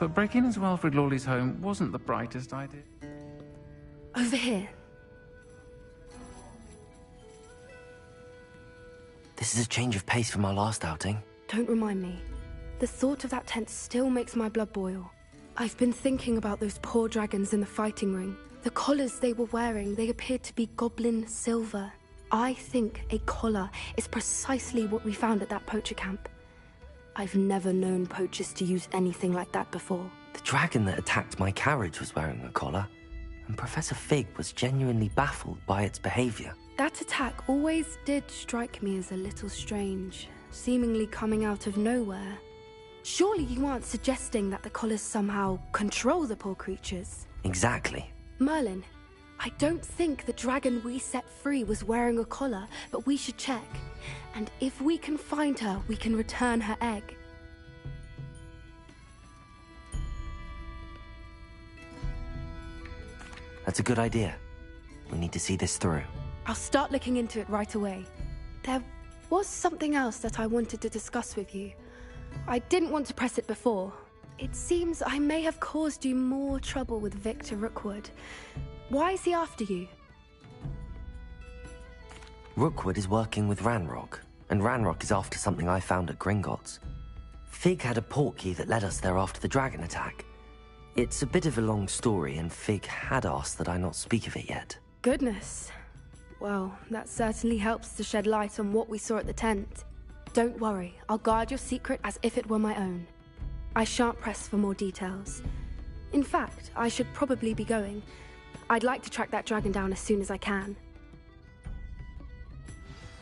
but breaking into Alfred Lawley's home wasn't the brightest idea. Over here. This is a change of pace from our last outing. Don't remind me. The thought of that tent still makes my blood boil. I've been thinking about those poor dragons in the fighting ring. The collars they were wearing, they appeared to be goblin silver. I think a collar is precisely what we found at that poacher camp. I've never known poachers to use anything like that before. The dragon that attacked my carriage was wearing a collar, and Professor Fig was genuinely baffled by its behavior. That attack always did strike me as a little strange, seemingly coming out of nowhere. Surely you aren't suggesting that the collars somehow control the poor creatures? Exactly. Merlin, I don't think the dragon we set free was wearing a collar, but we should check. And if we can find her, we can return her egg. That's a good idea. We need to see this through. I'll start looking into it right away. There was something else that I wanted to discuss with you. I didn't want to press it before. It seems I may have caused you more trouble with Victor Rookwood. Why is he after you? Rookwood is working with Ranrock, and Ranrock is after something I found at Gringotts. Fig had a portkey that led us there after the dragon attack. It's a bit of a long story, and Fig had asked that I not speak of it yet. Goodness. Well, that certainly helps to shed light on what we saw at the tent. Don't worry, I'll guard your secret as if it were my own. I shan't press for more details. In fact, I should probably be going. I'd like to track that dragon down as soon as I can.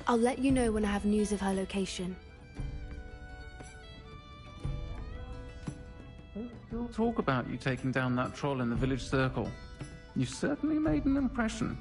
I'll let you know when I have news of her location. Still talk about you taking down that troll in the village circle. You certainly made an impression.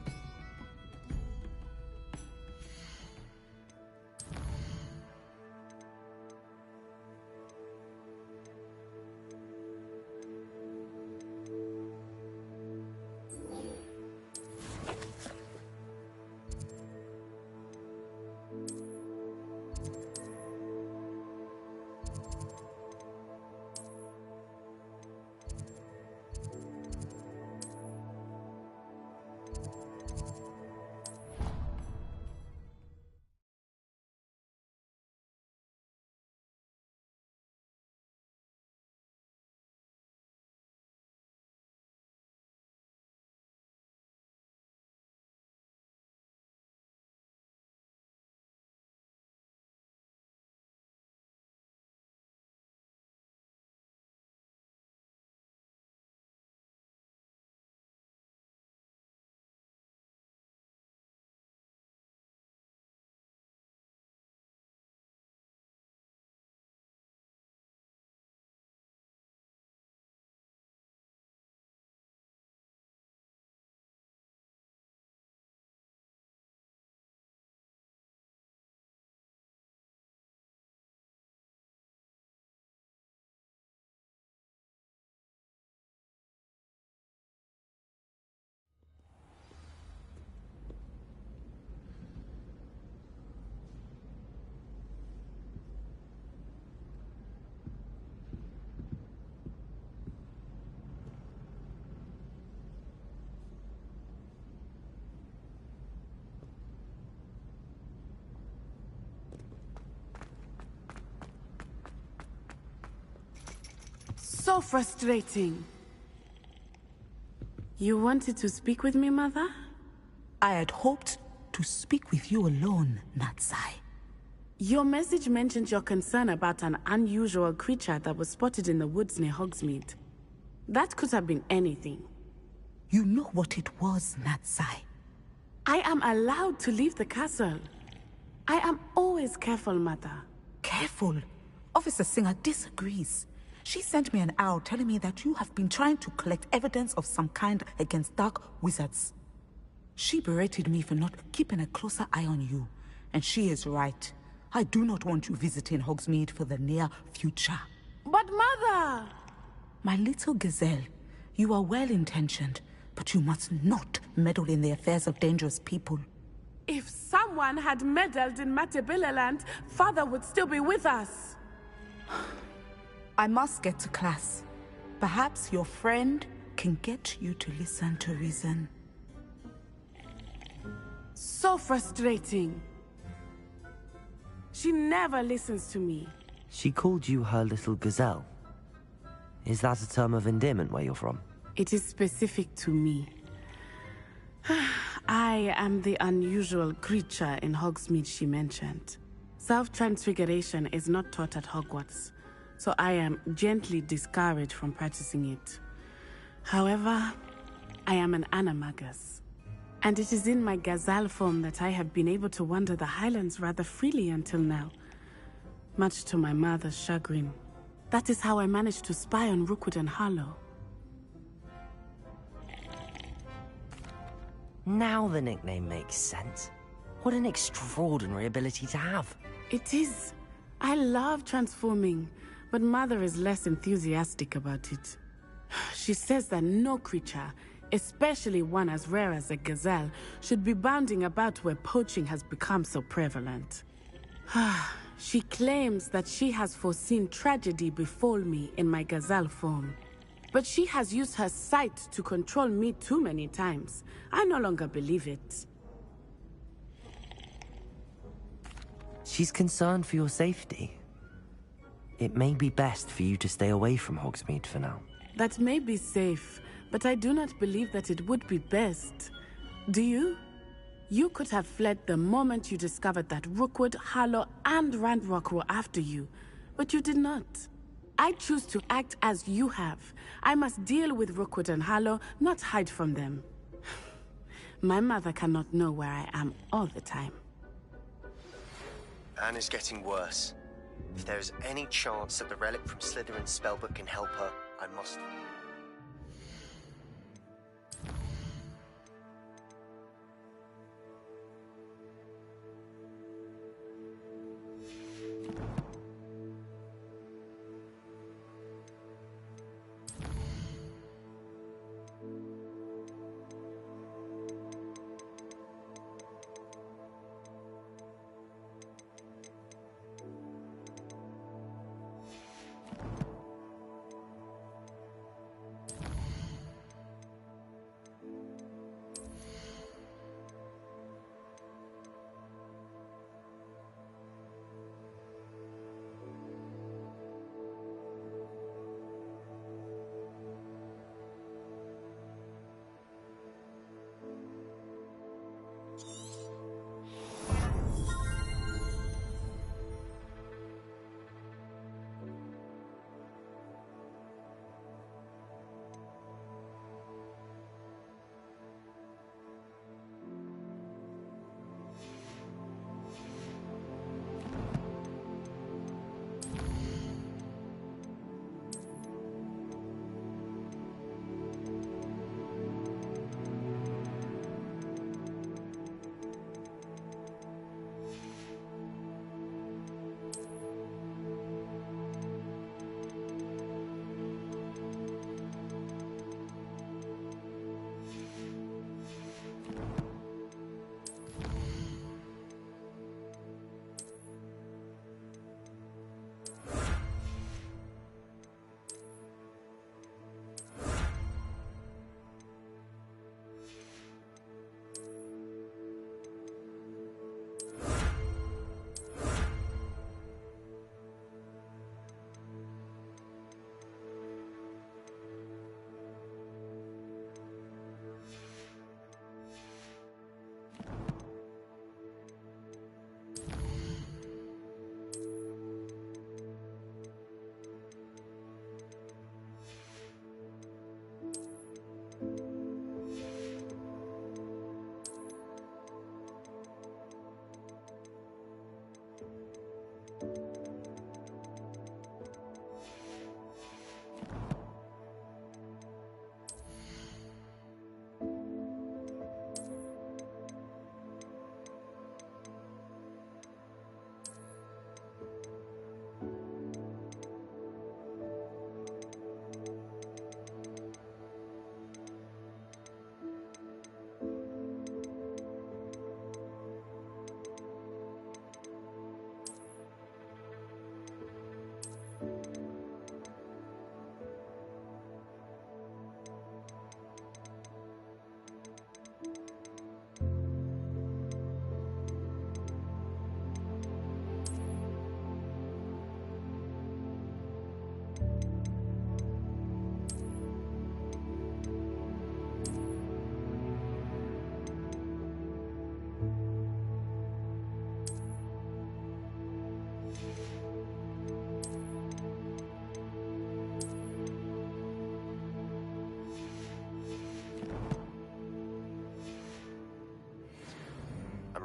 So frustrating. You wanted to speak with me, Mother? I had hoped to speak with you alone, Natsai. Your message mentioned your concern about an unusual creature that was spotted in the woods near Hogsmeade. That could have been anything. You know what it was, Natsai. I am allowed to leave the castle. I am always careful, Mother. Careful? Officer Singer disagrees. She sent me an owl telling me that you have been trying to collect evidence of some kind against dark wizards. She berated me for not keeping a closer eye on you, and she is right. I do not want you visiting Hogsmeade for the near future. But Mother! My little gazelle, you are well-intentioned, but you must not meddle in the affairs of dangerous people. If someone had meddled in Matabeleland, Father would still be with us. I must get to class. Perhaps your friend can get you to listen to reason. So frustrating. She never listens to me. She called you her little gazelle. Is that a term of endearment where you're from? It is specific to me. I am the unusual creature in Hogsmeade she mentioned. Self-transfiguration is not taught at Hogwarts, so I am gently discouraged from practicing it. However, I am an animagus, and it is in my gazelle form that I have been able to wander the Highlands rather freely until now, much to my mother's chagrin. That is how I managed to spy on Rookwood and Harlow. Now the nickname makes sense. What an extraordinary ability to have. It is. I love transforming, but Mother is less enthusiastic about it. She says that no creature, especially one as rare as a gazelle, should be bounding about where poaching has become so prevalent. She claims that she has foreseen tragedy befall me in my gazelle form. But she has used her sight to control me too many times. I no longer believe it. She's concerned for your safety. It may be best for you to stay away from Hogsmeade for now. That may be safe, but I do not believe that it would be best. Do you? You could have fled the moment you discovered that Rookwood, Harlow, and Ranrock were after you, but you did not. I choose to act as you have. I must deal with Rookwood and Harlow, not hide from them. My mother cannot know where I am all the time. Anne is getting worse. If there is any chance that the relic from Slytherin's spellbook can help her, I must...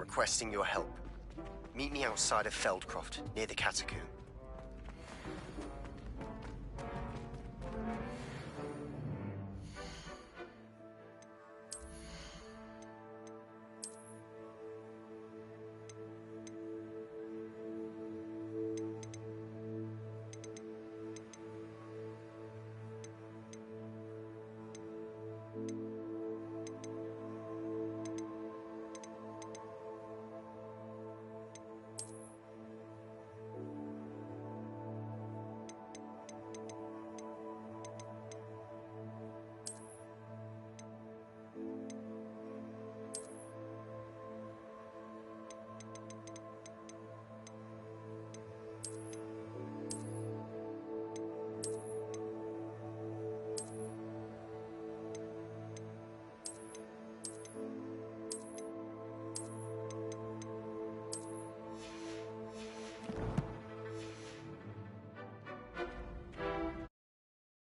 requesting your help. Meet me outside of Feldcroft, near the Catacomb.